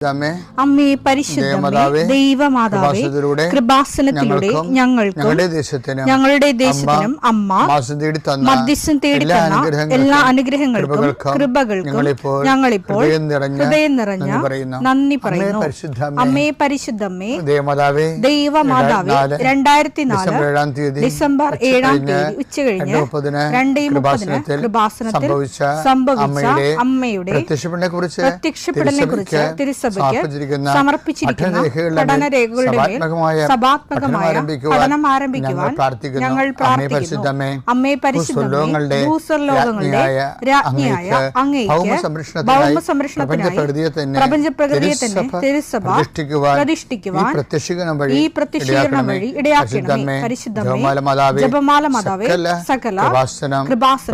അമ്മേ പരിശുദ്ധമേ ദൈവമാതാവേ കൃപാസനത്തിലൂടെ ഞങ്ങളുടെ ദേശത്തിനും അമ്മ മധ്യസ്ഥം തേടി തന്ന എല്ലാ അനുഗ്രഹങ്ങൾക്കും കൃപകൾക്കും ഞങ്ങളിപ്പോൾ ഹൃദയം നിറഞ്ഞ നന്ദി പറയുന്നു. അമ്മേ പരിശുദ്ധമേ ദൈവമാതാവേ 2004 ഡിസംബർ 7 ഉച്ചകഴിഞ്ഞ് 2:30 കൃപാസനത്തിൽ സംഭവിച്ച അമ്മയുടെ പ്രത്യക്ഷപ്പെടലിനെ കുറിച്ച് തിരുസഭ സമർപ്പിച്ചിരിക്കുന്ന പഠനരേഖകളുടെ മേൽ സഭാത്മകമായ പഠനം ആരംഭിക്കുവാൻ ഞങ്ങൾ പ്രാർത്ഥിക്കുന്നു. അമ്മേ പരിശുദ്ധമേ ഭൂസ്വർലോകങ്ങളുടെ രാജ്ഞിയായ അങ്ങേയ്ക്ക് ഭൗമസംരക്ഷണത്തിനായി പ്രപഞ്ചപ്രകൃതിയെ തന്നെ തിരുസഭ പ്രതിഷ്ഠിക്കുവാൻ ഈ പ്രത്യക്ഷീകരണം വഴി ഇടയാക്കണമേ. പരിശുദ്ധമേ ജപമാല മാതാവേ സകല കൃപാസനം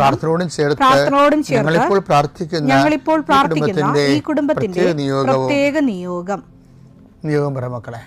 പ്രാർത്ഥനയോടും ചേർത്ത് ഞങ്ങളിപ്പോൾ പ്രാർത്ഥിക്കുന്ന ഈ കുടുംബത്തിന്റെ പ്രത്യേക നിയോഗം പറ മക്കളെ.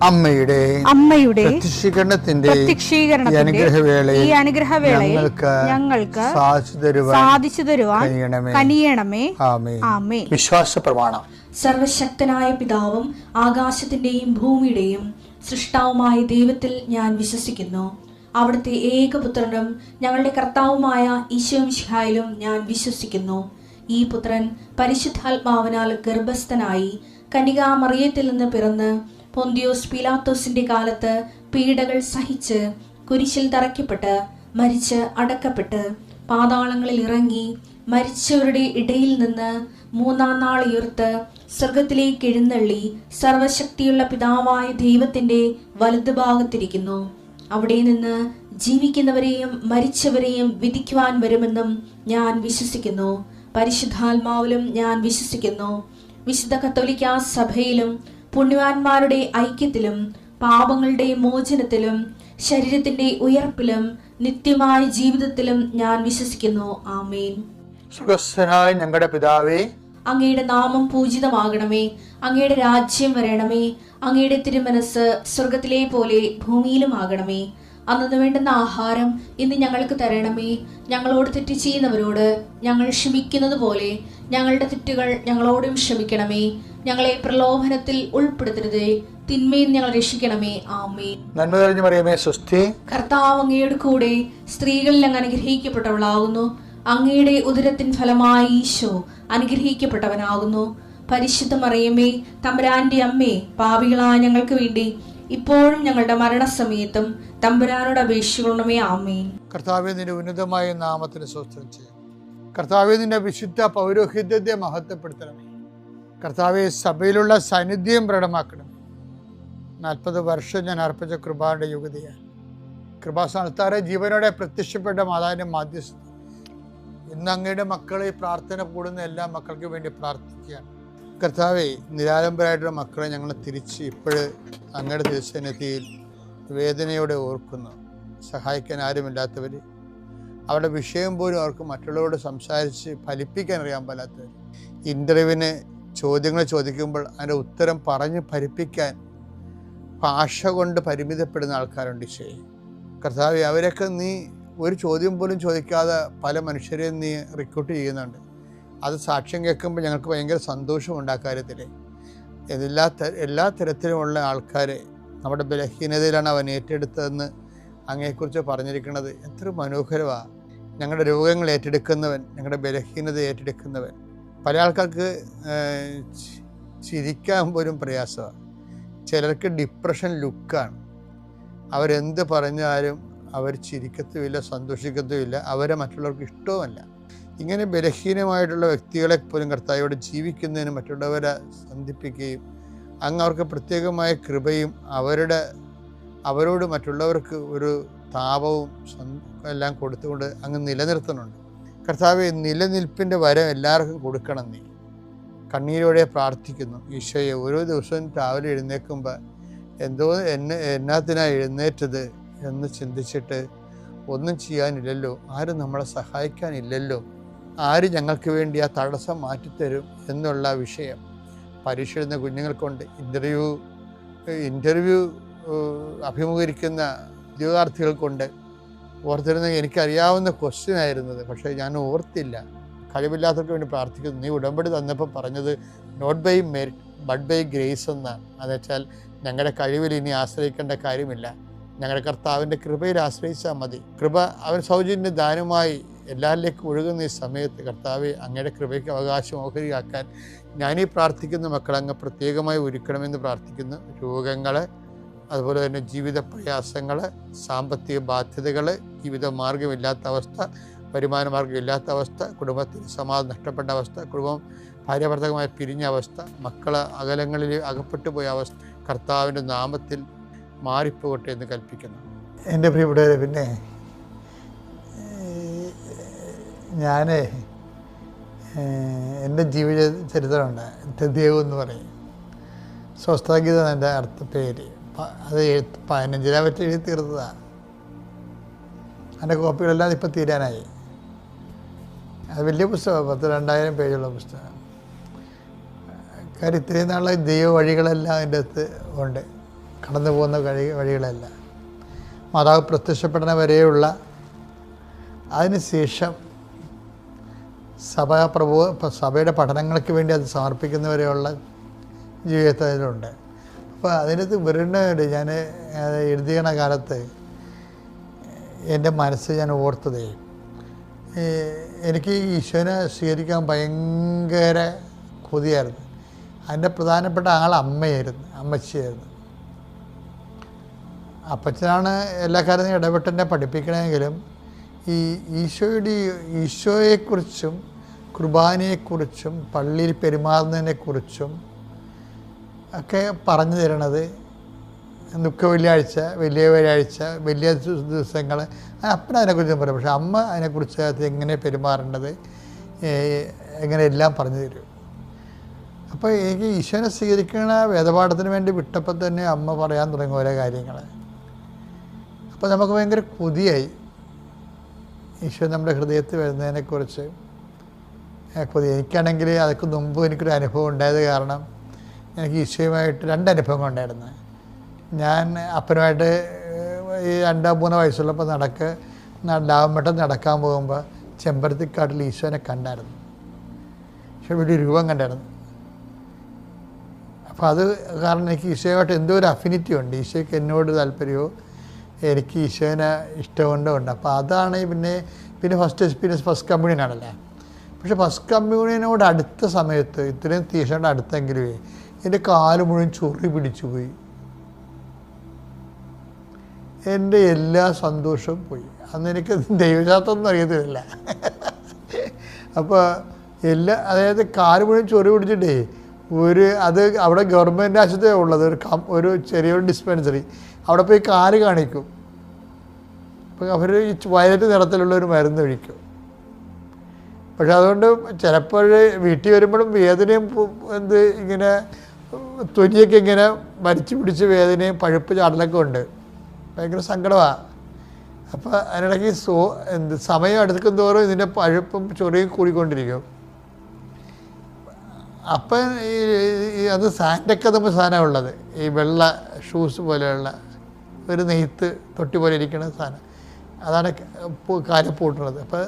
അമ്മയുടെ പ്രത്യക്ഷീകരണത്തിന്റെ ഈ അനുഗ്രഹവേളയിൽ ഞങ്ങൾക്ക് സാധിച്ചു തരുവാൻ കനിയണമേ. ആമേൻ. വിശ്വാസ പ്രമാണം. സർവശക്തനായ പിതാവും ആകാശത്തിന്റെയും ഭൂമിയുടെയും സൃഷ്ടാവുമായ ദൈവത്തിൽ ഞാൻ വിശ്വസിക്കുന്നു. അവിടുത്തെ ഏകപുത്രനും ഞങ്ങളുടെ കർത്താവുമായ ഈശോമിശിഹായിലും ഞാൻ വിശ്വസിക്കുന്നു. ഈ പുത്രൻ പരിശുദ്ധാത്മാവിനാൽ ഗർഭസ്ഥനായി കന്യകാമറിയത്തിൽ നിന്ന് പിറന്ന് പൊന്തിയോസ് പീലാത്തോസിന്റെ കാലത്ത് പീഡകൾ സഹിച്ച് കുരിശിൽ തറയ്ക്കപ്പെട്ട് മരിച്ച് അടക്കപ്പെട്ട് പാതാളങ്ങളിൽ ഇറങ്ങി മരിച്ചവരുടെ ഇടയിൽ നിന്ന് 3-ാം നാൾ ഉയർത്ത് സ്വർഗത്തിലേക്ക് എഴുന്നള്ളി സർവശക്തിയുള്ള പിതാവായ ദൈവത്തിന്റെ വലതുഭാഗത്തിരിക്കുന്നു. അവിടെ നിന്ന് ജീവിക്കുന്നവരെയും മരിച്ചവരെയും വിധിക്കുവാൻ വരുമെന്നും ഞാൻ വിശ്വസിക്കുന്നു. പരിശുദ്ധാത്മാവിലും ഞാൻ വിശ്വസിക്കുന്നു. വിശുദ്ധ കത്തോലിക്കാ സഭയിലും പുണ്യവാന്മാരുടെ ഐക്യത്തിലും പാപങ്ങളുടെ മോചനത്തിലും ശരീരത്തിന്റെ ഉയർപ്പിലും നിത്യമായ ജീവിതത്തിലും ഞാൻ വിശ്വസിക്കുന്നു. ആമേൻ. സ്വർഗ്ഗസ്ഥനായ ഞങ്ങളുടെ പിതാവേ, അങ്ങയുടെ നാമം പൂജിതമാകണമേ. അങ്ങയുടെ രാജ്യം വരണമേ. അങ്ങയുടെ തിരുമനസ് സ്വർഗത്തിലെ പോലെ ഭൂമിയിലും ആകണമേ. അന്നു വേണ്ടുന്ന ആഹാരം ഇന്ന് ഞങ്ങൾക്ക് തരണമേ. ഞങ്ങളോട് തെറ്റ് ചെയ്യുന്നവരോട് ഞങ്ങൾ ക്ഷമിക്കുന്നത് പോലെ ഞങ്ങളുടെ തെറ്റുകൾ ഞങ്ങളോടും ക്ഷമിക്കണമേ. ഞങ്ങളെ പ്രലോഭനത്തിൽ ഉൾപ്പെടുത്തരുതേ, തിന്മയിൽ ഞങ്ങൾ രക്ഷിക്കണമേ. ആമേൻ. നന്മ നിറഞ്ഞ മറിയമേ സ്വസ്തി, കർത്താവ് അങ്ങയുടെ കൂടെ സ്ത്രീകളിൽ അങ്ങ് അനുഗ്രഹിക്കപ്പെട്ടവളാകുന്നു. അങ്ങയുടെ ഉദരത്തിൻ ഫലമായി ഈശോ അനുഗ്രഹിക്കപ്പെട്ടവനാകുന്നു. പരിശുദ്ധ മറിയമേ തമ്പുരാന്റെ അമ്മേ, പാപികളായ ഞങ്ങൾക്ക് വേണ്ടി ഇപ്പോഴും ഞങ്ങളുടെ മരണസമയത്തും തമ്പുരാനോട് അപേക്ഷിക്കണമേ. ആമേൻ. കർത്താവേ, നിന്റെ ഉന്നതമായ നാമത്തിന് സ്തോത്രം ചെയ്യാം. കർത്താവേ, നിന്റെ വിശുദ്ധ പൗരോഹിത്യത്തെ മഹത്വപ്പെടുത്തണമേ. കർത്താവെ, സഭയിലുള്ള സാന്നിധ്യം പ്രകടമാക്കണം. 40 വർഷം ഞാൻ അർപ്പിച്ച കൃപാന്റെ യുഗതിയാണ്. കൃപാസ്ഥാനത്താറെ ജീവനോടെ പ്രത്യക്ഷപ്പെട്ട മാതാവിന്റെ മാധ്യസ്ഥ ഇന്ന് അങ്ങയുടെ മക്കളെ പ്രാർത്ഥന കൂടുന്ന എല്ലാ മക്കൾക്ക് വേണ്ടി പ്രാർത്ഥിക്കുകയാണ്. കർത്താവെ, നിരാലംബരായിട്ടുള്ള മക്കളെ ഞങ്ങൾ തിരിച്ച് ഇപ്പോഴ് അങ്ങയുടെ തിരുസന്നിധിയിൽ വേദനയോടെ ഓർക്കുന്നു. സഹായിക്കാൻ ആരുമില്ലാത്തവർ, അവരുടെ വിഷയം പോലും അവർക്ക് മറ്റുള്ളവരോട് സംസാരിച്ച് ഫലിപ്പിക്കാൻ അറിയാൻ പാടാത്തവർ, ഇൻ്റർവ്യൂവിന് ചോദ്യങ്ങൾ ചോദിക്കുമ്പോൾ അതിൻ്റെ ഉത്തരം പറഞ്ഞ് ഫലിപ്പിക്കാൻ ഭാഷ കൊണ്ട് പരിമിതപ്പെടുന്ന ആൾക്കാരുണ്ട്. ഈശോയെ കർത്താവെ, അവരൊക്കെ നീ ഒരു ചോദ്യം പോലും ചോദിക്കാതെ പല മനുഷ്യരെയും നീ റിക്രൂട്ട് ചെയ്യുന്നുണ്ട്. അത് സാക്ഷ്യം കേൾക്കുമ്പോൾ ഞങ്ങൾക്ക് ഭയങ്കര സന്തോഷമുണ്ട്. ആ കാര്യത്തിൽ എല്ലാ തരത്തിലുമുള്ള ആൾക്കാരെ നമ്മുടെ ബലഹീനതയിലാണ് അവൻ ഏറ്റെടുത്തതെന്ന് അങ്ങയെക്കുറിച്ച് പറഞ്ഞിരിക്കുന്നത്. എത്ര മനോഹരമാണ്. ഞങ്ങളുടെ രോഗങ്ങൾ ഏറ്റെടുക്കുന്നവൻ, ഞങ്ങളുടെ ബലഹീനത ഏറ്റെടുക്കുന്നവൻ. പല ആൾക്കാർക്ക് ചിരിക്കാൻ പോലും പ്രയാസമാണ്. ചിലർക്ക് ഡിപ്രഷൻ ലുക്കാണ്. അവരെന്ത് പറഞ്ഞാലും അവർ ചിരിക്കത്തുമില്ല, സന്തോഷിക്കത്തുമില്ല, അവരെ മറ്റുള്ളവർക്ക് ഇഷ്ടവുമല്ല. ഇങ്ങനെ ബലഹീനമായിട്ടുള്ള വ്യക്തികളെ പോലും കർത്താവോട് ജീവിക്കുന്നതിന് മറ്റുള്ളവരെ സന്ധിപ്പിക്കുകയും അങ്ങ് അവർക്ക് പ്രത്യേകമായ കൃപയും അവരോട് മറ്റുള്ളവർക്ക് ഒരു താപവും എല്ലാം കൊടുത്തുകൊണ്ട് അങ്ങ് നിലനിർത്തുന്നുണ്ട്. കർത്താവെ, നിലനിൽപ്പിൻ്റെ വരം എല്ലാവർക്കും കൊടുക്കണം. നീ കണ്ണീരോടെ പ്രാർത്ഥിക്കുന്നു. ഈശോയെ, ഓരോ ദിവസവും രാവിലെ എഴുന്നേൽക്കുമ്പോൾ എന്നാത്തിനാണ് എഴുന്നേറ്റത് എന്ന് ചിന്തിച്ചിട്ട് ഒന്നും ചെയ്യാനില്ലല്ലോ, ആരും നമ്മളെ സഹായിക്കാനില്ലല്ലോ, ആര് ഞങ്ങൾക്ക് വേണ്ടി ആ തടസ്സം മാറ്റിത്തരും എന്നുള്ള വിഷയം. പരീക്ഷ എഴുതുന്ന കുഞ്ഞുങ്ങൾക്കുണ്ട്, ഇൻ്റർവ്യൂ അഭിമുഖീകരിക്കുന്ന ഉദ്യോഗാർത്ഥികൾക്കുണ്ട്. ഓർത്തിരുന്നെങ്കിൽ എനിക്കറിയാവുന്ന ക്വസ്റ്റ്യൻ ആയിരുന്നത്, പക്ഷേ ഞാൻ ഓർത്തില്ല. കഴിവില്ലാത്തവർക്ക് വേണ്ടി പ്രാർത്ഥിക്കുന്നു. നീ ഉടമ്പടി തന്നപ്പോൾ പറഞ്ഞത് not by merit but by grace എന്നാണ്. എന്നുവെച്ചാൽ ഞങ്ങളുടെ കഴിവിൽ ഇനി ആശ്രയിക്കേണ്ട കാര്യമില്ല, ഞങ്ങളുടെ കർത്താവിൻ്റെ കൃപയിൽ ആശ്രയിച്ചാൽ മതി. കൃപ അവൻ സൗജന്യ ദാനമായി എല്ലാവരിലേക്കും ഒഴുകുന്ന ഈ സമയത്ത് കർത്താവെ, അങ്ങയുടെ കൃപയ്ക്ക് അവകാശം ഓഹരിയാക്കാൻ ഞാനീ പ്രാർത്ഥിക്കുന്ന മക്കളങ്ങ് പ്രത്യേകമായി ഒരുക്കണമെന്ന് പ്രാർത്ഥിക്കുന്നു. രോഗങ്ങൾ, അതുപോലെ തന്നെ ജീവിത പ്രയാസങ്ങൾ, സാമ്പത്തിക ബാധ്യതകൾ, ജീവിത മാർഗമില്ലാത്ത അവസ്ഥ, വരുമാന മാർഗമില്ലാത്ത അവസ്ഥ, കുടുംബത്തിന് സമാധാനം നഷ്ടപ്പെട്ട അവസ്ഥ, കുടുംബം ഭാര്യാഭർത്തകമായി പിരിഞ്ഞ അവസ്ഥ, മക്കളെ അകലങ്ങളിൽ അകപ്പെട്ടു പോയ അവസ്ഥ കർത്താവിൻ്റെ നാമത്തിൽ മാറിപ്പോകട്ടെ എന്ന് കൽപ്പിക്കുന്നു. എൻ്റെ പ്രിയപ്പെട്ടവരെ, പിന്നെ ഞാൻ എൻ്റെ ജീവിത ചരിത്രമുണ്ട്. തെദ്യവ് എന്ന് പറയും. സ്വസ്ഥഗീതം എൻ്റെ പേര്. അത് 15 പറ്റി എഴുതി തീർത്തതാണ്. അതിൻ്റെ കോപ്പികളെല്ലാം ഇപ്പം തീരാനായി. അത് വലിയ പുസ്തകമാണ്, 2000 പേജുള്ള പുസ്തകം. കാര്യം ഇത്രയും നാളെ ദൈവ വഴികളെല്ലാം അതിൻ്റെ അകത്ത് ഉണ്ട്, കടന്നു പോകുന്ന വഴികളെല്ലാം. മാതാവ് പ്രത്യക്ഷപ്പെടുന്ന വരെയുള്ള, അതിനുശേഷം സഭയുടെ പഠനങ്ങൾക്ക് വേണ്ടി അത് സമർപ്പിക്കുന്നവരെയുള്ള ജീവിതത്തിലുണ്ട്. അപ്പോൾ അതിനകത്ത് വരുന്നവർ ഞാൻ എഴുതിയണ കാലത്ത് എൻ്റെ മനസ്സ് ഞാൻ ഓർത്തതേ, എനിക്ക് ഈശോനെ സ്വീകരിക്കാൻ ഭയങ്കര കൊതിയായിരുന്നു. അതിൻ്റെ പ്രധാനപ്പെട്ട ആൾ അമ്മച്ചിയായിരുന്നു. അപ്പച്ചനാണ് എല്ലാ കാര്യത്തിനും ഇടപെട്ട് എന്നെ പഠിപ്പിക്കണമെങ്കിലും ഈ ഈശോയെക്കുറിച്ചും കുർബാനയെക്കുറിച്ചും പള്ളിയിൽ പെരുമാറുന്നതിനെക്കുറിച്ചും ഒക്കെ പറഞ്ഞു തരണത് ദുഃഖ വെള്ളിയാഴ്ച, വലിയ വ്യാഴാഴ്ച, വലിയ ദിവസങ്ങൾ അപ്പൻ അതിനെക്കുറിച്ചും പറയും. പക്ഷെ അമ്മ അതിനെക്കുറിച്ച് എങ്ങനെ പെരുമാറേണ്ടത്, എങ്ങനെ എല്ലാം പറഞ്ഞു തരും. അപ്പോൾ എനിക്ക് ഈശോനെ സ്വീകരിക്കണ വേദപാഠത്തിന് വേണ്ടി വിട്ടപ്പോൾ തന്നെ അമ്മ പറയാൻ തുടങ്ങി ഓരോ കാര്യങ്ങൾ. അപ്പോൾ നമുക്ക് ഭയങ്കര കൊതിയായി ഈശോ നമ്മുടെ ഹൃദയത്തിൽ വരുന്നതിനെക്കുറിച്ച് കൊതി. എനിക്കാണെങ്കിൽ അതൊക്കെ മുമ്പ് എനിക്കൊരു അനുഭവം ഉണ്ടായത് കാരണം എനിക്ക് ഈശോയുമായിട്ട് 2 അനുഭവങ്ങൾ ഉണ്ടായിരുന്നു. ഞാൻ അപ്പനുമായിട്ട് ഈ 2-3 വയസ്സുള്ളപ്പോൾ ലാവമ്പട്ടം നടക്കാൻ പോകുമ്പോൾ ചെമ്പരത്തിക്കാട്ടിൽ ഈശോനെ കണ്ടായിരുന്നു. പക്ഷെ വലിയ രൂപം കണ്ടായിരുന്നു. അപ്പോൾ അത് കാരണം എനിക്ക് ഈശോയുമായിട്ട് എന്തോ ഒരു അഫിനിറ്റി ഉണ്ട്. ഈശോയ്ക്ക് എന്നോട് താല്പര്യമോ എനിക്ക് ഈശോനെ ഇഷ്ടമുണ്ടോ ഉണ്ട്. അപ്പോൾ അതാണ് പിന്നെ ഫസ്റ്റ് എക്സ്പീരിയൻസ് ഫസ്റ്റ് കമ്മ്യൂണിയനാണല്ലേ. പക്ഷെ ഫസ്റ്റ് കമ്മ്യൂണിയനോട് അടുത്ത സമയത്ത്, ഇത്രയും തീക്ഷണ അടുത്തെങ്കിലും എൻ്റെ കാല് മുഴുവൻ ചൊറി പിടിച്ചു പോയി. എൻ്റെ എല്ലാ സന്തോഷവും പോയി. അന്ന് എനിക്ക് ദൈവശാസ്ത്രമൊന്നും അറിയത്തില്ല. അപ്പോൾ അതായത് കാല് മുഴുവൻ ചൊറി പിടിച്ചിട്ടേ അത് അവിടെ ഗവൺമെൻറ് ആശുപത്രിയാണ് ഉള്ളത്, ഒരു ചെറിയൊരു ഡിസ്പെൻസറി. അവിടെ പോയി കാല് കാണിക്കും. അപ്പോൾ അവർ ഈ വയലറ്റ് നിറത്തിലുള്ള ഒരു മരുന്ന് കഴിക്കും. പക്ഷെ അതുകൊണ്ട് ചിലപ്പോൾ വീട്ടിൽ വരുമ്പോഴും വേദനയും ഇങ്ങനെ തൊലിയൊക്കെ ഇങ്ങനെ വലിച്ചു പിടിച്ച് വേദനയും പഴുപ്പ് ചാടലൊക്കെ ഉണ്ട്. ഭയങ്കര സങ്കടമാണ്. അപ്പോൾ അതിനിടയ്ക്ക് സമയം അടുക്കും തോറും ഇതിൻ്റെ പഴുപ്പും ചൊറിയും കൂടിക്കൊണ്ടിരിക്കും. അപ്പം അത് സാൻഡൊക്കെ നമ്മൾ സാധനമുള്ളത്, ഈ വെള്ള ഷൂസ് പോലെയുള്ള ഒരു നെയ്ത്ത് തൊട്ടി പോലെ ഇരിക്കുന്ന സാധനം, അതാണ് കാല് പൂട്ടുന്നത്. അപ്പോൾ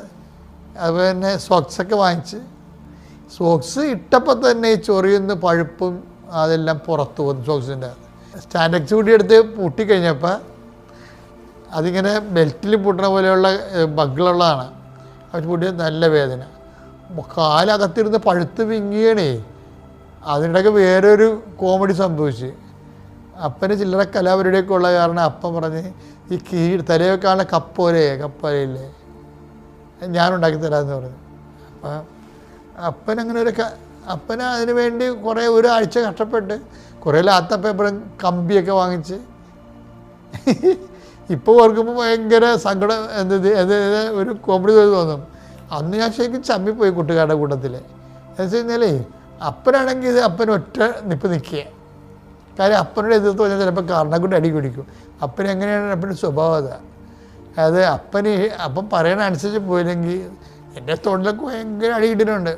അതുപോലെ തന്നെ സോക്സൊക്കെ വാങ്ങിച്ച് സോക്സ് ഇട്ടപ്പോൾ തന്നെ ഈ ചൊറിയുന്ന പഴുപ്പും അതെല്ലാം പുറത്തു പോകുന്നു. സോക്സിൻ്റെ സ്റ്റാൻഡക്സ് കൂടി എടുത്ത് പൂട്ടിക്കഴിഞ്ഞപ്പോൾ അതിങ്ങനെ ബെൽറ്റിൽ പൂട്ടണ പോലെയുള്ള ബഗ്ഗുള്ളതാണ്. അവർ പൂട്ടിയ നല്ല വേദന. കാലകത്തിരുന്ന് പഴുത്ത് വിങ്ങിയണേ. അതിനിടയ്ക്ക് വേറൊരു കോമഡി സംഭവിച്ച്. അപ്പന് ചില്ലറ കലാപരിപാടിയൊക്കെ ഉള്ള കാരണം അപ്പൻ പറഞ്ഞ് ഈ തലയൊക്കെയാണ് കപ്പലയില്ലേ ഞാനുണ്ടാക്കി തരാമെന്ന് പറഞ്ഞു. അപ്പം അപ്പനങ്ങനെ അപ്പന അതിന് വേണ്ടി കുറേ ഒരാഴ്ച കഷ്ടപ്പെട്ട് കുറേ ലാത്ത പേപ്പറും കമ്പിയൊക്കെ വാങ്ങിച്ച് ഇപ്പോൾ ഓർക്കുമ്പോൾ ഭയങ്കര സങ്കടം ഒരു കോമഡി തോന്നും. അന്ന് ഞാൻ ശരിക്കും ചമ്മിപ്പോയി കൂട്ടുകാരുടെ കൂട്ടത്തിൽ. എന്ന് വെച്ച് കഴിഞ്ഞാലേ അപ്പനാണെങ്കിൽ ഇത് അപ്പൻ ഒറ്റ നിൽക്കുക. കാര്യം അപ്പനോട് എതിർത്ത് പറഞ്ഞാൽ ചിലപ്പോൾ കാരണം കൊണ്ട് അടി പിടിക്കും. അപ്പന് എങ്ങനെയാണ് അപ്പൻ്റെ സ്വഭാവം അതായത് അപ്പം പറയണ അനുസരിച്ച് പോയില്ലെങ്കിൽ എൻ്റെ തൊണ്ടിലൊക്കെ ഭയങ്കര അടി കിട്ടുന്നുണ്ട്.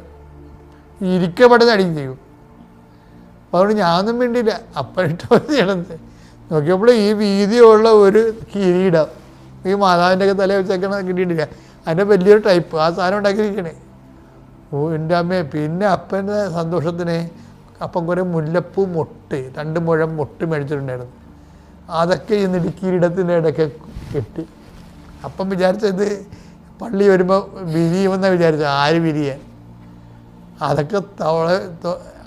ഇരിക്കപ്പെടുന്ന അടി ചെയ്യും. അപ്പോൾ അതുകൊണ്ട് ഞാനൊന്നും വേണ്ടിയില്ല, അപ്പനിട്ട് ചെയ്യണത്. നോക്കിയപ്പോൾ ഈ വീതിയുള്ള ഒരു കിരീടം ഈ മാതാവിൻ്റെ ഒക്കെ തല വെച്ചേക്കണ കിട്ടിയിട്ടില്ല. അതിൻ്റെ വലിയൊരു ടൈപ്പ് ആ സാധനം ഉണ്ടാക്കിയിരിക്കണേ. എൻ്റെ അമ്മയെ. പിന്നെ അപ്പൻ്റെ സന്തോഷത്തിന് അപ്പം കുറേ മുല്ലപ്പൂ മൊട്ട് 2 മുഴം മൊട്ട് മേടിച്ചിട്ടുണ്ടായിരുന്നു. അതൊക്കെ ഇന്ന് കിരീടത്തിൻ്റെ ഇടയ്ക്ക് കെട്ടി. അപ്പം വിചാരിച്ചത് പള്ളി വരുമ്പോൾ വിരിയുമെന്നാണ് വിചാരിച്ചത്. ആര് വിരിയാൻ? അതൊക്കെ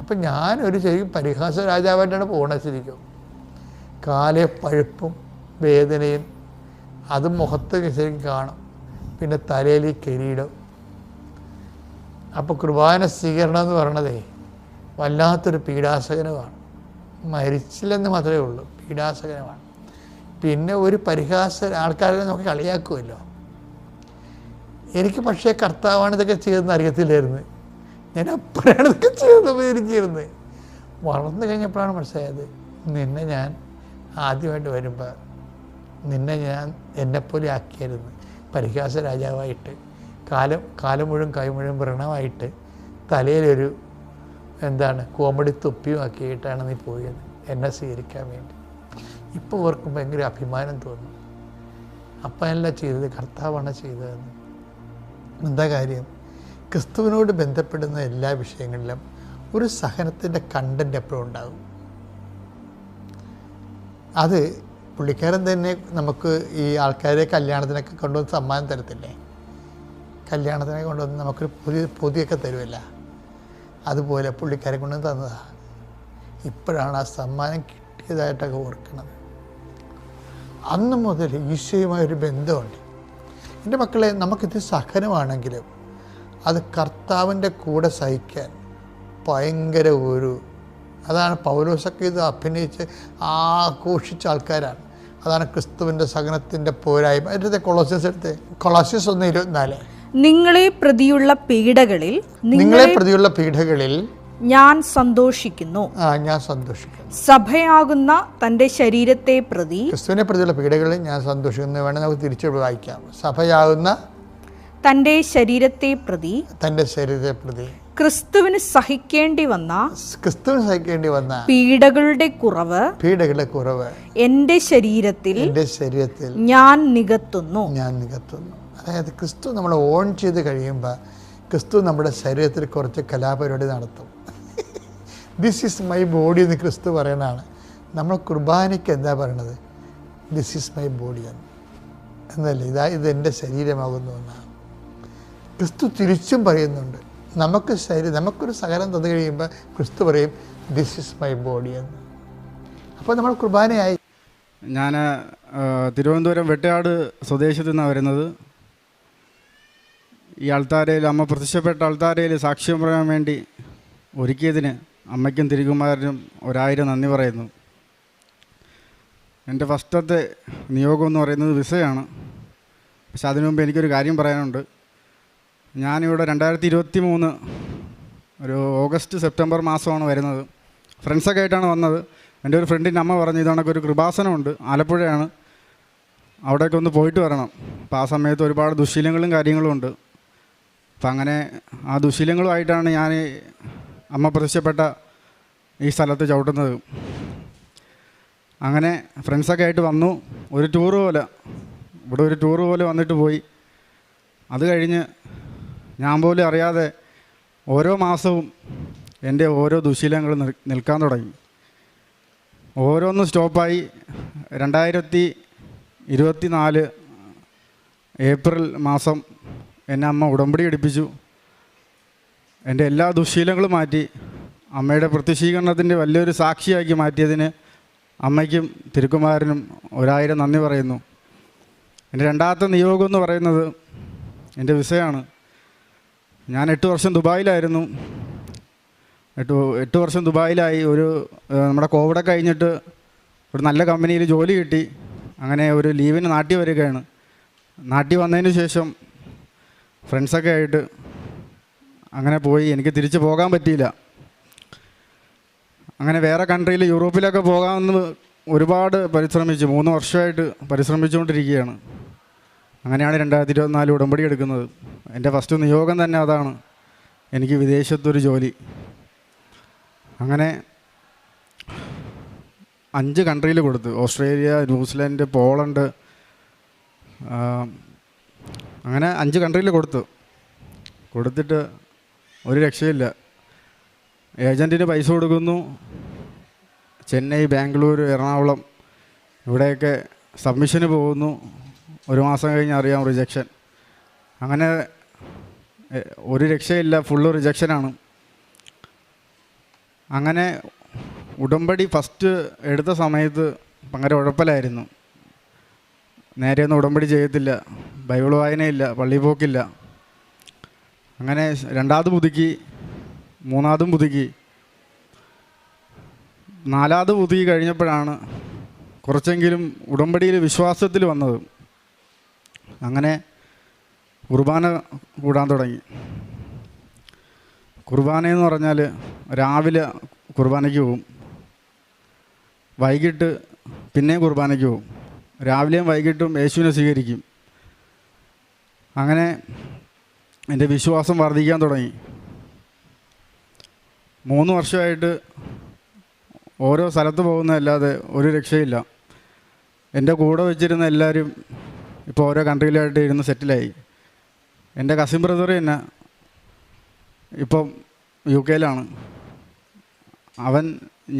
അപ്പം ഞാനൊരു ശരിക്കും പരിഹാസ രാജാവായിട്ടാണ് പോകണത്. ശരിക്കും കാലേ പഴുപ്പും വേദനയും അത് മുഖത്ത് ശരിക്കും കാണും. പിന്നെ തലയിൽ ഈ കിരീടം. അപ്പോൾ കുർബാന സ്വീകരണം എന്ന് പറയണതേ വല്ലാത്തൊരു പീഡാസകനമാണ്. മരിച്ചില്ലെന്ന് മാത്രമേ ഉള്ളൂ, പീഡാസകനമാണ്. പിന്നെ ഒരു ആൾക്കാരെ നമുക്ക് കളിയാക്കുമല്ലോ. എനിക്ക് പക്ഷേ കർത്താവാണ് ഇതൊക്കെ ചെയ്തതെന്ന് അറിയത്തില്ലായിരുന്നു. ഞാൻ അപ്പോഴാണ് ഇതൊക്കെ ചെയ്തത് എനിക്കിരുന്നത്. വളർന്നു കഴിഞ്ഞപ്പോഴാണ് മനസ്സിലായത്, നിന്നെ ഞാൻ ആദ്യമായിട്ട് വരുമ്പോൾ നിന്നെ ഞാൻ എന്നെപ്പോലെ ആക്കിയായിരുന്നു. പരിഹാസ രാജാവായിട്ട് കാലം മുഴുവൻ കൈ മുഴുവൻ വ്രണമായിട്ട് തലയിലൊരു കോമഡി തൊപ്പിയും ആക്കിയിട്ടാണ് നീ പോയത് എന്നെ സ്വീകരിക്കാൻ വേണ്ടി. ഇപ്പോൾ ഓർക്കുമ്പോൾ ഭയങ്കര അഭിമാനം തോന്നും. അപ്പനല്ല ചെയ്തത്, കർത്താവാണ് ചെയ്തതെന്ന്. എന്താ കാര്യം? ക്രിസ്തുവിനോട് ബന്ധപ്പെടുന്ന എല്ലാ വിഷയങ്ങളിലും ഒരു സഹനത്തിൻ്റെ കണ്ടൻറ്റ് എപ്പോഴും ഉണ്ടാകും. അത് പുള്ളിക്കാരൻ തന്നെ നമുക്ക് ഈ ആൾക്കാരെ കല്യാണത്തിനൊക്കെ കൊണ്ടുവന്ന് സമ്മാനം തരത്തില്ലേ? കല്യാണത്തിനൊക്കെ കൊണ്ടുവന്ന് നമുക്കൊരു പൊതിയൊക്കെ തരുമല്ല, അതുപോലെ പുള്ളിക്കാരെ കൊണ്ടുവന്ന് തന്നതാണ്. ഇപ്പോഴാണ് ആ സമ്മാനം കിട്ടിയതായിട്ടൊക്കെ ഓർക്കുന്നത്. അന്ന് മുതൽ ഈശോയുമായൊരു ബന്ധമുണ്ട്. എൻ്റെ മക്കളെ, നമുക്കിത് സഹനമാണെങ്കിലും അത് കർത്താവിൻ്റെ കൂടെ സഹിക്കാൻ ഭയങ്കര അതാണ് പൗലോസൊക്കെ ഇത് അഭിനയിച്ച് ആഘോഷിച്ച ആൾക്കാരാണ്. അതാണ് ക്രിസ്തുവിൻ്റെ സഹനത്തിൻ്റെ പോരായ്മ. അതിൻ്റെ കൊളോസ്യസ് 1:24 നിങ്ങളെ പ്രതിയുള്ള പീഡകളിൽ ഞാൻ സന്തോഷിക്കുന്നു. ഞാൻ സന്തോഷിക്കുന്നു. സഭയാകുന്ന തൻ്റെ ശരീരത്തെ പ്രതി, ക്രിസ്തുവിനെ പ്രതിയുള്ള പീഡകളിൽ ഞാൻ സന്തോഷിക്കുന്നു. വേണമെങ്കിൽ നമുക്ക് തിരിച്ചു വായിക്കാം. സഭയാകുന്ന തൻ്റെ ശരീരത്തെ പ്രതി ക്രിസ്തുവിന് സഹിക്കേണ്ടി വന്ന പീഡകളുടെ കുറവ് എൻ്റെ ശരീരത്തിൽ ഞാൻ നികത്തുന്നു. അതായത് ക്രിസ്തു നമ്മൾ ഓൺ ചെയ്ത് കഴിയുമ്പോൾ ക്രിസ്തു നമ്മുടെ ശരീരത്തിൽ കുറച്ച് കലാപരിപാടി നടത്തും. ദിസ് ഈസ് മൈ ബോഡി എന്ന് ക്രിസ്തു പറയണതാണ്. നമ്മൾ കുർബാനയ്ക്ക് എന്താ പറയണത്? ദിസ് ഈസ് മൈ ബോഡി എന്നല്ലേ, ഇത് എൻ്റെ ശരീരമാകുന്നു എന്നാണ്. ക്രിസ്തു തിരിച്ചും പറയുന്നുണ്ട്. നമുക്കൊരു സഹനം തന്നു കഴിയുമ്പോൾ ക്രിസ്തു പറയും ദിസ് ഈസ് മൈ ബോഡി എന്ന്. അപ്പോൾ നമ്മൾ കുർബാനയായി. ഞാൻ തിരുവനന്തപുരം വെട്ടയാട് സ്വദേശത്തു നിന്നാണ് വരുന്നത്. ഈ അൾത്താരയിൽ അമ്മ പ്രത്യക്ഷപ്പെട്ട അൾത്താരയിൽ സാക്ഷ്യം പറയാൻ വേണ്ടി ഒരുക്കിയതിന് അമ്മയ്ക്കും തിരുകുമാരനും 1000 നന്ദി പറയുന്നു. എൻ്റെ ഫസ്റ്റത്തെ നിയോഗം എന്ന് പറയുന്നത് വിസയാണ്. പക്ഷെ അതിനു മുമ്പ് എനിക്കൊരു കാര്യം പറയാനുണ്ട്. ഞാനിവിടെ 2023 ഒരു ഓഗസ്റ്റ് സെപ്റ്റംബർ മാസമാണ് വരുന്നത്. ഫ്രണ്ട്സൊക്കെ ആയിട്ടാണ് വന്നത്. എൻ്റെ ഒരു ഫ്രണ്ടിൻ്റെ അമ്മ പറഞ്ഞു ഇതണക്കൊരു കൃപാസനമുണ്ട്, ആലപ്പുഴയാണ്, അവിടേക്ക് ഒന്ന് പോയിട്ട് വരണം. അപ്പോൾ ആ സമയത്ത് ഒരുപാട് ദുശീലങ്ങളും കാര്യങ്ങളും ഉണ്ട്. അപ്പം അങ്ങനെ ആ ദുശീലങ്ങളുമായിട്ടാണ് ഞാൻ അമ്മ പ്രത്യക്ഷപ്പെട്ട ഈ സ്ഥലത്ത് ചവിട്ടുന്നത്. അങ്ങനെ ഫ്രണ്ട്സൊക്കെ ആയിട്ട് വന്നു. ഒരു ടൂറ് പോലെ വന്നിട്ട് പോയി. അത് കഴിഞ്ഞ് ഞാൻ പോലും അറിയാതെ ഓരോ മാസവും എൻ്റെ ഓരോ ദുശീലങ്ങൾ നിൽക്കാൻ തുടങ്ങി. ഓരോന്നും സ്റ്റോപ്പായി. 2024 ഏപ്രിൽ മാസം എന്നെ അമ്മ ഉടമ്പടി എടുപ്പിച്ചു. എൻ്റെ എല്ലാ ദുശീലങ്ങളും മാറ്റി അമ്മയുടെ പ്രത്യക്ഷീകരണത്തിൻ്റെ വലിയൊരു സാക്ഷിയാക്കി മാറ്റിയതിന് അമ്മയ്ക്കും തിരുക്കുമാരനും 1000 നന്ദി പറയുന്നു. എൻ്റെ രണ്ടാമത്തെ നിയോഗം എന്ന് പറയുന്നത് എൻ്റെ വിസയാണ്. ഞാൻ 8 വർഷം ദുബായിലായിരുന്നു. 8 വർഷം ദുബായിലായി. നമ്മുടെ കോവിഡ് കഴിഞ്ഞിട്ട് ഒരു നല്ല കമ്പനിയിൽ ജോലി കിട്ടി. അങ്ങനെ ഒരു ലീവിന് നാട്ടിൽ വരികയാണ്. നാട്ടിൽ വന്നതിന് ശേഷം ഫ്രണ്ട്സൊക്കെ ആയിട്ട് അങ്ങനെ പോയി. എനിക്ക് തിരിച്ച് പോകാൻ പറ്റിയില്ല. അങ്ങനെ വേറെ കൺട്രിയിൽ യൂറോപ്പിലൊക്കെ പോകാമെന്ന് ഒരുപാട് പരിശ്രമിച്ചു. 3 വർഷമായിട്ട് പരിശ്രമിച്ചുകൊണ്ടിരിക്കുകയാണ്. അങ്ങനെയാണ് 2024 ഉടമ്പടി എടുക്കുന്നത്. എൻ്റെ ഫസ്റ്റ് നിയോഗം തന്നെ അതാണ്, എനിക്ക് വിദേശത്തൊരു ജോലി. അങ്ങനെ 5 കൺട്രിയിൽ കൊടുത്തു. ഓസ്ട്രേലിയ, ന്യൂസിലാൻഡ്, പോളണ്ട്, അങ്ങനെ 5 കൺട്രിയിൽ കൊടുത്തിട്ട് ഒരു രക്ഷയില്ല. ഏജൻറ്റിന് പൈസ കൊടുക്കുന്നു. ചെന്നൈ, ബാംഗ്ലൂർ, എറണാകുളം ഇവിടെയൊക്കെ സബ്മിഷന് പോകുന്നു. 1 മാസം കഴിഞ്ഞ് അറിയാം റിജക്ഷൻ. അങ്ങനെ ഒരു രക്ഷയില്ല, ഫുള്ള് റിജക്ഷനാണ്. അങ്ങനെ ഉടമ്പടി ഫസ്റ്റ് എടുത്ത സമയത്ത് ഭയങ്കര ഉഴപ്പലായിരുന്നു. നേരെയൊന്നും ഉടമ്പടി ചെയ്യത്തില്ല, ബൈബിൾ വായനയില്ല, പള്ളി പോക്കില്ല. അങ്ങനെ 2ാമത് പുതുക്കി, 3ാമതും പുതുക്കി, 4ാമത് പുതുക്കി കഴിഞ്ഞപ്പോഴാണ് കുറച്ചെങ്കിലും ഉടമ്പടിയിൽ വിശ്വാസത്തിൽ വന്നത്. അങ്ങനെ കുർബാന കൂടാൻ തുടങ്ങി. കുർബാനയെന്ന് പറഞ്ഞാൽ രാവിലെ കുർബാനയ്ക്ക് പോവും, വൈകിട്ട് പിന്നെയും കുർബാനയ്ക്ക് പോവും. രാവിലെയും വൈകിട്ടും യേശുവിനെ സ്വീകരിക്കും. അങ്ങനെ എൻ്റെ വിശ്വാസം വർദ്ധിക്കാൻ തുടങ്ങി. 3 വർഷമായിട്ട് ഓരോ സ്ഥലത്ത് പോകുന്നതല്ലാതെ ഒരു രക്ഷയില്ല. എൻ്റെ കൂടെ വെച്ചിരുന്ന എല്ലാവരും ഇപ്പോൾ ഓരോ കൺട്രിയിലായിട്ട് ഇരുന്ന് സെറ്റിലായി. എൻ്റെ കസിൻ ബ്രദർ തന്നെ ഇപ്പം UK-ലാണ്.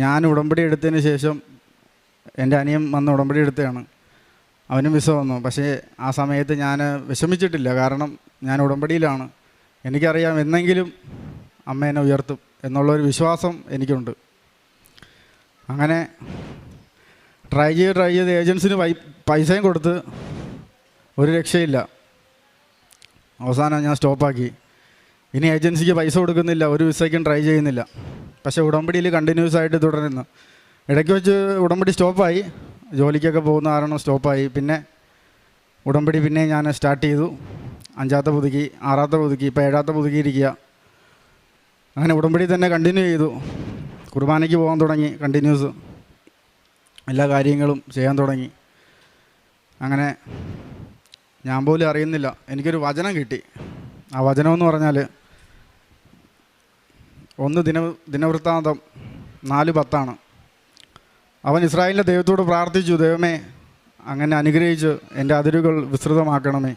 ഞാൻ ഉടമ്പടി എടുത്തതിന് ശേഷം എൻ്റെ അനിയൻ വന്ന് ഉടമ്പടി എടുത്തതാണ്. അവനും വിസ വന്നു. പക്ഷേ ആ സമയത്ത് ഞാൻ വിഷമിച്ചിട്ടില്ല, കാരണം ഞാൻ ഉടമ്പടിയിലാണ്. എനിക്കറിയാം എന്നെങ്കിലും അമ്മ എന്നെ ഉയർത്തും എന്നുള്ളൊരു വിശ്വാസം എനിക്കുണ്ട്. അങ്ങനെ ട്രൈ ചെയ്ത് ഏജൻസിന് പൈസയും കൊടുത്ത് ഒരു രക്ഷയില്ല. അവസാനം ഞാൻ സ്റ്റോപ്പാക്കി. ഇനി ഏജൻസിക്ക് പൈസ കൊടുക്കുന്നില്ല, ഒരു വിസയ്ക്കും ട്രൈ ചെയ്യുന്നില്ല. പക്ഷേ ഉടമ്പടിയിൽ കണ്ടിന്യൂസ് ആയിട്ട് തുടരുന്നു. ഇടയ്ക്ക് വെച്ച് ഉടമ്പടി സ്റ്റോപ്പായി, ജോലിക്കൊക്കെ പോകുന്ന കാരണം സ്റ്റോപ്പായി. പിന്നെ ഉടമ്പടി പിന്നെ ഞാൻ സ്റ്റാർട്ട് ചെയ്തു. 5ാമത്തെ പുതുക്കി, 6ാമത്തെ പുതുക്കി, ഇപ്പോൾ 7ാമത്തെ പുതുക്കിയിരിക്കുക. അങ്ങനെ ഉടമ്പടി തന്നെ കണ്ടിന്യൂ ചെയ്തു. കുർബാനയ്ക്ക് പോകാൻ തുടങ്ങി, കണ്ടിന്യൂസ് എല്ലാ കാര്യങ്ങളും ചെയ്യാൻ തുടങ്ങി. അങ്ങനെ ഞാൻ പോലും അറിയുന്നില്ല, എനിക്കൊരു വചനം കിട്ടി. ആ വചനമെന്ന് പറഞ്ഞാൽ 1 ദിനവൃത്താന്തം 4:10. അവൻ ഇസ്രായേലിൻ്റെ ദൈവത്തോട് പ്രാർത്ഥിച്ചു, ദൈവമേ അങ്ങനെ അനുഗ്രഹിച്ച് എൻ്റെ അതിരുകൾ വിസ്തൃതമാക്കണമേ.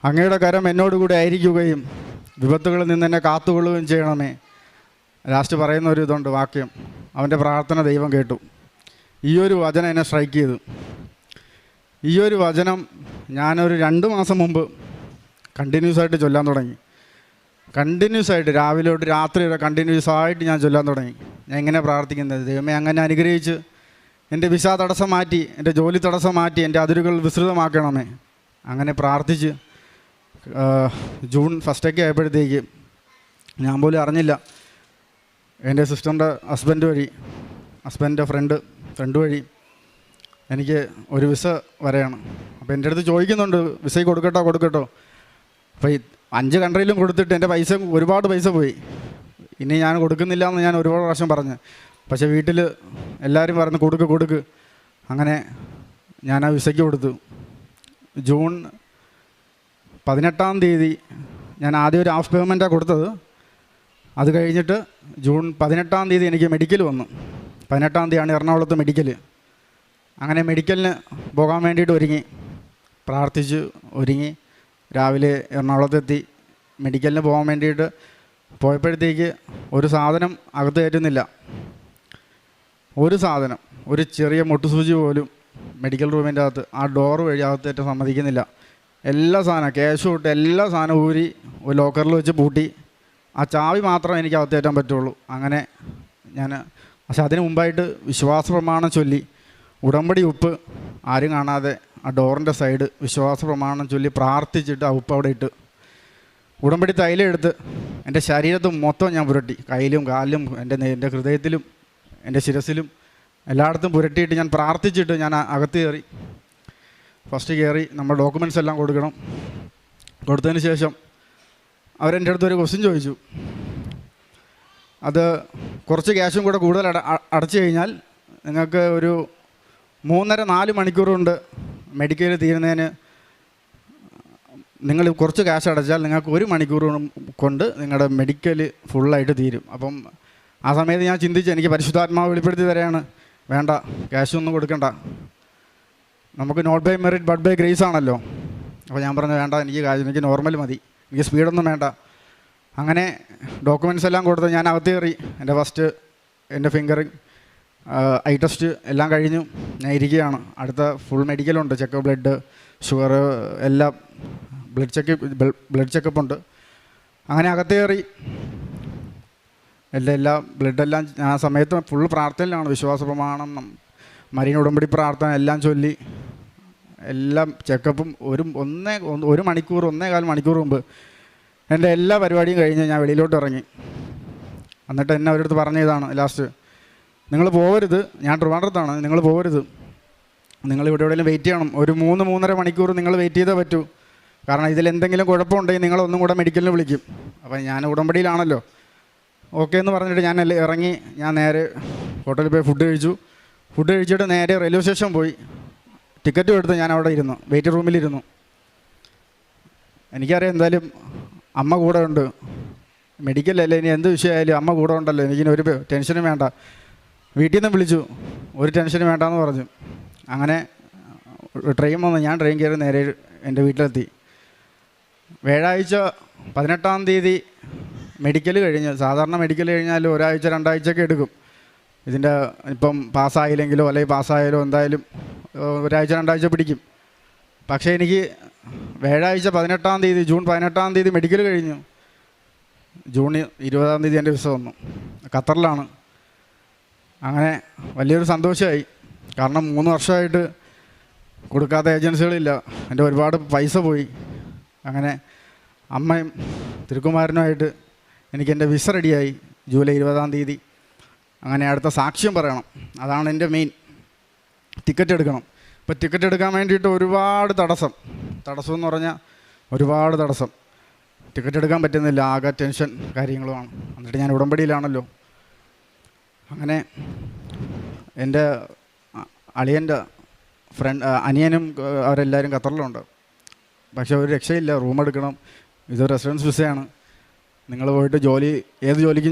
അങ്ങയുടെ കരം എന്നോടുകൂടി ആയിരിക്കുകയും വിപത്തുകളിൽ നിന്ന് എന്നെ കാത്തുകൊള്ളുകയും ചെയ്യണമേ. ലാസ്റ്റ് പറയുന്ന ഒരു ഇതുണ്ട്, വാക്യം. അവൻ്റെ പ്രാർത്ഥന ദൈവം കേട്ടു. ഈ ഒരു വചനം എന്നെ സ്ട്രൈക്ക് ചെയ്തു. ഈ ഒരു വചനം ഞാനൊരു 2 മാസം മുമ്പ് കണ്ടിന്യൂസ് ആയിട്ട് ചൊല്ലാൻ തുടങ്ങി. കണ്ടിന്യൂസ് ആയിട്ട് രാവിലെ തൊട്ട് രാത്രി വരെ കണ്ടിന്യൂസ് ആയിട്ട് ഞാൻ ചൊല്ലാൻ തുടങ്ങി. ഞാൻ എങ്ങനെ പ്രാർത്ഥിക്കുന്നത്, ദൈവമേ അങ്ങനെ അനുഗ്രഹിച്ച് എൻ്റെ വിസ തടസ്സം മാറ്റി, എൻ്റെ ജോലി തടസ്സം മാറ്റി, എൻ്റെ അതിരുകൾ വിസ്തൃതമാക്കണമേ. അങ്ങനെ പ്രാർത്ഥിച്ച് ജൂൺ 1 ആയപ്പോഴത്തേക്ക് ഞാൻ പോലും അറിഞ്ഞില്ല, എൻ്റെ സിസ്റ്ററിൻ്റെ ഹസ്ബൻഡിൻ്റെ ഫ്രണ്ട് വഴി എനിക്ക് ഒരു വിസ വരെയാണ്. അപ്പോൾ എൻ്റെ അടുത്ത് ചോദിക്കുന്നുണ്ട്, വിസയ്ക്ക് കൊടുക്കട്ടോ. അപ്പോൾ ഈ 5 കൺട്രിയിലും കൊടുത്തിട്ട് എൻ്റെ ഒരുപാട് പൈസ പോയി. ഇനി ഞാൻ കൊടുക്കുന്നില്ല എന്ന് ഞാൻ ഒരുപാട് പ്രാവശ്യം പറഞ്ഞു. പക്ഷേ വീട്ടിൽ എല്ലാവരും പറഞ്ഞു കൊടുക്ക്. അങ്ങനെ ഞാൻ ആ വിസയ്ക്ക് കൊടുത്തു. ജൂൺ 18 തീയതി ഞാൻ ആദ്യം ഒരു ഹാഫ് പേയ്മെൻറ്റാണ് കൊടുത്തത്. അത് കഴിഞ്ഞിട്ട് ജൂൺ 18 തീയതി എനിക്ക് മെഡിക്കൽ വന്നു. 18 തീയതിയാണ് എറണാകുളത്ത് മെഡിക്കൽ. അങ്ങനെ മെഡിക്കലിന് പോകാൻ വേണ്ടിയിട്ട് പ്രാർത്ഥിച്ച് ഒരുങ്ങി രാവിലെ എറണാകുളത്തെത്തി. മെഡിക്കലിന് പോകാൻ വേണ്ടിയിട്ട് പോയപ്പോഴത്തേക്ക് ഒരു സാധനം അകത്ത് കയറ്റുന്നില്ല. ഒരു സാധനം, ഒരു ചെറിയ മുട്ടുസൂചി പോലും മെഡിക്കൽ റൂമിൻ്റെ അകത്ത് ആ ഡോറ് വഴി അകത്തേറ്റ് സമ്മതിക്കുന്നില്ല. എല്ലാ സാധനം, ക്യാഷ് തൊട്ട് എല്ലാ സാധനവും ഊരി ഒരു ലോക്കറിൽ വെച്ച് പൂട്ടി. ആ ചാവി മാത്രമേ എനിക്ക് അകത്തേറ്റാൻ പറ്റുള്ളൂ. അങ്ങനെ ഞാൻ പക്ഷെ അതിന് മുമ്പായിട്ട് വിശ്വാസ പ്രമാണം ചൊല്ലി ഉടമ്പടി ഉപ്പ് ആരും കാണാതെ ആ ഡോറിൻ്റെ സൈഡ് വിശ്വാസ പ്രമാണം ചൊല്ലി പ്രാർത്ഥിച്ചിട്ട് ആ ഉപ്പ് അവിടെ ഇട്ട് ഉടമ്പടി തൈലം എടുത്ത് എൻ്റെ ശരീരത്തും മൊത്തം ഞാൻ പുരട്ടി, കയ്യിലും കാലിലും എൻ്റെ ഹൃദയത്തിലും എൻ്റെ ശിരസിലും എല്ലായിടത്തും പുരട്ടിയിട്ട് ഞാൻ പ്രാർത്ഥിച്ചിട്ട് ഞാൻ അകത്ത് കയറി. ഫസ്റ്റ് കയറി നമ്മൾ ഡോക്യുമെൻറ്റ്സ് എല്ലാം കൊടുക്കണം. കൊടുത്തതിന് ശേഷം അവരെൻ്റെ അടുത്തൊരു ക്വസ്റ്റ്യൻ ചോദിച്ചു. അത് കുറച്ച് ക്യാഷും കൂടെ കൂടുതൽ അടച്ചു കഴിഞ്ഞാൽ നിങ്ങൾക്ക് ഒരു 3.5-4 മണിക്കൂർ കൊണ്ട് മെഡിക്കൽ തീരുന്നതിന് നിങ്ങൾ കുറച്ച് ക്യാഷ് അടച്ചാൽ നിങ്ങൾക്ക് 1 മണിക്കൂർ കൊണ്ട് നിങ്ങളുടെ മെഡിക്കൽ ഫുള്ളായിട്ട് തീരും. അപ്പം ആ സമയത്ത് ഞാൻ ചിന്തിച്ച്, എനിക്ക് പരിശുദ്ധാത്മാവ് വെളിപ്പെടുത്തി തരാണ്, വേണ്ട ക്യാഷൊന്നും കൊടുക്കണ്ട, നമുക്ക് not by merit but by grace ആണല്ലോ. അപ്പോൾ ഞാൻ പറഞ്ഞു വേണ്ട, എനിക്ക് നോർമൽ മതി, എനിക്ക് സ്പീഡൊന്നും വേണ്ട. അങ്ങനെ ഡോക്യുമെൻറ്റ്സ് എല്ലാം കൊടുത്ത് ഞാൻ അകത്ത് കയറി. എൻ്റെ ഫസ്റ്റ് എൻ്റെ ഫിംഗറിങ് ഐ ടെസ്റ്റ് എല്ലാം കഴിഞ്ഞു. ഞാൻ ഇരിക്കുകയാണ്. അടുത്ത ഫുൾ മെഡിക്കലുണ്ട്, ചെക്കപ്പ്, ബ്ലഡ്, ഷുഗർ എല്ലാം ബ്ലഡ് ചെക്കപ്പ് ഉണ്ട്. അങ്ങനെ അകത്ത് കയറി എല്ലാം ബ്ലഡെല്ലാം ആ സമയത്ത് ഫുൾ പ്രാർത്ഥനയിലാണ്. വിശ്വാസ പ്രമാണം, മരീൻ ഉടമ്പടി പ്രാർത്ഥന എല്ലാം ചൊല്ലി എല്ലാം ചെക്കപ്പും 1 മണിക്കൂർ 1.25 മണിക്കൂർ മുമ്പ് എൻ്റെ എല്ലാ പരിപാടിയും കഴിഞ്ഞ് ഞാൻ വെളിയിലോട്ട് ഇറങ്ങി. എന്നിട്ട് എന്നെ അവരടുത്ത് പറഞ്ഞതാണ് ലാസ്റ്റ്, നിങ്ങൾ പോകരുത്, ഞാൻ ട്രിവാൻഡ്രത്താണ്, നിങ്ങൾ പോകരുത്, നിങ്ങൾ ഇവിടെ എവിടെയെങ്കിലും വെയിറ്റ് ചെയ്യണം, ഒരു 3-3.5 മണിക്കൂർ നിങ്ങൾ വെയിറ്റ് ചെയ്തേ പറ്റൂ, കാരണം ഇതിലെന്തെങ്കിലും കുഴപ്പമുണ്ടെങ്കിൽ നിങ്ങളൊന്നും കൂടെ മെഡിക്കലിന് വിളിക്കും. അപ്പം ഞാൻ ഉടമ്പടിയിലാണല്ലോ. ഓക്കെ എന്ന് പറഞ്ഞിട്ട് ഞാൻ ഇറങ്ങി. ഞാൻ നേരെ ഹോട്ടലിൽ പോയി ഫുഡ് കഴിച്ചിട്ട് നേരെ റെയിൽവേ സ്റ്റേഷൻ പോയി ടിക്കറ്റും എടുത്ത് ഞാൻ അവിടെ ഇരുന്നു, വെയിറ്റിംഗ് റൂമിലിരുന്നു. എനിക്കറിയാം എന്തായാലും അമ്മ കൂടെ ഉണ്ട്, മെഡിക്കലല്ലേ, ഇനി എന്ത് വിഷയമായാലും അമ്മ കൂടെ ഉണ്ടല്ലോ, എനിക്കിനി ഒരു ടെൻഷനും വേണ്ട. വീട്ടിൽ നിന്ന് വിളിച്ചു, ഒരു ടെൻഷനും വേണ്ടെന്ന് പറഞ്ഞു. അങ്ങനെ ട്രെയിൻ വന്നു. ഞാൻ ട്രെയിൻ കയറി നേരെ എൻ്റെ വീട്ടിലെത്തി. വ്യാഴാഴ്ച 18-ാം തീയതി മെഡിക്കൽ കഴിഞ്ഞ്, സാധാരണ മെഡിക്കൽ കഴിഞ്ഞാൽ 1-2 ആഴ്ചയൊക്കെ എടുക്കും. ഇതിൻ്റെ ഇപ്പം പാസ്സായില്ലെങ്കിലോ അല്ലെങ്കിൽ പാസ്സായാലോ എന്തായാലും 1-2 ആഴ്ച പിടിക്കും. പക്ഷേ എനിക്ക് വ്യാഴാഴ്ച 18-ാം തീയതി, ജൂൺ 18-ാം തീയതി മെഡിക്കൽ കഴിഞ്ഞു. ജൂൺ 20-ാം തീയതി എൻ്റെ വിസ വന്നു. ഖത്തറിലാണ്. അങ്ങനെ വലിയൊരു സന്തോഷമായി. കാരണം 3 വർഷമായിട്ട് കൊടുക്കാത്ത ഏജൻസികളില്ല, എൻ്റെ ഒരുപാട് പൈസ പോയി. അങ്ങനെ അമ്മയും തിരുക്കുമാരനുമായിട്ട് എനിക്ക് എൻ്റെ വിസ റെഡിയായി ജൂലൈ 20-ാം തീയതി. അങ്ങനെ അടുത്ത സാക്ഷ്യം പറയണം, അതാണ് എൻ്റെ മെയിൻ. ടിക്കറ്റ് എടുക്കണം. ഇപ്പോൾ ടിക്കറ്റ് എടുക്കാൻ വേണ്ടിയിട്ട് ഒരുപാട് തടസ്സം എന്ന് പറഞ്ഞാൽ ഒരുപാട് തടസ്സം. ടിക്കറ്റ് എടുക്കാൻ പറ്റുന്നില്ല, ആകെ ടെൻഷൻ കാര്യങ്ങളുമാണ്. എന്നിട്ട് ഞാൻ ഉടമ്പടിയിലാണല്ലോ. അങ്ങനെ എൻ്റെ അളിയൻ്റെ അനിയനും അവരെല്ലാവരും ഖത്തറിലുണ്ട്. പക്ഷേ ഒരു രക്ഷയില്ല, റൂം എടുക്കണം, ഇത് റെസിഡൻസ് വിസയാണ്. നിങ്ങൾ പോയിട്ട് ഏത്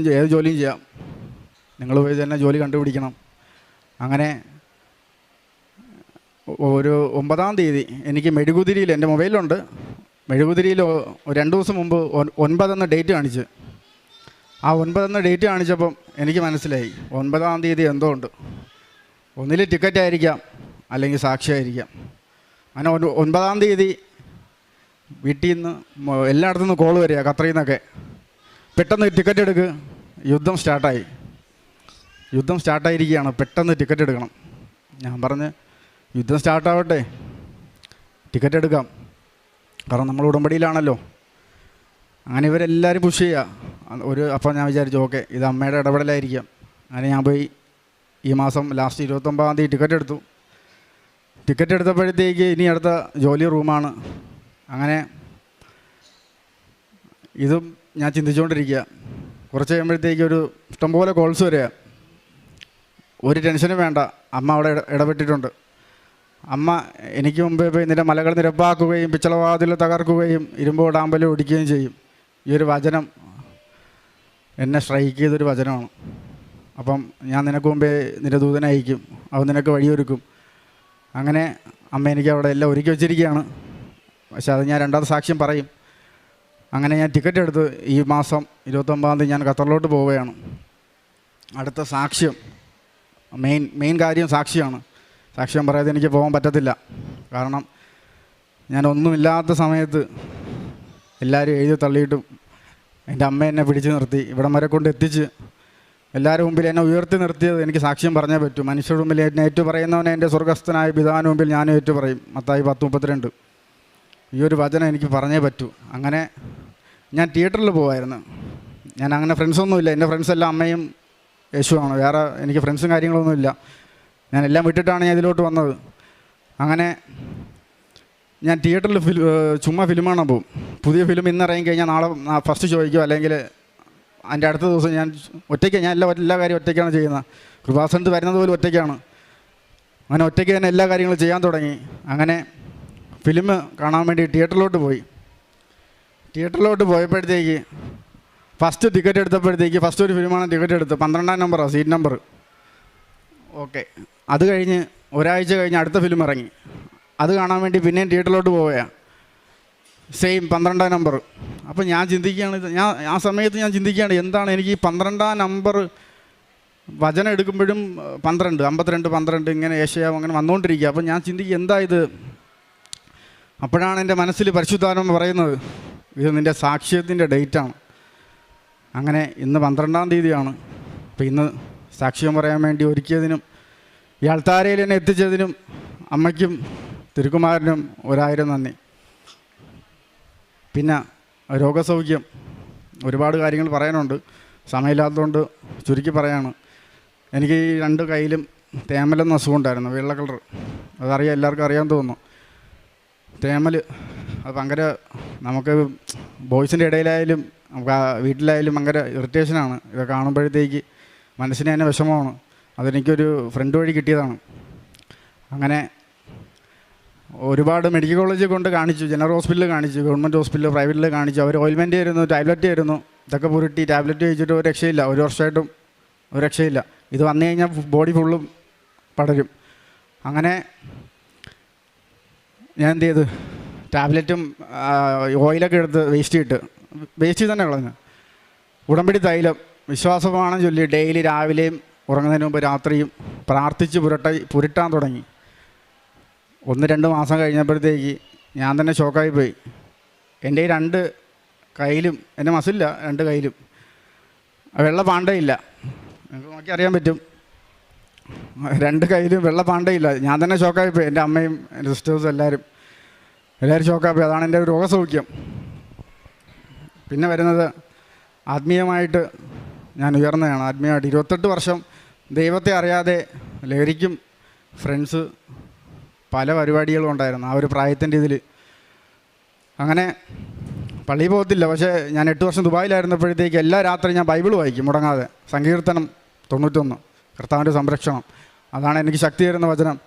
ജോലിയും ചെയ്യാം, നിങ്ങൾ പോയി തന്നെ ജോലി കണ്ടുപിടിക്കണം. അങ്ങനെ ഒരു 9-ാം തീയതി എനിക്ക് മെഴുകുതിരിയിൽ, എൻ്റെ മൊബൈലുണ്ട്, മെഴുകുതിരിയിൽ 2 ദിവസം മുമ്പ് 9 എന്ന ഡേറ്റ് കാണിച്ച്. ആ 9 എന്ന ഡേറ്റ് കാണിച്ചപ്പം എനിക്ക് മനസ്സിലായി 9-ാം തീയതി എന്തോ ഉണ്ട്. ഒന്നിൽ ടിക്കറ്റ് ആയിരിക്കാം, അല്ലെങ്കിൽ സാക്ഷിയായിരിക്കാം. അങ്ങനെ 9-ാം തീയതി വീട്ടിൽ നിന്ന് എല്ലായിടത്തു നിന്ന് കോൾ വരിക, ഖത്തറിൽ നിന്നൊക്കെ, പെട്ടെന്ന് ടിക്കറ്റ് എടുക്കുക. യുദ്ധം സ്റ്റാർട്ടായിരിക്കുകയാണ്, പെട്ടെന്ന് ടിക്കറ്റ് എടുക്കണം. ഞാൻ പറഞ്ഞ് യുദ്ധം സ്റ്റാർട്ടാവട്ടെ, ടിക്കറ്റ് എടുക്കാം, കാരണം നമ്മൾ ഉടമ്പടിയിലാണല്ലോ. അങ്ങനെ ഇവരെല്ലാവരും പുഷ് ചെയ്യുക. അപ്പോൾ ഞാൻ വിചാരിച്ചു ഓക്കെ, ഇത് അമ്മയുടെ ഇടപെടലായിരിക്കാം. അങ്ങനെ ഞാൻ പോയി ഈ മാസം ലാസ്റ്റ് 29-ാം തീയതി ടിക്കറ്റ് എടുത്തപ്പോഴത്തേക്ക് ഇനി അടുത്ത ജോലി റൂമാണ്. അങ്ങനെ ഇതും ഞാൻ ചിന്തിച്ചുകൊണ്ടിരിക്കുക. കുറച്ച് കഴിയുമ്പോഴത്തേക്ക് ഒരു ഇഷ്ടംപോലെ കോൾസ് വരിക. ഒരു ടെൻഷനും വേണ്ട, അമ്മ അവിടെ ഇടപെട്ടിട്ടുണ്ട്. അമ്മ എനിക്ക് മുമ്പേ പോയി നിന്റെ മലകൾ നിരപ്പാക്കുകയും പിച്ചളവാതിൽ തകർക്കുകയും ഇരുമ്പോ ഡാമ്പലും ഒടിക്കുകയും ചെയ്യും. ഈ ഒരു വചനം എന്നെ സ്ട്രൈക്ക് ചെയ്തൊരു വചനമാണ്. അപ്പം ഞാൻ നിനക്ക് മുമ്പേ നിന്റെ ദൂതനെ അയക്കും, അവൻ നിനക്ക് വഴിയൊരുക്കും. അങ്ങനെ അമ്മ എനിക്ക് അവിടെ എല്ലാം ഒരുക്കി വെച്ചിരിക്കുകയാണ്. പക്ഷെ അത് ഞാൻ 2ാമത്തെ സാക്ഷ്യം പറയും. അങ്ങനെ ഞാൻ ടിക്കറ്റ് എടുത്ത് ഈ മാസം 29-ാം തീയതി ഞാൻ ഖത്തറിലോട്ട് പോവുകയാണ്. അടുത്ത സാക്ഷ്യം, മെയിൻ കാര്യം സാക്ഷിയാണ്. സാക്ഷ്യം പറയാതെ എനിക്ക് പോകാൻ പറ്റത്തില്ല. കാരണം ഞാൻ ഒന്നുമില്ലാത്ത സമയത്ത് എല്ലാവരും എഴുതി തള്ളിയിട്ടും എൻ്റെ അമ്മ എന്നെ പിടിച്ചു നിർത്തി ഇവിടം വരെ കൊണ്ട് എത്തിച്ച് എല്ലാവരും മുമ്പിൽ എന്നെ ഉയർത്തി നിർത്തിയത് എനിക്ക് സാക്ഷ്യം പറഞ്ഞേ പറ്റൂ. മനുഷ്യരുടെ മുമ്പിൽ എന്നെ ഏറ്റു പറയുന്നവനെ എൻ്റെ സ്വർഗ്ഗസ്ഥനായ പിതാവിന് മുമ്പിൽ ഞാനും ഏറ്റു പറയും. മത്തായി 10:32. ഈ ഒരു വചനം എനിക്ക് പറഞ്ഞേ പറ്റൂ. അങ്ങനെ ഞാൻ തിയേറ്ററിൽ പോകുമായിരുന്നു. ഞാൻ അങ്ങനെ ഫ്രണ്ട്സൊന്നുമില്ല. എൻ്റെ ഫ്രണ്ട്സെല്ലാം അമ്മയും യേശുവാണ്. വേറെ എനിക്ക് ഫ്രണ്ട്സും കാര്യങ്ങളൊന്നുമില്ല. ഞാൻ എല്ലാം വിട്ടിട്ടാണ് ഞാൻ ഇതിലോട്ട് വന്നത്. അങ്ങനെ ഞാൻ തിയേറ്ററിൽ ചുമ്മാ ഫിലിം കാണാൻ പോകും. പുതിയ ഫിലിം ഇന്ന് ഇറങ്ങി കഴിഞ്ഞാൽ നാളെ ഫസ്റ്റ് ചോദിക്കും, അല്ലെങ്കിൽ അതിൻ്റെ അടുത്ത ദിവസം ഞാൻ ഒറ്റയ്ക്ക്, ഞാൻ എല്ലാ കാര്യം ഒറ്റയ്ക്കാണ് ചെയ്യുന്നത്. കൃപാസനത്ത് വരുന്നത് പോലും ഒറ്റയ്ക്കാണ്. അങ്ങനെ ഒറ്റയ്ക്ക് തന്നെ എല്ലാ കാര്യങ്ങളും ചെയ്യാൻ തുടങ്ങി. അങ്ങനെ ഫിലിം കാണാൻ വേണ്ടി തിയേറ്ററിലോട്ട് പോയി. തിയേറ്ററിലോട്ട് പോയപ്പോഴത്തേക്ക് ഫസ്റ്റ് ടിക്കറ്റ് എടുത്തപ്പോഴത്തേക്ക് ഫസ്റ്റ് ഒരു ഫിലിമാണ് ടിക്കറ്റ് എടുത്ത് 12-ാം നമ്പറാണ് സീറ്റ് നമ്പർ. ഓക്കെ, അത് കഴിഞ്ഞ് ഒരാഴ്ച കഴിഞ്ഞ് അടുത്ത ഫിലിം ഇറങ്ങി. അത് കാണാൻ വേണ്ടി പിന്നെയും തിയേറ്ററിലോട്ട് പോവുകയാണ്. Same 12-ാം number. അപ്പോൾ ഞാൻ ചിന്തിക്കുകയാണ്, ആ സമയത്ത് ഞാൻ ചിന്തിക്കുകയാണ്, എന്താണ് എനിക്ക് ഈ 12-ാം നമ്പർ വചനം എടുക്കുമ്പോഴും 12, 52, 12 ഇങ്ങനെ ഏഷ്യാവും അങ്ങനെ വന്നുകൊണ്ടിരിക്കുക. അപ്പോൾ ഞാൻ ചിന്തിക്കുക, എന്താ ഇത്? അപ്പോഴാണ് എൻ്റെ മനസ്സിൽ പരിശുദ്ധാത്മാവ് പറയുന്നത്, ഇത് നിൻ്റെ സാക്ഷ്യത്തിൻ്റെ ഡേറ്റാണ്. അങ്ങനെ ഇന്ന് 12-ാം തീയതിയാണ്. അപ്പോൾ ഇന്ന് സാക്ഷ്യം പറയാൻ വേണ്ടി ഒരുക്കിയതിനും ഈ അൾത്താരയിൽ എന്നെ എത്തിച്ചതിനും അമ്മയ്ക്കും തിരുക്കുമാരനും 1000 നന്ദി. പിന്നെ രോഗസൗഖ്യം, ഒരുപാട് കാര്യങ്ങൾ പറയാനുണ്ട്, സമയമില്ലാത്തതുകൊണ്ട് ചുരുക്കി പറയാണ്. എനിക്ക് ഈ 2 കൈയിലും തേമലെന്ന അസുഖം ഉണ്ടായിരുന്നു, വെള്ള കളർ. അതറിയാം, എല്ലാവർക്കും അറിയാൻ തോന്നുന്നു. തേമൽ അത് ഭയങ്കര, നമുക്ക് ബോയ്സിൻ്റെ ഇടയിലായാലും നമുക്ക് വീട്ടിലായാലും ഭയങ്കര ഇറിറ്റേഷനാണ്. ഇത് കാണുമ്പോഴത്തേക്ക് മനസ്സിന് തന്നെ വിഷമമാണ്. അതെനിക്കൊരു ഫ്രണ്ട് വഴി കിട്ടിയതാണ്. അങ്ങനെ ഒരുപാട് മെഡിക്കൽ കോളേജിൽ കൊണ്ട് കാണിച്ചു, ജനറൽ ഹോസ്പിറ്റലിൽ കാണിച്ചു, ഗവൺമെൻറ് ഹോസ്പിറ്റലിൽ, പ്രൈവറ്റിൽ കാണിച്ചു. അവർ ഓയിൽമെൻറ്റ് ആയിരുന്നു, ടാബ്ലറ്റ് ആയിരുന്നു. ഇതൊക്കെ പുരട്ടി ടാബ്ലറ്റ് കഴിച്ചിട്ട് ഒരു രക്ഷയില്ല. 1 വർഷമായിട്ടും ഒരു രക്ഷയില്ല. ഇത് വന്നു കഴിഞ്ഞാൽ ബോഡി ഫുള്ളും പടരും. അങ്ങനെ ഞാൻ എന്ത് ചെയ്തു, ടാബ്ലറ്റും ഓയിലൊക്കെ എടുത്ത് വേസ്റ്റ് തന്നെ കളഞ്ഞു. ഉടമ്പടി തൈലം വിശ്വാസമാണെന്ന് ചൊല്ലി ഡെയിലി രാവിലെയും ഉറങ്ങുന്നതിന് മുമ്പ് രാത്രിയും പ്രാർത്ഥിച്ച് പുരട്ടാൻ തുടങ്ങി. 1-2 മാസം കഴിഞ്ഞപ്പോഴത്തേക്ക് ഞാൻ തന്നെ ഷോക്കായി പോയി. എൻ്റെ ഈ 2 കയ്യിലും, എൻ്റെ മസിലില്ല, 2 കയ്യിലും വെള്ള പാണ്ടയില്ല. നിങ്ങൾക്ക് നോക്കി അറിയാൻ പറ്റും, 2 കയ്യിലും വെള്ള പാണ്ടയില്ല. ഞാൻ തന്നെ ഷോക്കായി പോയി. എൻ്റെ അമ്മയും എൻ്റെ സിസ്റ്റേഴ്സും എല്ലാവരും ഷോക്കായി പോയി. അതാണ് എൻ്റെ രോഗസൗഖ്യം. പിന്നെ വരുന്നത് ആത്മീയമായിട്ട് ഞാൻ ഉയർന്നതാണ്. ആത്മീയമായിട്ട് 28 വർഷം ദൈവത്തെ അറിയാതെ ലഹരിക്കും ഫ്രണ്ട്സ് പല പരിപാടികളും ഉണ്ടായിരുന്നു ആ ഒരു പ്രായത്തിൻ്റെ ഇതിൽ. അങ്ങനെ പള്ളിയിൽ പോകത്തില്ല. പക്ഷേ ഞാൻ 8 വർഷം ദുബായിലായിരുന്നപ്പോഴത്തേക്ക് എല്ലാ രാത്രി ഞാൻ ബൈബിൾ വായിക്കും മുടങ്ങാതെ. സങ്കീർത്തനം 91, കർത്താവിൻ്റെ സംരക്ഷണം, അതാണ് എനിക്ക് ശക്തി തരുന്ന വചനം.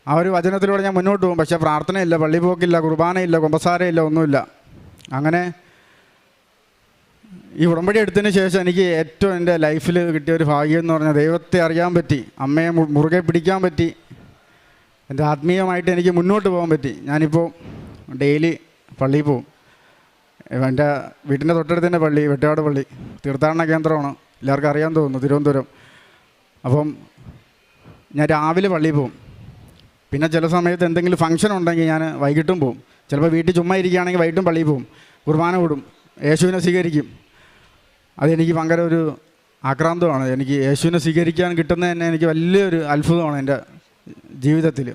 ആ ഒരു വചനത്തിലൂടെ ഞാൻ മുന്നോട്ട് പോകും. പക്ഷേ പ്രാർത്ഥനയില്ല, പള്ളി പോക്കില്ല, കുർബാനയില്ല, കുമ്പസാരയില്ല, ഒന്നുമില്ല. അങ്ങനെ ഈ ഉടമ്പടി എടുത്തതിന് ശേഷം എനിക്ക് ഏറ്റവും എൻ്റെ ലൈഫിൽ കിട്ടിയ ഒരു ഭാഗ്യം എന്ന് പറഞ്ഞാൽ ദൈവത്തെ അറിയാൻ പറ്റി, അമ്മയെ മുറുകെ പിടിക്കാൻ പറ്റി, എൻ്റെ ആത്മീയമായിട്ട് എനിക്ക് മുന്നോട്ട് പോകാൻ പറ്റി. ഞാനിപ്പോൾ ഡെയിലി പള്ളിയിൽ പോവും. എൻ്റെ വീട്ടിൻ്റെ തൊട്ടടുത്ത് തന്നെ പള്ളി, വെട്ടയാട് പള്ളി തീർത്ഥാടന കേന്ദ്രമാണ്, എല്ലാവർക്കും അറിയാൻ തോന്നുന്നു, തിരുവനന്തപുരം. അപ്പം ഞാൻ രാവിലെ പള്ളിയിൽ പോവും. പിന്നെ ചില സമയത്ത് എന്തെങ്കിലും ഫംഗ്ഷൻ ഉണ്ടെങ്കിൽ ഞാൻ വൈകിട്ടും പോവും. ചിലപ്പോൾ വീട്ടിൽ ചുമ്മാ ഇരിക്കുകയാണെങ്കിൽ വൈകിട്ടും പള്ളിയിൽ പോവും, കുർബാന വിടും, യേശുവിനെ സ്വീകരിക്കും. അതെനിക്ക് ഭയങ്കര ഒരു ആക്രാന്തമാണ്. എനിക്ക് യേശുവിനെ സ്വീകരിക്കാൻ കിട്ടുന്നത് തന്നെ എനിക്ക് വലിയൊരു അത്ഭുതമാണ് എൻ്റെ ജീവിതത്തിൽ.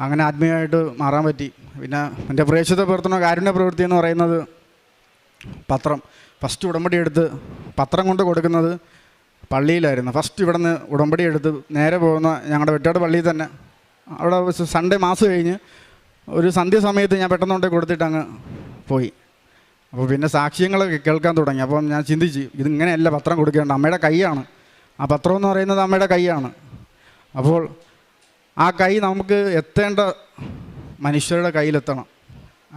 അങ്ങനെ ആത്മീയമായിട്ട് മാറാൻ പറ്റി. പിന്നെ എൻ്റെ പ്രേക്ഷിത പ്രവർത്തനം, കാരുണ്യ പ്രവൃത്തി എന്ന് പറയുന്നത് പത്രം. ഫസ്റ്റ് ഉടമ്പടി എടുത്ത് പത്രം കൊണ്ട് കൊടുക്കുന്നത് പള്ളിയിലായിരുന്നു. ഫസ്റ്റ് ഇവിടെ നിന്ന് ഉടമ്പടി എടുത്ത് നേരെ പോകുന്ന ഞങ്ങളുടെ വെട്ടാട് പള്ളിയിൽ തന്നെ, അവിടെ സൺഡേ മാസം കഴിഞ്ഞ് ഒരു സന്ധ്യ സമയത്ത് ഞാൻ പെട്ടെന്നുകൊണ്ടേ കൊടുത്തിട്ട് അങ്ങ് പോയി. അപ്പോൾ പിന്നെ സാക്ഷ്യങ്ങൾ കേൾക്കാൻ തുടങ്ങി. അപ്പം ഞാൻ ചിന്തിച്ച്, ഇതിങ്ങനെയല്ല പത്രം കൊടുക്കേണ്ട, അമ്മയുടെ കൈയാണ് ആ പത്രം എന്ന് പറയുന്നത്, അമ്മയുടെ കൈയാണ്. അപ്പോൾ ആ കൈ നമുക്ക് എത്തേണ്ട മനുഷ്യരുടെ കയ്യിലെത്തണം.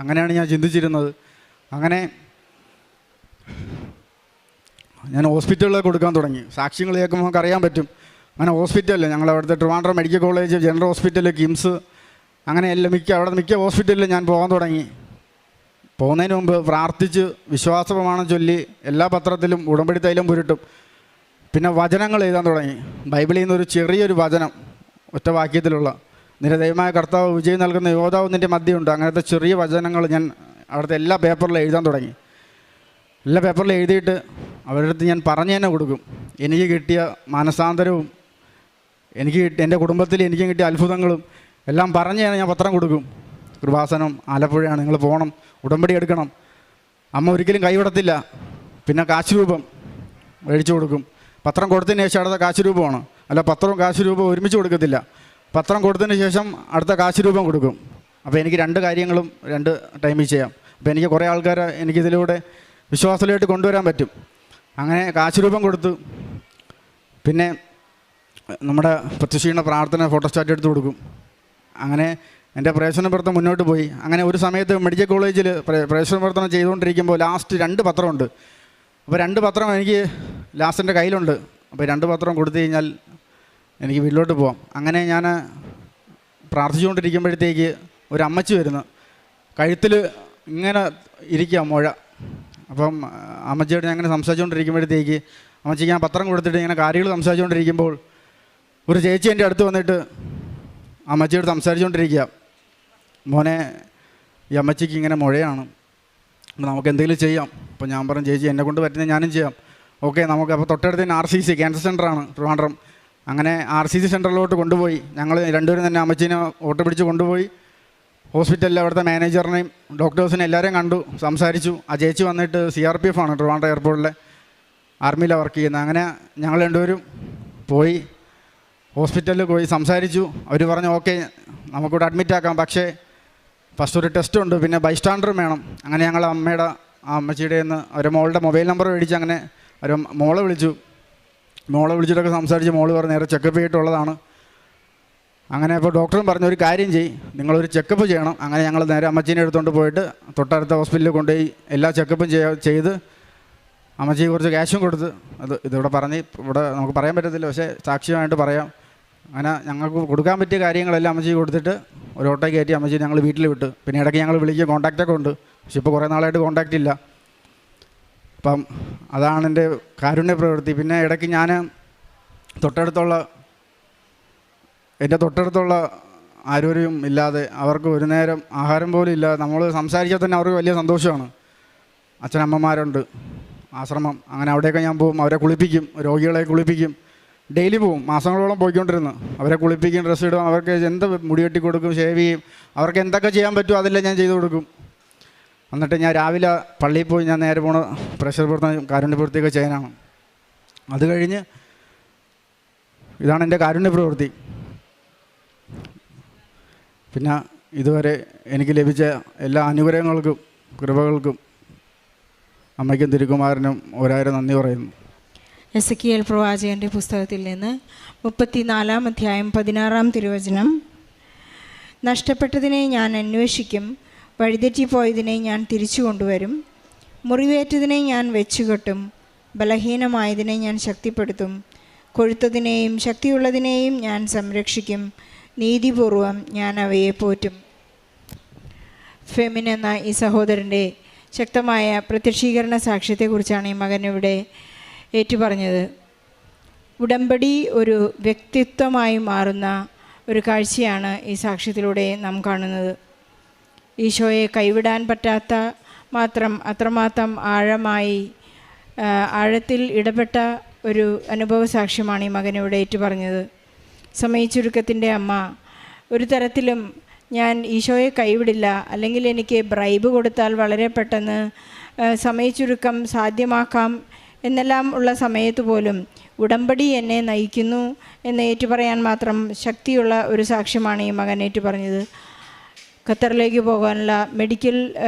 അങ്ങനെയാണ് ഞാൻ ചിന്തിച്ചിരുന്നത്. അങ്ങനെ ഞാൻ ഹോസ്പിറ്റലിൽ കൊടുക്കാൻ തുടങ്ങി. സാക്ഷ്യങ്ങൾ കേൾക്കുമ്പോൾ നമുക്ക് അറിയാൻ പറ്റും. അങ്ങനെ ഹോസ്പിറ്റലിൽ, ഞങ്ങളവിടുത്തെ Trivandrum medical college, general hospital, KIMS, അങ്ങനെ എല്ലാം മിക്ക ഹോസ്പിറ്റലിൽ ഞാൻ പോകാൻ തുടങ്ങി. പോകുന്നതിന് മുമ്പ് പ്രാർത്ഥിച്ച് വിശ്വാസപ്രമാണം ചൊല്ലി എല്ലാ പത്രത്തിലും ഉടമ്പടി തൈലം പുരട്ടും. പിന്നെ വചനങ്ങൾ എഴുതാൻ തുടങ്ങി. ബൈബിളിൽ നിന്നൊരു ചെറിയൊരു വചനം, ഒറ്റ വാക്യത്തിലുള്ള, നിന്റെ ദൈവമായ കർത്താവ് വിജയം നൽകുന്ന യോദ്ധാവ് നിൻ്റെ മധ്യമുണ്ട്, അങ്ങനത്തെ ചെറിയ വചനങ്ങൾ ഞാൻ അവിടുത്തെ എല്ലാ പേപ്പറിലും എഴുതാൻ തുടങ്ങി. എല്ലാ പേപ്പറിലും എഴുതിയിട്ട് അവരുടെ അടുത്ത് ഞാൻ പറഞ്ഞു തന്നെ കൊടുക്കും. എനിക്ക് കിട്ടിയ മാനസാന്തരവും എൻ്റെ കുടുംബത്തിൽ എനിക്ക് കിട്ടിയ അത്ഭുതങ്ങളും എല്ലാം പറഞ്ഞു തന്നെ ഞാൻ പത്രം കൊടുക്കും. കൃപാസനം ആലപ്പുഴയാണ്, നിങ്ങൾ പോകണം, ഉടമ്പടി എടുക്കണം. അമ്മ ഒരിക്കലും കൈവിടത്തില്ല. പിന്നെ കാശ് രൂപം മേടിച്ചു കൊടുക്കും. പത്രം കൊടുത്തതിന് ശേഷം അടുത്ത കാശ് രൂപമാണ്, അല്ല പത്രവും കാശ് രൂപം ഒരുമിച്ച് കൊടുക്കത്തില്ല. പത്രം കൊടുത്തതിന് ശേഷം അടുത്ത കാശ് രൂപം കൊടുക്കും. അപ്പോൾ എനിക്ക് 2 കാര്യങ്ങളും 2 ടൈമിൽ ചെയ്യാം. അപ്പോൾ എനിക്ക് കുറേ ആൾക്കാരെ എനിക്കിതിലൂടെ വിശ്വാസത്തിലായിട്ട് കൊണ്ടുവരാൻ പറ്റും. അങ്ങനെ കാശ് രൂപം കൊടുത്തു. പിന്നെ നമ്മുടെ പ്രത്യക്ഷീണ പ്രാർത്ഥന ഫോട്ടോസ്റ്റാറ്റ് എടുത്ത് കൊടുക്കും. അങ്ങനെ എൻ്റെ പ്രവേശന പ്രവർത്തനം മുന്നോട്ട് പോയി. അങ്ങനെ ഒരു സമയത്ത് മെഡിക്കൽ കോളേജിൽ പ്രവേശന പ്രവർത്തനം ചെയ്തുകൊണ്ടിരിക്കുമ്പോൾ ലാസ്റ്റ് 2 പത്രമുണ്ട്. അപ്പോൾ 2 പത്രം എനിക്ക് ലാസ്റ്റിൻ്റെ കയ്യിലുണ്ട്. അപ്പോൾ 2 പത്രം കൊടുത്തു കഴിഞ്ഞാൽ എനിക്ക് വീട്ടിലോട്ട് പോകാം. അങ്ങനെ ഞാൻ പ്രാർത്ഥിച്ചുകൊണ്ടിരിക്കുമ്പോഴത്തേക്ക് ഒരു അമ്മച്ചി വരുന്നു. കഴുത്തിൽ ഇങ്ങനെ ഇരിക്കുക മുഴ. അപ്പം അമ്മച്ചിയോട് ഞാൻ അങ്ങനെ സംസാരിച്ചുകൊണ്ടിരിക്കുമ്പോഴത്തേക്ക് അമ്മച്ചിക്ക് ഞാൻ പത്രം കൊടുത്തിട്ട് ഇങ്ങനെ കാര്യങ്ങൾ സംസാരിച്ചുകൊണ്ടിരിക്കുമ്പോൾ ഒരു ചേച്ചി എൻ്റെ അടുത്ത് വന്നിട്ട് അമ്മച്ചിയോട് സംസാരിച്ചുകൊണ്ടിരിക്കുക. മോനെ, ഈ അമ്മച്ചിക്ക് ഇങ്ങനെ മുഴയാണ്, നമുക്ക് എന്തെങ്കിലും ചെയ്യാം. അപ്പോൾ ഞാൻ പറഞ്ഞു, ചേച്ചി എന്നെ കൊണ്ട് പറ്റുന്നത് ഞാനും ചെയ്യാം. ഓക്കെ, നമുക്ക് അപ്പോൾ തൊട്ടടുത്ത് തന്നെ RCC ക്യാൻസർ സെൻ്ററാണ് ട്രിവാൻഡ്രം. അങ്ങനെ RCC സെൻ്ററിലോട്ട് കൊണ്ടുപോയി. ഞങ്ങൾ രണ്ടുപേരും തന്നെ അമ്മച്ചീനെ ഓട്ടോ പിടിച്ച് കൊണ്ടുപോയി ഹോസ്പിറ്റലിൽ അവിടുത്തെ മാനേജറിനെയും ഡോക്ടേഴ്സിനെ എല്ലാവരെയും കണ്ടു, സംസാരിച്ചു. ആ ചേച്ചി വന്നിട്ട് CRPF ആണ്, ട്രിവാൻഡ്രം എയർപോർട്ടിലെ ആർമിയിലാണ് വർക്ക് ചെയ്യുന്നത്. അങ്ങനെ ഞങ്ങൾ രണ്ടുപേരും പോയി ഹോസ്പിറ്റലിൽ പോയി സംസാരിച്ചു. അവർ പറഞ്ഞു ഓക്കെ നമുക്കിവിടെ അഡ്മിറ്റ് ആക്കാം, പക്ഷേ ഫസ്റ്റ് ഒരു ടെസ്റ്റ് ഉണ്ട്, പിന്നെ ബൈസ്റ്റാൻഡറും വേണം. അങ്ങനെ ഞങ്ങൾ അമ്മയുടെ അമ്മച്ചിയുടെ നിന്ന് ഒരു മോളുടെ മൊബൈൽ നമ്പർ മേടിച്ച് അങ്ങനെ ഒരു മോളെ വിളിച്ചിട്ടൊക്കെ സംസാരിച്ച് മോള് പറഞ്ഞ് നേരെ ചെക്കപ്പ് ചെയ്തിട്ടുള്ളതാണ്. അങ്ങനെ അപ്പോൾ ഡോക്ടറും പറഞ്ഞു ഒരു കാര്യം നിങ്ങളൊരു ചെക്കപ്പ് ചെയ്യണം. അങ്ങനെ ഞങ്ങൾ നേരെ അമ്മച്ചീനെ എടുത്തുകൊണ്ട് പോയിട്ട് തൊട്ടടുത്ത ഹോസ്പിറ്റലിൽ കൊണ്ടുപോയി എല്ലാ ചെക്കപ്പും ചെയ്ത് അമ്മച്ചിക്ക് കുറച്ച് ക്യാഷും കൊടുത്ത്, ഇതിവിടെ പറഞ്ഞ് ഇവിടെ നമുക്ക് പറയാൻ പറ്റത്തില്ല, പക്ഷേ സാക്ഷ്യമായിട്ട് പറയാം. അങ്ങനെ ഞങ്ങൾക്ക് കൊടുക്കാൻ പറ്റിയ കാര്യങ്ങളെല്ലാം അമ്മച്ചിക്ക് കൊടുത്തിട്ട് ഒരു ഓട്ടോ കയറ്റി അമ്മച്ചി ഞങ്ങൾ വീട്ടിൽ വിട്ട്. പിന്നെ ഇടയ്ക്ക് ഞങ്ങൾ വിളിക്കുക, കോൺടാക്റ്റൊക്കെ ഉണ്ട്, പക്ഷെ ഇപ്പോൾ കുറേ നാളായിട്ട് കോൺടാക്റ്റ് ഇല്ല. അപ്പം അതാണ് എൻ്റെ കാരുണ്യ പ്രവൃത്തി. പിന്നെ ഇടയ്ക്ക് ഞാൻ എൻ്റെ തൊട്ടടുത്തുള്ള ആരോരും ഇല്ലാതെ അവർക്ക് ഒരു നേരം ആഹാരം പോലും ഇല്ല, നമ്മൾ സംസാരിച്ചാൽ തന്നെ അവർക്ക് വലിയ സന്തോഷമാണ്. അച്ഛനമ്മമാരുണ്ട്, ആശ്രമം, അങ്ങനെ അവിടെയൊക്കെ ഞാൻ പോകും, അവരെ കുളിപ്പിക്കും, രോഗികളെ കുളിപ്പിക്കും. ഡെയിലി പോവും, മാസങ്ങളോളം പോയിക്കൊണ്ടിരുന്നു. അവരെ കുളിപ്പിക്കും, ഡ്രസ്സ് ഇടും, അവർക്ക് എന്ത് മുടി കെട്ടി കൊടുക്കും, ഷേവ് ചെയ്യും, അവർക്ക് എന്തൊക്കെ ചെയ്യാൻ പറ്റുമോ അതെല്ലാം ഞാൻ ചെയ്തു കൊടുക്കും. എന്നിട്ട് ഞാൻ രാവിലെ പള്ളിയിൽ പോയി ഞാൻ നേരെ പോണ പ്രഷർ പ്രവർത്തനം കാരുണ്യപ്രവൃത്തിയൊക്കെ ചെയ്യാനാണ്. അത് കഴിഞ്ഞ് ഇതാണ് എൻ്റെ കാരുണ്യപ്രവൃത്തി. പിന്നെ ഇതുവരെ എനിക്ക് ലഭിച്ച എല്ലാ അനുഗ്രഹങ്ങൾക്കും കൃപകൾക്കും അമ്മയ്ക്കും തിരുക്കുമാരനും 1000 നന്ദി പറയുന്നു. എസെക്കിയേൽ പ്രവാചകൻ്റെ പുസ്തകത്തിൽ നിന്ന് 34-ാം അധ്യായം 16-ാം തിരുവചനം. നഷ്ടപ്പെട്ടതിനെ ഞാൻ അന്വേഷിക്കും, വഴിതെറ്റിപ്പോയതിനെ ഞാൻ തിരിച്ചു കൊണ്ടുവരും, മുറിവേറ്റതിനെ ഞാൻ വെച്ചുകെട്ടും, ബലഹീനമായതിനെ ഞാൻ ശക്തിപ്പെടുത്തും, കൊഴുത്തതിനെയും ശക്തിയുള്ളതിനെയും ഞാൻ സംരക്ഷിക്കും, നീതിപൂർവം ഞാൻ അവയെ പോറ്റും. ഫെമിൻ എന്ന ഈ സഹോദരൻ്റെ ശക്തമായ പ്രത്യക്ഷീകരണ സാക്ഷ്യത്തെക്കുറിച്ചാണ് ഈ മകൻ ഇവിടെ ഏറ്റുപറഞ്ഞത്. ഉടമ്പടി ഒരു വ്യക്തിത്വമായി മാറുന്ന ഒരു കാഴ്ചയാണ് ഈ സാക്ഷ്യത്തിലൂടെ നാം കാണുന്നത്. ഈശോയെ കൈവിടാൻ പറ്റാത്ത അത്രമാത്രം ആഴത്തിൽ ഇടപെട്ട ഒരു അനുഭവ സാക്ഷ്യമാണ് ഈ മകൻ ഇവിടെ ഏറ്റുപറഞ്ഞത്. സമയച്ചുരുക്കത്തിൻ്റെ അമ്മ ഒരു തരത്തിലും ഞാൻ ഈശോയെ കൈവിടില്ല, അല്ലെങ്കിൽ എനിക്ക് ബ്രൈബ് കൊടുത്താൽ വളരെ പെട്ടെന്ന് സമയച്ചുരുക്കം സാധ്യമാക്കാം എന്നെല്ലാം ഉള്ള സമയത്ത് പോലും ഉടമ്പടി എന്നെ നയിക്കുന്നു എന്ന് ഏറ്റുപറയാൻ മാത്രം ശക്തിയുള്ള ഒരു സാക്ഷ്യമാണ് ഈ മകൻ ഏറ്റുപറഞ്ഞത്. ഖത്തറിലേക്ക് പോകാനുള്ള മെഡിക്കൽ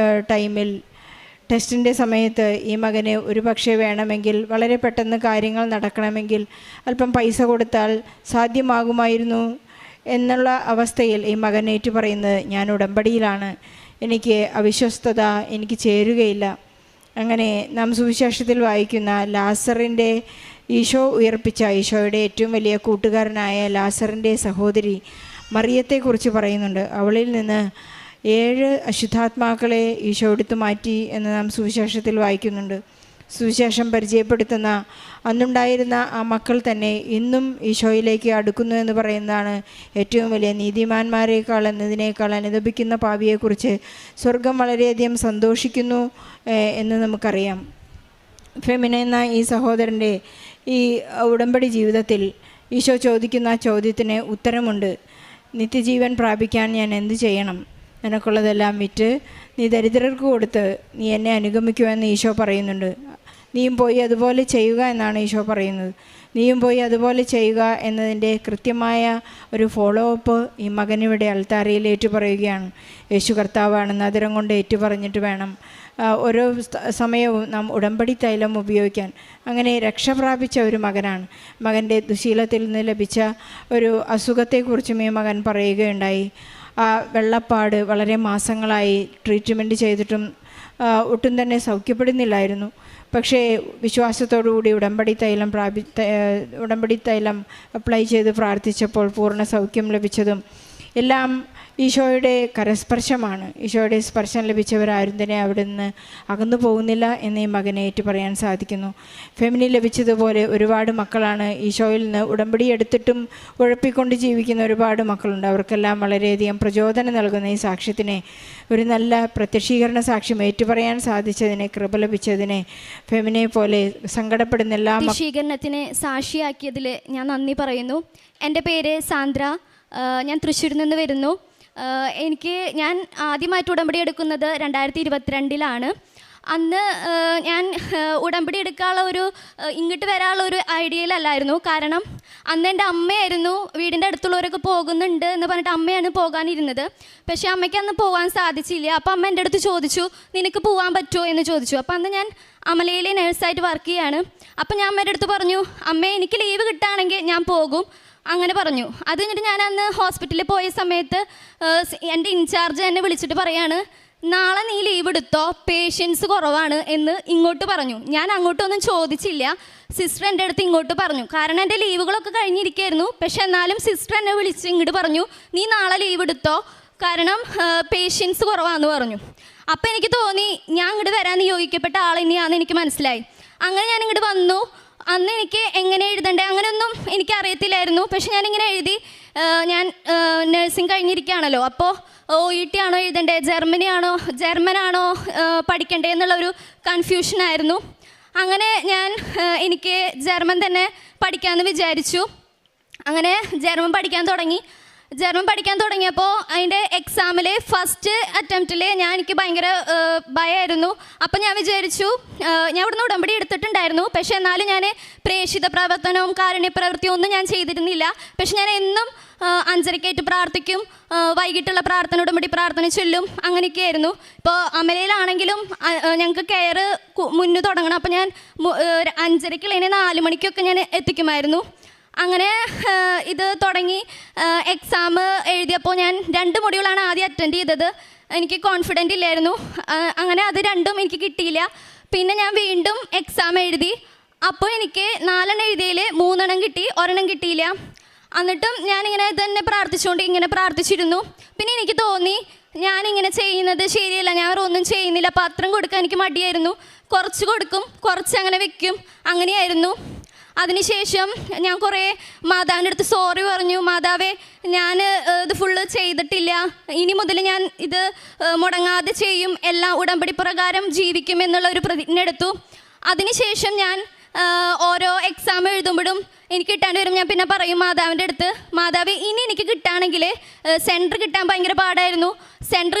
ടൈമിൽ ടെസ്റ്റിൻ്റെ സമയത്ത് ഈ മകന് ഒരു പക്ഷേ വേണമെങ്കിൽ വളരെ പെട്ടെന്ന് കാര്യങ്ങൾ നടക്കണമെങ്കിൽ അല്പം പൈസ കൊടുത്താൽ സാധ്യമാകുമായിരുന്നു എന്നുള്ള അവസ്ഥയിൽ ഈ മകൻ ഏറ്റുപറയുന്നത്, ഞാൻ ഉടമ്പടിയിലാണ്, എനിക്ക് അവിശ്വസ്തത എനിക്ക് ചേരുകയില്ല. അങ്ങനെ നാം സുവിശേഷത്തിൽ വായിക്കുന്ന ലാസറിൻ്റെ ഈശോ ഉയർപ്പിച്ച ഈശോയുടെ ഏറ്റവും വലിയ കൂട്ടുകാരനായ ലാസറിൻ്റെ സഹോദരി മറിയത്തെക്കുറിച്ച് പറയുന്നുണ്ട്. അവളിൽ നിന്ന് 7 അശുദ്ധാത്മാക്കളെ ഈശോ എടുത്തു മാറ്റി എന്ന് നാം സുവിശേഷത്തിൽ വായിക്കുന്നുണ്ട്. സുവിശേഷം പരിചയപ്പെടുത്തുന്ന അന്നുണ്ടായിരുന്ന ആ മക്കൾ തന്നെ ഇന്നും ഈശോയിലേക്ക് അടുക്കുന്നു എന്ന് പറയുന്നതാണ് ഏറ്റവും വലിയ. നീതിമാന്മാരെക്കാൾ എന്നതിനേക്കാൾ അനുതപിക്കുന്ന പാപിയെക്കുറിച്ച് സ്വർഗം വളരെയധികം സന്തോഷിക്കുന്നു എന്ന് നമുക്കറിയാം. ഫെമിന എന്ന ഈ സഹോദരൻ്റെ ഈ ഉടമ്പടി ജീവിതത്തിൽ ഈശോ ചോദിക്കുന്ന ചോദ്യത്തിന് ഉത്തരമുണ്ട്. നിത്യജീവൻ പ്രാപിക്കാൻ ഞാൻ എന്ത് ചെയ്യണം? നിനക്കുള്ളതെല്ലാം വിറ്റ് നീ ദരിദ്രർക്ക് കൊടുത്ത് നീ എന്നെ അനുഗമിക്കുമെന്ന് ഈശോ പറയുന്നുണ്ട്. നീയും പോയി അതുപോലെ ചെയ്യുക എന്നാണ് ഈശോ പറയുന്നത്. നീയും പോയി അതുപോലെ ചെയ്യുക എന്നതിൻ്റെ കൃത്യമായ ഒരു ഫോളോ അപ്പ് ഈ മകനിവിടെ അൾത്താരയിൽ ഏറ്റുപറയുകയാണ്. യേശു കർത്താവാണെന്ന് അതിരം കൊണ്ട് ഏറ്റുപറഞ്ഞിട്ട് വേണം ഓരോ സമയവും നാം ഉടമ്പടി തൈലം ഉപയോഗിക്കാൻ. അങ്ങനെ രക്ഷ പ്രാപിച്ച ഒരു മകനാണ്. മകൻ്റെ ദുശീലത്തിൽ നിന്ന് ലഭിച്ച ഒരു അസുഖത്തെക്കുറിച്ചും ഈ മകൻ പറയുകയുണ്ടായി. ആ വെള്ളപ്പാട് വളരെ മാസങ്ങളായി ട്രീറ്റ്മെൻറ്റ് ചെയ്തിട്ടും ഒട്ടും തന്നെ സൗഖ്യപ്പെടുന്നില്ലായിരുന്നു. പക്ഷേ വിശ്വാസത്തോടുകൂടി ഉടമ്പടി തൈലം അപ്ലൈ ചെയ്ത് പ്രാർത്ഥിച്ചപ്പോൾ പൂർണ്ണ സൗഖ്യം ലഭിച്ചതും എല്ലാം ഈശോയുടെ കരസ്പർശമാണ്. ഈശോയുടെ സ്പർശം ലഭിച്ചവരാരും തന്നെ അവിടെ നിന്ന് അകന്നു പോകുന്നില്ല എന്ന് ഈ മകനെ ഏറ്റു പറയാൻ സാധിക്കുന്നു. ഫെമിനി ലഭിച്ചതുപോലെ ഒരുപാട് മക്കളാണ് ഈശോയിൽ നിന്ന് ഉടമ്പടി എടുത്തിട്ടും ഉഴപ്പിക്കൊണ്ട് ജീവിക്കുന്ന ഒരുപാട് മക്കളുണ്ട്. അവർക്കെല്ലാം വളരെയധികം പ്രചോദനം നൽകുന്ന ഈ സാക്ഷ്യത്തിനെ, ഒരു നല്ല പ്രത്യക്ഷീകരണ സാക്ഷ്യം ഏറ്റുപറയാൻ സാധിച്ചതിനെ, കൃപ ലഭിച്ചതിനെ, ഫെമിനെ പോലെ സങ്കടപ്പെടുന്ന എല്ലാ പ്രത്യക്ഷീകരണത്തിന് സാക്ഷിയാക്കിയതിൽ ഞാൻ നന്ദി പറയുന്നു. എൻ്റെ പേര് സാന്ദ്ര, ഞാൻ തൃശ്ശൂരിൽ നിന്ന് വരുന്നു. ഞാൻ ആദ്യമായിട്ട് ഉടമ്പടി എടുക്കുന്നത് 2022 അന്ന് ഞാൻ ഉടമ്പടി എടുക്കാനുള്ള ഇങ്ങോട്ട് വരാനുള്ള ഒരു ഐഡിയയിലല്ലായിരുന്നു. കാരണം അന്ന് എൻ്റെ അമ്മയായിരുന്നു വീടിൻ്റെ അടുത്തുള്ളവരൊക്കെ പോകുന്നുണ്ട് എന്ന് പറഞ്ഞിട്ട് അമ്മയാണ് പോകാനിരുന്നത്. പക്ഷേ അമ്മയ്ക്ക് അന്ന് പോകാൻ സാധിച്ചില്ല. അപ്പോൾ അമ്മ എൻ്റെ അടുത്ത് ചോദിച്ചു, നിനക്ക് പോകാൻ പറ്റുമോ എന്ന് ചോദിച്ചു. അപ്പോൾ അന്ന് ഞാൻ അമലയിലെ നഴ്സായിട്ട് വർക്ക് ചെയ്യാണ്. അപ്പോൾ ഞാൻ അമ്മയുടെ അടുത്ത് പറഞ്ഞു, അമ്മേ എനിക്ക് ലീവ് കിട്ടുകയാണെങ്കിൽ ഞാൻ പോകും അങ്ങനെ പറഞ്ഞു. അത് കഴിഞ്ഞിട്ട് ഞാൻ അന്ന് ഹോസ്പിറ്റലിൽ പോയ സമയത്ത് എൻ്റെ ഇൻചാർജ് എന്നെ വിളിച്ചിട്ട് പറയാണ്, നാളെ നീ ലീവ് എടുത്തോ, പേഷ്യൻസ് കുറവാണ് എന്ന് ഇങ്ങോട്ട് പറഞ്ഞു. ഞാൻ അങ്ങോട്ടൊന്നും ചോദിച്ചില്ല. സിസ്റ്റർ എൻ്റെ അടുത്ത് ഇങ്ങോട്ട് പറഞ്ഞു. കാരണം എൻ്റെ ലീവുകളൊക്കെ കഴിഞ്ഞിരിക്കുകയായിരുന്നു. പക്ഷെ എന്നാലും സിസ്റ്റർ എന്നെ വിളിച്ച് ഇങ്ങോട്ട് പറഞ്ഞു, നീ നാളെ ലീവ് എടുത്തോ, കാരണം പേഷ്യൻസ് കുറവാണെന്ന് പറഞ്ഞു. അപ്പം എനിക്ക് തോന്നി ഞാൻ ഇങ്ങോട്ട് വരാൻ നിയോഗിക്കപ്പെട്ട ആൾ തന്നെയാണെന്ന് എനിക്ക് മനസ്സിലായി. അങ്ങനെ ഞാൻ ഇങ്ങോട്ട് വന്നു. അന്ന് എനിക്ക് എങ്ങനെ എഴുതണ്ടേ അങ്ങനെയൊന്നും എനിക്കറിയത്തില്ലായിരുന്നു. പക്ഷെ ഞാനിങ്ങനെ എഴുതി. ഞാൻ നഴ്സിംഗ് കഴിഞ്ഞിരിക്കുകയാണല്ലോ. അപ്പോൾ OET ആണോ എഴുതണ്ടേ, ജർമ്മനാണോ പഠിക്കണ്ടേ എന്നുള്ളൊരു കൺഫ്യൂഷനായിരുന്നു. അങ്ങനെ എനിക്ക് ജർമ്മൻ തന്നെ പഠിക്കാമെന്ന് വിചാരിച്ചു. അങ്ങനെ ജർമ്മൻ പഠിക്കാൻ തുടങ്ങിയപ്പോൾ അതിൻ്റെ എക്സാമിൽ ഫസ്റ്റ് അറ്റംപ്റ്റിൽ എനിക്ക് ഭയങ്കര ഭയമായിരുന്നു. അപ്പം ഞാൻ വിചാരിച്ചു, ഞാൻ ഇവിടുന്ന് ഉടമ്പടി എടുത്തിട്ടുണ്ടായിരുന്നു. പക്ഷേ എന്നാലും ഞാൻ പ്രേക്ഷിത പ്രവർത്തനവും കാരുണ്യപ്രവൃത്തിയും ഒന്നും ഞാൻ ചെയ്തിരുന്നില്ല. പക്ഷെ ഞാൻ എന്നും 5:30 പ്രാർത്ഥിക്കും, വൈകിട്ടുള്ള പ്രാർത്ഥന ഉടമ്പടി പ്രാർത്ഥന ചൊല്ലും, അങ്ങനെയൊക്കെയായിരുന്നു. ഇപ്പോൾ അമലയിലാണെങ്കിലും ഞങ്ങൾക്ക് കെയർ മുന്നേ തുടങ്ങണം. അപ്പോൾ ഞാൻ 5:30 4 മണിക്കൊക്കെ ഞാൻ എത്തിക്കുമായിരുന്നു. അങ്ങനെ ഇത് തുടങ്ങി. എക്സാം എഴുതിയപ്പോൾ ഞാൻ 2 മൊഡ്യൂളാണ് ആദ്യം അറ്റൻഡ് ചെയ്തത്. എനിക്ക് കോൺഫിഡൻ്റ് ഇല്ലായിരുന്നു. അങ്ങനെ അത് 2ഉം എനിക്ക് കിട്ടിയില്ല. പിന്നെ ഞാൻ വീണ്ടും എക്സാം എഴുതി. അപ്പോൾ എനിക്ക് 4 എഴുതിയതിൽ 3 കിട്ടി, 1 കിട്ടിയില്ല. എന്നിട്ടും ഞാനിങ്ങനെ തന്നെ ഇങ്ങനെ പ്രാർത്ഥിച്ചിരുന്നു. പിന്നെ എനിക്ക് തോന്നി ഞാനിങ്ങനെ ചെയ്യുന്നത് ശരിയല്ല, ഞാൻ ഒന്നും ചെയ്യുന്നില്ല. പത്രം കൊടുക്കാൻ എനിക്ക് മടിയായിരുന്നു. കുറച്ച് കൊടുക്കും, കുറച്ച് അങ്ങനെ വെക്കും, അങ്ങനെയായിരുന്നു. അതിനുശേഷം ഞാൻ കുറേ മാതാവിൻ്റെ അടുത്ത് സോറി പറഞ്ഞു. മാതാവേ, ഞാൻ ഇത് ഫുള്ള് ചെയ്തിട്ടില്ല, ഇനി മുതൽ ഞാൻ ഇത് മുടങ്ങാതെ ചെയ്യും, എല്ലാം ഉടമ്പടി പ്രകാരം ജീവിക്കും എന്നുള്ളൊരു പ്രതിജ്ഞ എടുത്തു. അതിനുശേഷം ഞാൻ ഓരോ എക്സാം എഴുതുമ്പോഴും എനിക്ക് കിട്ടാണ്ട് വരും. ഞാൻ പിന്നെ പറയും മാതാവിൻ്റെ അടുത്ത്, മാതാവ് ഇനി എനിക്ക് കിട്ടുകയാണെങ്കിൽ സെൻറ്റർ കിട്ടാൻ ഭയങ്കര പാടായിരുന്നു. സെൻറ്റർ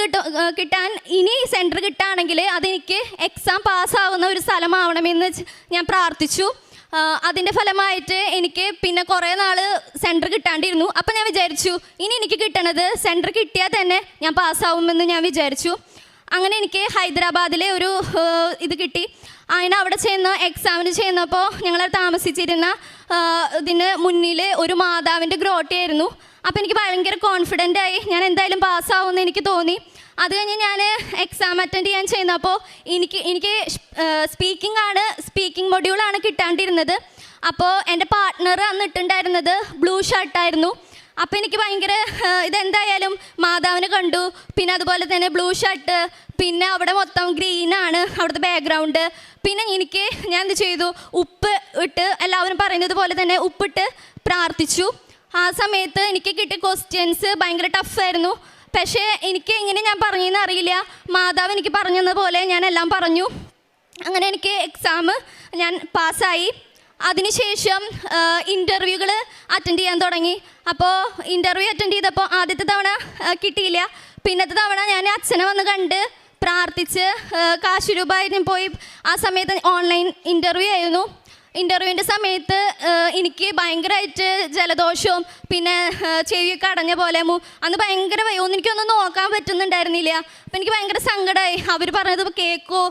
കിട്ടുകയാണെങ്കിൽ അതെനിക്ക് എക്സാം പാസ്സാവുന്ന ഒരു സ്ഥലമാവണമെന്ന് ഞാൻ പ്രാർത്ഥിച്ചു. അതിൻ്റെ ഫലമായിട്ട് എനിക്ക് പിന്നെ കുറേ നാൾ സെൻറ്റർ കിട്ടാണ്ടിരുന്നു. അപ്പം ഞാൻ വിചാരിച്ചു, ഇനി എനിക്ക് കിട്ടണത് സെൻറ്റർ കിട്ടിയാൽ തന്നെ ഞാൻ പാസ്സാവുമെന്ന് ഞാൻ വിചാരിച്ചു. അങ്ങനെ എനിക്ക് ഹൈദരാബാദിലെ ഒരു ഇത് കിട്ടി. അവിടെ എക്സാമിന് ചെയ്യുന്നപ്പോൾ ഞങ്ങൾ താമസിച്ചിരുന്ന ഇതിന് മുന്നിൽ ഒരു മാതാവിൻ്റെ ഗ്രോട്ടയായിരുന്നു. അപ്പോൾ എനിക്ക് ഭയങ്കര കോൺഫിഡൻ്റ് ആയി, ഞാൻ എന്തായാലും പാസ്സാവുമെന്ന് എനിക്ക് തോന്നി. അത് കഴിഞ്ഞ് ഞാൻ എക്സാം അറ്റൻഡ് ചെയ്യാൻ ചെയ്യുന്നപ്പോൾ എനിക്ക് സ്പീക്കിംഗ് മൊഡ്യൂളാണ് കിട്ടാണ്ടിരുന്നത്. അപ്പോൾ എൻ്റെ പാർട്ട്ണർ അന്ന് ഇട്ടുണ്ടായിരുന്നത് ബ്ലൂ ഷർട്ടായിരുന്നു. അപ്പോൾ എനിക്ക് ഭയങ്കര ഇതെന്തായാലും മാതാവിനെ കണ്ടു. പിന്നെ അതുപോലെ തന്നെ ബ്ലൂ ഷർട്ട്, പിന്നെ അവിടെ മൊത്തം ഗ്രീനാണ് അവിടുത്തെ ബാക്ക്ഗ്രൗണ്ട്. പിന്നെ ഞാൻ എന്ത് ചെയ്തു, ഉപ്പ് ഇട്ട് എല്ലാവരും പറയുന്നത് പോലെ തന്നെ ഉപ്പിട്ട് പ്രാർത്ഥിച്ചു. ആ സമയത്ത് എനിക്ക് കിട്ടിയ ക്വസ്റ്റ്യൻസ് ഭയങ്കര ടഫായിരുന്നു. പക്ഷേ എനിക്ക് എങ്ങനെ ഞാൻ പറഞ്ഞതെന്ന് അറിയില്ല. മാതാവ് എനിക്ക് പറഞ്ഞതുപോലെ ഞാൻ എല്ലാം പറഞ്ഞു. അങ്ങനെ എനിക്ക് എക്സാം ഞാൻ പാസ്സായി. അതിനുശേഷം ഇൻ്റർവ്യൂകൾ അറ്റൻഡ് ചെയ്യാൻ തുടങ്ങി. അപ്പോൾ ഇൻ്റർവ്യൂ അറ്റൻഡ് ചെയ്തപ്പോൾ ആദ്യത്തെ തവണ കിട്ടിയില്ല. പിന്നത്തെ തവണ ഞാൻ അച്ഛനെ വന്ന് കണ്ട് പ്രാർത്ഥിച്ച് കാശുരൂപായും പോയി. ആ സമയത്ത് ഓൺലൈൻ ഇൻ്റർവ്യൂ ആയിരുന്നു. ഇൻ്റർവ്യൂവിൻ്റെ സമയത്ത് എനിക്ക് ഭയങ്കരമായിട്ട് ജലദോഷവും പിന്നെ ചെവിയൊക്കെ അടഞ്ഞ പോലെ അന്ന് ഭയങ്കര ഒന്നും എനിക്കൊന്നും നോക്കാൻ പറ്റുന്നുണ്ടായിരുന്നില്ല. അപ്പം എനിക്ക് ഭയങ്കര സങ്കടമായി. അവർ പറഞ്ഞത് കേൾക്കോ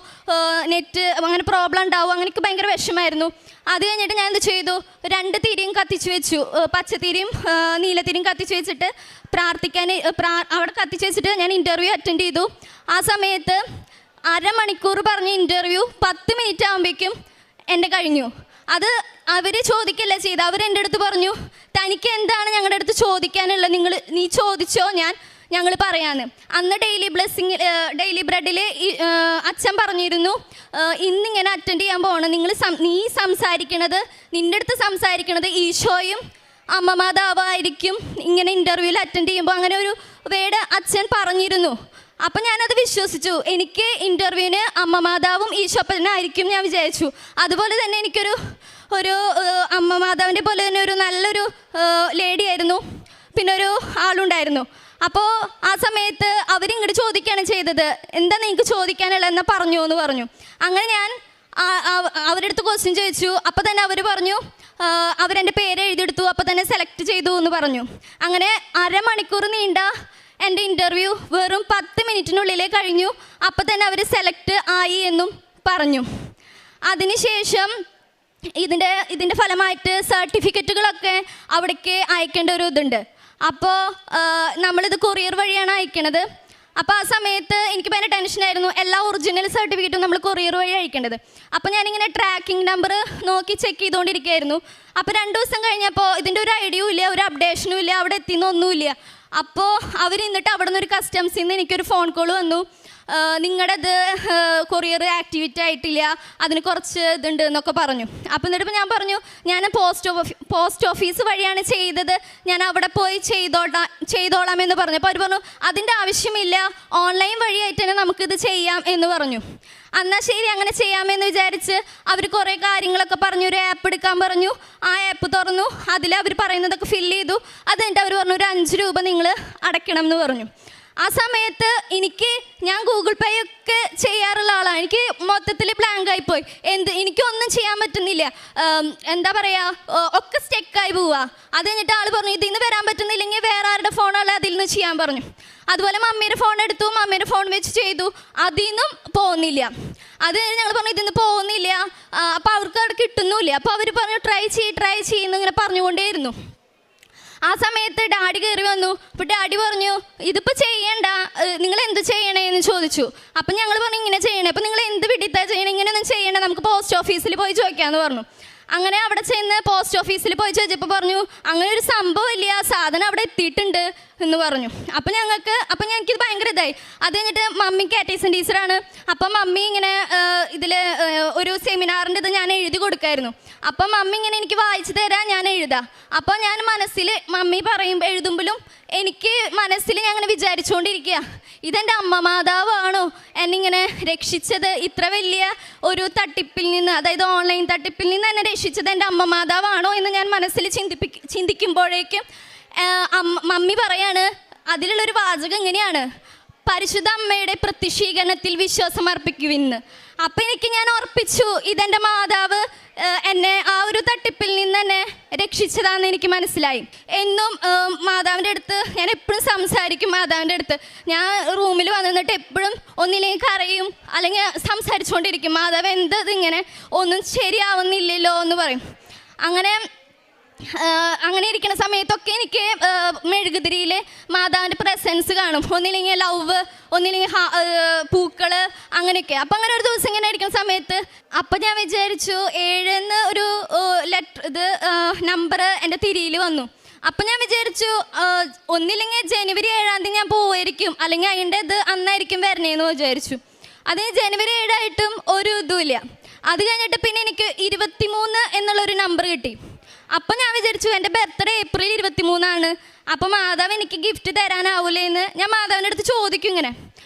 നെറ്റ് അങ്ങനെ പ്രോബ്ലം ഉണ്ടാവും, അങ്ങനെയൊക്കെ ഭയങ്കര വിഷമമായിരുന്നു. അത് കഴിഞ്ഞിട്ട് ഞാൻ എന്ത് ചെയ്തു, 2 തിരിയും കത്തിച്ച് വെച്ചു, പച്ചത്തിരിയും നീലത്തിരിയും കത്തിച്ച് വെച്ചിട്ട് പ്രാർത്ഥിക്കാൻ അവിടെ കത്തിച്ച് വെച്ചിട്ട് ഞാൻ ഇൻ്റർവ്യൂ അറ്റൻഡ് ചെയ്തു. ആ സമയത്ത് 1/2 മണിക്കൂർ പറഞ്ഞ ഇൻ്റർവ്യൂ 10 മിനിറ്റ് ആകുമ്പോഴേക്കും എൻ്റെ കഴിഞ്ഞു. അത് അവർ ചോദിക്കല്ല ചെയ്ത്, അവരെൻ്റെ അടുത്ത് പറഞ്ഞു, തനിക്ക് എന്താണ് ഞങ്ങളുടെ അടുത്ത് ചോദിക്കാനുള്ളത്, നീ ചോദിച്ചോ, ഞങ്ങൾ പറയാമെന്ന്. അന്ന് ഡെയിലി ബ്രെഡിൽ അച്ഛൻ പറഞ്ഞിരുന്നു, ഇന്നിങ്ങനെ അറ്റൻഡ് ചെയ്യാൻ പോകണം, നീ സംസാരിക്കണത്, നിൻ്റെ അടുത്ത് സംസാരിക്കണത് ഈശോയും അമ്മ മാതാവായിരിക്കും ഇങ്ങനെ ഇൻ്റർവ്യൂവിൽ അറ്റൻഡ് ചെയ്യുമ്പോൾ. അങ്ങനെ ഒരു വേർഡ് അച്ഛൻ പറഞ്ഞിരുന്നു. അപ്പം ഞാനത് വിശ്വസിച്ചു. എനിക്ക് ഇൻ്റർവ്യൂവിന് അമ്മ മാതാവും ഈശോപ്പനായിരിക്കും ഞാൻ വിചാരിച്ചു. അതുപോലെ തന്നെ എനിക്കൊരു അമ്മ മാതാവിൻ്റെ പോലെ തന്നെ ഒരു നല്ലൊരു ലേഡി ആയിരുന്നു, പിന്നെ ഒരു ആളുണ്ടായിരുന്നു. അപ്പോൾ ആ സമയത്ത് അവരിങ്ങോട്ട് ചോദിക്കുകയാണ് ചെയ്തത്, എന്താ നിങ്ങൾക്ക് ചോദിക്കാനുള്ളത് എന്നാ പറഞ്ഞു എന്ന് പറഞ്ഞു. അങ്ങനെ ഞാൻ അവരുടെ അടുത്ത് ക്വസ്റ്റ്യൻ ചോദിച്ചു. അപ്പോൾ തന്നെ അവർ പറഞ്ഞു, അവരെൻ്റെ പേര് എഴുതിയെടുത്തു, അപ്പോൾ തന്നെ സെലക്ട് ചെയ്തു എന്ന് പറഞ്ഞു. അങ്ങനെ 1/2 മണിക്കൂർ നീണ്ട എൻ്റെ ഇൻ്റർവ്യൂ വെറും 10 മിനിറ്റിനുള്ളിലേ കഴിഞ്ഞു. അപ്പോൾ തന്നെ അവർ സെലക്ട് ആയി എന്നും പറഞ്ഞു. അതിനുശേഷം ഇതിൻ്റെ ഫലമായിട്ട് സർട്ടിഫിക്കറ്റുകളൊക്കെ അവിടേക്ക് അയക്കേണ്ട ഒരു ഇതുണ്ട്. അപ്പോൾ നമ്മളിത് കൊറിയർ വഴിയാണ് അയക്കണത്. അപ്പോൾ ആ സമയത്ത് എനിക്ക് ഭയങ്കര ടെൻഷനായിരുന്നു, എല്ലാ ഒറിജിനൽ സർട്ടിഫിക്കറ്റും നമ്മൾ കൊറിയർ വഴി അയക്കേണ്ടത്. അപ്പോൾ ഞാനിങ്ങനെ ട്രാക്കിംഗ് നമ്പർ നോക്കി ചെക്ക് ചെയ്തുകൊണ്ടിരിക്കുകയായിരുന്നു. അപ്പോൾ 2 ദിവസം കഴിഞ്ഞപ്പോൾ ഇതിൻ്റെ ഒരു ഐഡിയയും ഇല്ല, ഒരു അപ്ഡേഷനും ഇല്ല, അവിടെ എത്തിയെന്നൊന്നുമില്ല. അപ്പോൾ അവർ എന്നിട്ട് അവിടെ നിന്ന് ഒരു കസ്റ്റംസിൽ നിന്ന് എനിക്കൊരു ഫോൺ കോൾ വന്നു, നിങ്ങളുടേത് കൊറിയർ ആക്ടിവേറ്റ് ആയിട്ടില്ല, അതിന് കുറച്ച് ഇതുണ്ട് എന്നൊക്കെ പറഞ്ഞു. അപ്പോൾ എന്നിട്ട് ഞാൻ പറഞ്ഞു, ഞാൻ പോസ്റ്റ് ഓഫീസ് വഴിയാണ് ചെയ്തത്, ഞാൻ അവിടെ പോയി ചെയ്തോളാമെന്ന് പറഞ്ഞു. അപ്പോൾ അവർ പറഞ്ഞു, അതിൻ്റെ ആവശ്യമില്ല, ഓൺലൈൻ വഴിയായിട്ട് തന്നെ നമുക്കിത് ചെയ്യാം എന്ന് പറഞ്ഞു. എന്നാൽ ശരി, അങ്ങനെ ചെയ്യാമെന്ന് വിചാരിച്ച് അവർ കുറേ കാര്യങ്ങളൊക്കെ പറഞ്ഞു. ഒരു ആപ്പ് എടുക്കാൻ പറഞ്ഞു. ആ ആപ്പ് തുറന്നു, അതിൽ അവർ പറയുന്നതൊക്കെ ഫില്ല് ചെയ്തു. അത് കഴിഞ്ഞിട്ട് അവർ പറഞ്ഞു, ഒരു 5 രൂപ നിങ്ങൾ അടയ്ക്കണം എന്ന് പറഞ്ഞു. ആ സമയത്ത് ഞാൻ ഗൂഗിൾ പേ ഒക്കെ ചെയ്യാറുള്ള ആളാണ്. എനിക്ക് മൊത്തത്തിൽ ബ്ലാങ്ക് ആയിപ്പോയി. എനിക്കൊന്നും ചെയ്യാൻ പറ്റുന്നില്ല, എന്താ പറയുക, ഒക്കെ സ്റ്റെക്കായി പോവുക. അത് കഴിഞ്ഞിട്ട് ആൾ പറഞ്ഞു, ഇതിൽ നിന്ന് വരാൻ പറ്റുന്നില്ലെങ്കിൽ വേറെ ആരുടെ ഫോണുള്ള അതിൽ നിന്ന് ചെയ്യാൻ പറഞ്ഞു. അതുപോലെ മമ്മിയുടെ ഫോൺ എടുത്തു, മമ്മിയുടെ ഫോൺ വെച്ച് ചെയ്തു, അതിൽ നിന്നും പോകുന്നില്ല. അത് ഞങ്ങൾ പറഞ്ഞു, ഇതിൽ നിന്ന് പോകുന്നില്ല. അപ്പോൾ അവർക്ക് അവിടെ കിട്ടുന്നുമില്ല. അപ്പോൾ അവർ പറഞ്ഞു, ട്രൈ ചെയ്യുന്നു ഇങ്ങനെ പറഞ്ഞുകൊണ്ടേയിരുന്നു. ആ സമയത്ത് ഡാഡി കയറി വന്നു. അപ്പോൾ ഡാഡി പറഞ്ഞു, ഇതിപ്പോൾ ചെയ്യണ്ട, നിങ്ങൾ എന്ത് ചെയ്യണേന്ന് ചോദിച്ചു. അപ്പം ഞങ്ങൾ പറഞ്ഞു, ഇങ്ങനെ ചെയ്യണേ. അപ്പോൾ നിങ്ങൾ എന്ത് വിഡിത്താ ചെയ്യണേ, ഇങ്ങനെയൊന്നും ചെയ്യണ്ട, നമുക്ക് പോസ്റ്റ് ഓഫീസിൽ പോയി ചോദിക്കാമെന്ന് പറഞ്ഞു. അങ്ങനെ അവിടെ ചെന്ന് പോസ്റ്റ് ഓഫീസിൽ പോയി ചോദിച്ചപ്പോൾ പറഞ്ഞു, അങ്ങനെ ഒരു സംഭവം ഇല്ല, സാധനം അവിടെ എത്തിയിട്ടുണ്ട് എന്ന് പറഞ്ഞു. അപ്പം എനിക്കിത് ഭയങ്കര ഇതായി. അത് കഴിഞ്ഞിട്ട് മമ്മി കാറ്റീസൺ ടീച്ചറാണ്. അപ്പം മമ്മി ഇങ്ങനെ ഇതിൽ ഒരു സെമിനാറിൻ്റെ ഇത് ഞാൻ എഴുതി കൊടുക്കായിരുന്നു. അപ്പം മമ്മി ഇങ്ങനെ എനിക്ക് വായിച്ചു തരാൻ ഞാൻ എഴുതാം. അപ്പോൾ ഞാൻ മനസ്സിൽ മമ്മി എഴുതുമ്പോഴും എനിക്ക് മനസ്സിൽ ഞാൻ അങ്ങനെ വിചാരിച്ചുകൊണ്ടിരിക്കുക, ഇതെൻ്റെ അമ്മ മാതാവാണോ എന്നിങ്ങനെ രക്ഷിച്ചത്, ഇത്ര വലിയ ഒരു തട്ടിപ്പിൽ നിന്ന്, അതായത് ഓൺലൈൻ തട്ടിപ്പിൽ നിന്ന് എന്നെ രക്ഷിച്ചത് എൻ്റെ അമ്മ മാതാവാണോ എന്ന് ഞാൻ മനസ്സിൽ ചിന്തിക്കുമ്പോഴേക്കും മമ്മി പറയാണ്, അതിലുള്ളൊരു വാചകം ഇങ്ങനെയാണ്, പരിശുദ്ധ അമ്മയുടെ പ്രത്യക്ഷീകരണത്തിൽ വിശ്വാസം അർപ്പിക്കുവിന്ന്. അപ്പം ഞാൻ ഉറപ്പിച്ചു, ഇതെൻ്റെ മാതാവ് എന്നെ ആ ഒരു തട്ടിപ്പിൽ നിന്ന് എന്നെ രക്ഷിച്ചതാണെന്ന് എനിക്ക് മനസ്സിലായി. എന്നും മാതാവിൻ്റെ അടുത്ത് ഞാൻ എപ്പോഴും സംസാരിക്കും. മാതാവിൻ്റെ അടുത്ത് ഞാൻ റൂമിൽ വന്നിട്ട് എപ്പോഴും ഒന്നില്ലെങ്കിൽ കരയും, അല്ലെങ്കിൽ സംസാരിച്ചുകൊണ്ടിരിക്കും, മാതാവ് എന്തത് ഇങ്ങനെ ഒന്നും ശരിയാവുന്നില്ലല്ലോ എന്ന് പറയും. അങ്ങനെ ഇരിക്കുന്ന സമയത്തൊക്കെ എനിക്ക് മെഴുകുതിരിയിൽ മാതാവിൻ്റെ പ്രസൻസ് കാണും. ഒന്നില്ലെങ്കിൽ ലവ്, ഒന്നില്ലെങ്കിൽ പൂക്കൾ, അങ്ങനെയൊക്കെ. അപ്പം അങ്ങനെ ഒരു ദിവസം ഇങ്ങനെ ഇരിക്കുന്ന സമയത്ത് അപ്പം ഞാൻ വിചാരിച്ചു, 7 ഒരു നമ്പർ എൻ്റെ തിരിയിൽ വന്നു. അപ്പം ഞാൻ വിചാരിച്ചു, ഒന്നില്ലെങ്കിൽ ജനുവരി 7-ാം തീയതി ഞാൻ പോവുമായിരിക്കും, അല്ലെങ്കിൽ അതിൻ്റെ ഇത് അന്നായിരിക്കും വരണേന്ന് വിചാരിച്ചു. അതിന് ജനുവരി 7 ആയിട്ടും ഒരു ഇതുമില്ല. അത് കഴിഞ്ഞിട്ട് പിന്നെ എനിക്ക് 23 എന്നുള്ളൊരു നമ്പർ കിട്ടി. അപ്പം ഞാൻ വിചാരിച്ചു, എൻ്റെ ബർത്ത്ഡേ ഏപ്രിൽ 23 ആണ്, അപ്പം മാതാവ് എനിക്ക് ഗിഫ്റ്റ് തരാനാവൂലേ എന്ന് ഞാൻ മാതാവിൻ്റെ അടുത്ത് ചോദിക്കും ഇങ്ങനെ.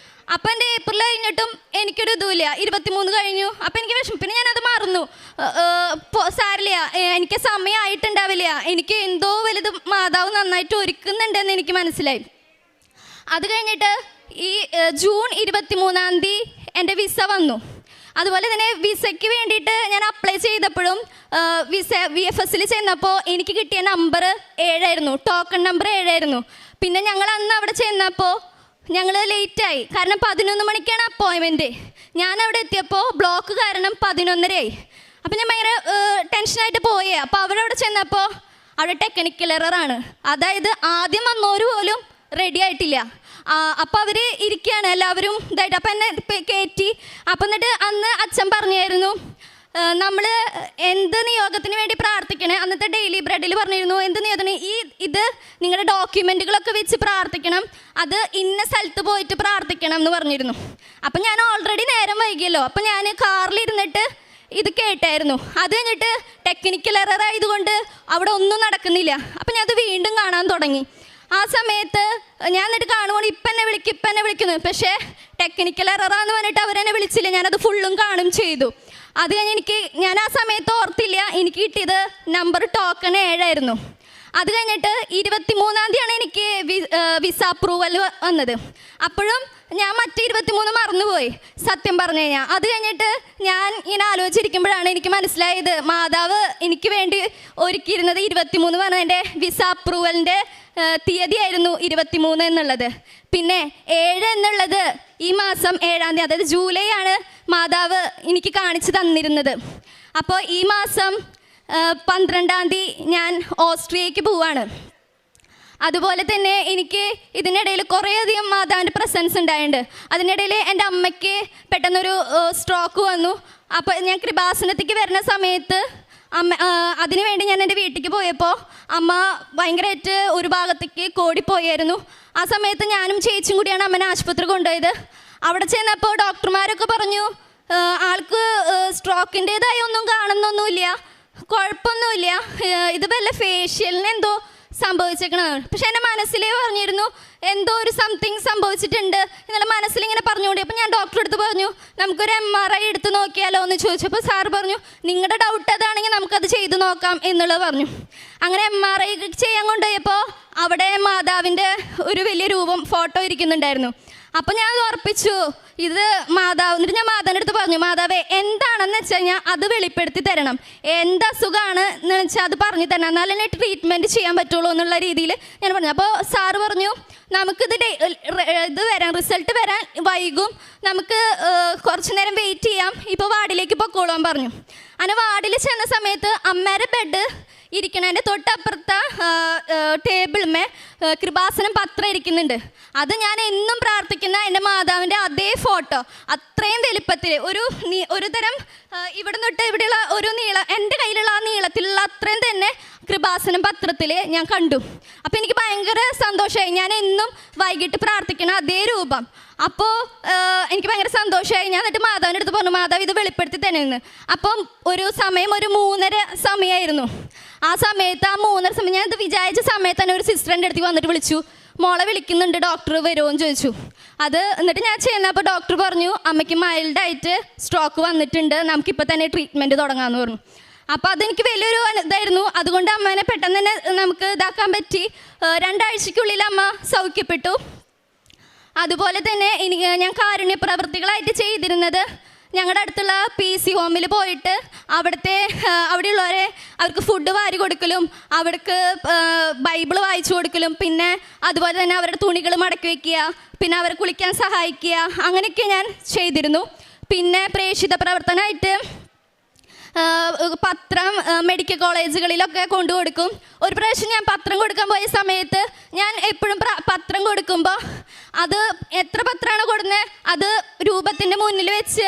അപ്പം എൻ്റെ ഏപ്രിൽ കഴിഞ്ഞിട്ടും എനിക്കൊരു ഇതുമില്ല. 23 കഴിഞ്ഞു. അപ്പം എനിക്ക് വിഷമം. പിന്നെ ഞാനത് മറന്നു. സാരില്ല, എനിക്ക് സമയമായിട്ടുണ്ടാവില്ല, എനിക്ക് എന്തോ വലുത് മാതാവ് നന്നായിട്ട് ഒരുക്കുന്നുണ്ടെന്ന് എനിക്ക് മനസ്സിലായി. അത് കഴിഞ്ഞിട്ട് ഈ ജൂൺ 23 എൻ്റെ വിസ വന്നു. അതുപോലെ തന്നെ വിസയ്ക്ക് വേണ്ടിയിട്ട് ഞാൻ അപ്ലൈ ചെയ്തപ്പോഴും വിസ VFSൽ ചെന്നപ്പോൾ എനിക്ക് കിട്ടിയ നമ്പർ 7 ആയിരുന്നു, ടോക്കൺ നമ്പർ 7 ആയിരുന്നു. പിന്നെ ഞങ്ങൾ അന്ന് അവിടെ ചെന്നപ്പോൾ ഞങ്ങൾ ലേറ്റായി, കാരണം 11 മണിക്കാണ് അപ്പോയിൻമെൻറ്റ്. ഞാൻ അവിടെ എത്തിയപ്പോൾ ബ്ലോക്ക് കാരണം 11:30 അപ്പം ഞാൻ ഭയങ്കര ടെൻഷനായിട്ട് പോയേ. അപ്പോൾ അവിടെ ചെന്നപ്പോൾ അവിടെ ടെക്നിക്കൽ എററാണ്, അതായത് ആദ്യം വന്നവർ പോലും റെഡി ആയിട്ടില്ല. അപ്പോൾ അവർ ഇരിക്കുകയാണ് എല്ലാവരും ഇതായിട്ട്. അപ്പം എന്നെ കയറ്റി. അപ്പം എന്നിട്ട് അന്ന് അച്ഛൻ പറഞ്ഞായിരുന്നു, നമ്മൾ എന്ത് നിയോഗത്തിന് വേണ്ടി പ്രാർത്ഥിക്കണേ, അന്നത്തെ ഡെയിലി ബ്രെഡിൽ പറഞ്ഞിരുന്നു, എന്ത് നിയോഗത്തിന് ഇത് നിങ്ങളുടെ ഡോക്യുമെൻറ്റുകളൊക്കെ വെച്ച് പ്രാർത്ഥിക്കണം, അത് ഇന്ന സ്ഥലത്ത് പോയിട്ട് പ്രാർത്ഥിക്കണം എന്ന് പറഞ്ഞിരുന്നു. അപ്പം ഞാൻ ഓൾറെഡി നേരം വൈകിയല്ലോ, അപ്പം ഞാൻ കാറിലിരുന്നിട്ട് ഇത് കേട്ടായിരുന്നു. അത് കഴിഞ്ഞിട്ട് ടെക്നിക്കൽ എറർ ആയതുകൊണ്ട് അവിടെ ഒന്നും നടക്കുന്നില്ല. അപ്പം ഞാൻ അത് വീണ്ടും കാണാൻ തുടങ്ങി. ആ സമയത്ത് ഞാൻ എന്നിട്ട് കാണുമ്പോൾ ഇപ്പം എന്നെ വിളിക്കുന്നു. പക്ഷേ ടെക്നിക്കൽ എററാന്ന് പറഞ്ഞിട്ട് അവരെന്നെ വിളിച്ചില്ല, ഞാനത് ഫുള്ളും കാണും ചെയ്തു. അത് കഴിഞ്ഞ് ഞാൻ ആ സമയത്ത് ഓർത്തില്ല എനിക്ക് കിട്ടിയത് നമ്പർ ടോക്കൺ 7 ആയിരുന്നു. അത് കഴിഞ്ഞിട്ട് 23 എനിക്ക് വിസ അപ്രൂവൽ വന്നത്. അപ്പോഴും ഞാൻ മറ്റേ 23 മറന്നുപോയി സത്യം പറഞ്ഞു കഴിഞ്ഞാൽ. അത് കഴിഞ്ഞിട്ട് ഞാൻ ഇങ്ങനെ ആലോചിച്ചിരിക്കുമ്പോഴാണ് എനിക്ക് മനസ്സിലായത് മാതാവ് എനിക്ക് വേണ്ടി ഒരുക്കിയിരുന്നത് 23 പറഞ്ഞതിൻ്റെ വിസ അപ്രൂവലിൻ്റെ തീയതിയായിരുന്നു 23 എന്നുള്ളത്. പിന്നെ 7 എന്നുള്ളത് ഈ മാസം 7-ാം തീയതി, അതായത് ജൂലൈ ആണ് മാതാവ് എനിക്ക് കാണിച്ചു തന്നിരുന്നത്. അപ്പോൾ ഈ മാസം 12-ാം തീയതി ഞാൻ ഓസ്ട്രിയയ്ക്ക് പോവാണ്. അതുപോലെ തന്നെ എനിക്ക് ഇതിനിടയിൽ കുറേയധികം മാതാവിൻ്റെ പ്രസൻസ് ഉണ്ടായിട്ടുണ്ട്. അതിനിടയിൽ എൻ്റെ അമ്മയ്ക്ക് പെട്ടെന്നൊരു സ്ട്രോക്ക് വന്നു. അപ്പോൾ ഞാൻ കൃപാസനത്തേക്ക് വരുന്ന സമയത്ത് അതിനുവേണ്ടി ഞാൻ എൻ്റെ വീട്ടിലേക്ക് പോയപ്പോൾ അമ്മ ഭയങ്കരമായിട്ട് ഒരു ഭാഗത്തേക്ക് കോടിപ്പോയായിരുന്നു. ആ സമയത്ത് ഞാനും ചേച്ചിയും കൂടിയാണ് അമ്മനെ ആശുപത്രി കൊണ്ടുപോയത്. അവിടെ ചെന്നപ്പോൾ ഡോക്ടർമാരൊക്കെ പറഞ്ഞു ആൾക്ക് സ്ട്രോക്കിൻ്റേതായി ഒന്നും കാണുന്നൊന്നുമില്ല, കുഴപ്പമൊന്നുമില്ല, ഇത് വല്ല ഫേഷ്യലിന് എന്തോ സംഭവിച്ചേക്കണതാണ്. പക്ഷെ എൻ്റെ മനസ്സിൽ പറഞ്ഞിരുന്നു എന്തോ ഒരു സംതിങ് സംഭവിച്ചിട്ടുണ്ട് എന്നുള്ള മനസ്സിലിങ്ങനെ പറഞ്ഞുകൊണ്ട്. അപ്പം ഞാൻ ഡോക്ടറെ അടുത്ത് പറഞ്ഞു നമുക്കൊരു MRI എടുത്ത് നോക്കിയാലോ എന്ന് ചോദിച്ചപ്പോൾ സാറ് പറഞ്ഞു നിങ്ങളുടെ ഡൗട്ട് അതാണെങ്കിൽ നമുക്കത് ചെയ്ത് നോക്കാം എന്നുള്ളത് പറഞ്ഞു. അങ്ങനെ MRI ചെയ്യാൻ കൊണ്ടുപോയപ്പോൾ അവിടെ മാതാവിൻ്റെ ഒരു വലിയ രൂപം ഫോട്ടോ ഇരിക്കുന്നുണ്ടായിരുന്നു. അപ്പം ഞാൻ ഉറപ്പിച്ചു ഇത് മാതാവ്. എന്നിട്ട് ഞാൻ മാതാവിൻ്റെ അടുത്ത് പറഞ്ഞു മാതാവേ എന്താണെന്ന് വെച്ച് കഴിഞ്ഞാൽ അത് വെളിപ്പെടുത്തി തരണം, എന്തസുഖമാണ് എന്ന് വെച്ചാൽ അത് പറഞ്ഞു തരണം, എന്നാലേ ട്രീറ്റ്മെൻറ്റ് ചെയ്യാൻ പറ്റുള്ളൂ എന്നുള്ള രീതിയിൽ ഞാൻ പറഞ്ഞു. അപ്പോൾ സാറ് പറഞ്ഞു നമുക്കിത് റിസൾട്ട് വരാൻ വൈകും, നമുക്ക് കുറച്ച് നേരം വെയിറ്റ് ചെയ്യാം, ഇപ്പോൾ വാർഡിലേക്ക് പൊക്കോളാൻ പറഞ്ഞു. അങ്ങനെ വാർഡിൽ ചെന്ന സമയത്ത് അമ്മേരെ ബെഡ് ഇരിക്കണതിൻ്റെ തൊട്ടപ്പുറത്തെ ടേബിളിന്മേ കൃപാസനം പത്രം ഇരിക്കുന്നുണ്ട്. അത് ഞാൻ എന്നും പ്രാർത്ഥിക്കുന്ന എൻ്റെ മാതാവിൻ്റെ അതേ ഫോട്ടോ അത്രയും വലുപ്പത്തിൽ ഒരു തരം ഇവിടെ തൊട്ട് ഇവിടെയുള്ള ഒരു നീളം എൻ്റെ കയ്യിലുള്ള ആ നീളത്തിലുള്ള അത്രയും തന്നെ കൃപാസനം പത്രത്തിൽ ഞാൻ കണ്ടു. അപ്പോൾ എനിക്ക് ഭയങ്കര സന്തോഷമായി. ഞാൻ എന്നും വൈകിട്ട് പ്രാർത്ഥിക്കണം അതേ രൂപം. അപ്പോൾ എനിക്ക് ഭയങ്കര സന്തോഷമായി. ഞാൻ എന്നിട്ട് മാതാവിൻ്റെ അടുത്ത് പറഞ്ഞു മാതാവ് ഇത് വെളിപ്പെടുത്തി തന്നെയെന്ന്. അപ്പം ഒരു 3:30 സമയമായിരുന്നു. ആ സമയത്ത് 3:30 സമയം ഞാനത് വിചാരിച്ച സമയത്ത് തന്നെ ഒരു സിസ്റ്റർ എൻ്റെ അടുത്ത് വന്നിട്ട് വിളിച്ചു, മോളെ വിളിക്കുന്നുണ്ട്, ഡോക്ടർ വരുമോ എന്ന് ചോദിച്ചു. എന്നിട്ട് ഞാൻ ചെയ്യുന്നപ്പോൾ ഡോക്ടർ പറഞ്ഞു അമ്മയ്ക്ക് മൈൽഡായിട്ട് സ്ട്രോക്ക് വന്നിട്ടുണ്ട്, നമുക്കിപ്പോൾ തന്നെ ട്രീറ്റ്മെൻറ്റ് തുടങ്ങാമെന്ന് പറഞ്ഞു. അപ്പോൾ അതെനിക്ക് വലിയൊരു ഇതായിരുന്നു. അതുകൊണ്ട് അമ്മേനെ പെട്ടെന്ന് തന്നെ നമുക്ക് ഇതാക്കാൻ പറ്റി. 2 ആഴ്ചയ്ക്കുള്ളിൽ അമ്മ സൗഖ്യപ്പെട്ടു. അതുപോലെ തന്നെ ഞാൻ കാരുണ്യ പ്രവൃത്തികളായിട്ട് ചെയ്തിരുന്നത് ഞങ്ങളുടെ അടുത്തുള്ള PC ഹോമിൽ പോയിട്ട് അവിടെയുള്ളവരെ അവർക്ക് ഫുഡ് വാരി കൊടുക്കലും അവർക്ക് ബൈബിൾ വായിച്ചു കൊടുക്കലും പിന്നെ അതുപോലെ തന്നെ അവരുടെ തുണികൾ മടക്കി വയ്ക്കുക, പിന്നെ അവരെ കുളിക്കാൻ സഹായിക്കുക, അങ്ങനെയൊക്കെ ഞാൻ ചെയ്തിരുന്നു. പിന്നെ പ്രേക്ഷിത പ്രവർത്തനമായിട്ട് പത്രം മെഡിക്കൽ കോളേജുകളിലൊക്കെ കൊണ്ടു കൊടുക്കും. ഒരു പ്രാവശ്യം ഞാൻ പത്രം കൊടുക്കാൻ പോയ സമയത്ത് ഞാൻ എപ്പോഴും പത്രം കൊടുക്കുമ്പോൾ അത് എത്ര പത്രമാണ് കൊടുക്കുന്നത് അത് രൂപത്തിൻ്റെ മുന്നിൽ വെച്ച്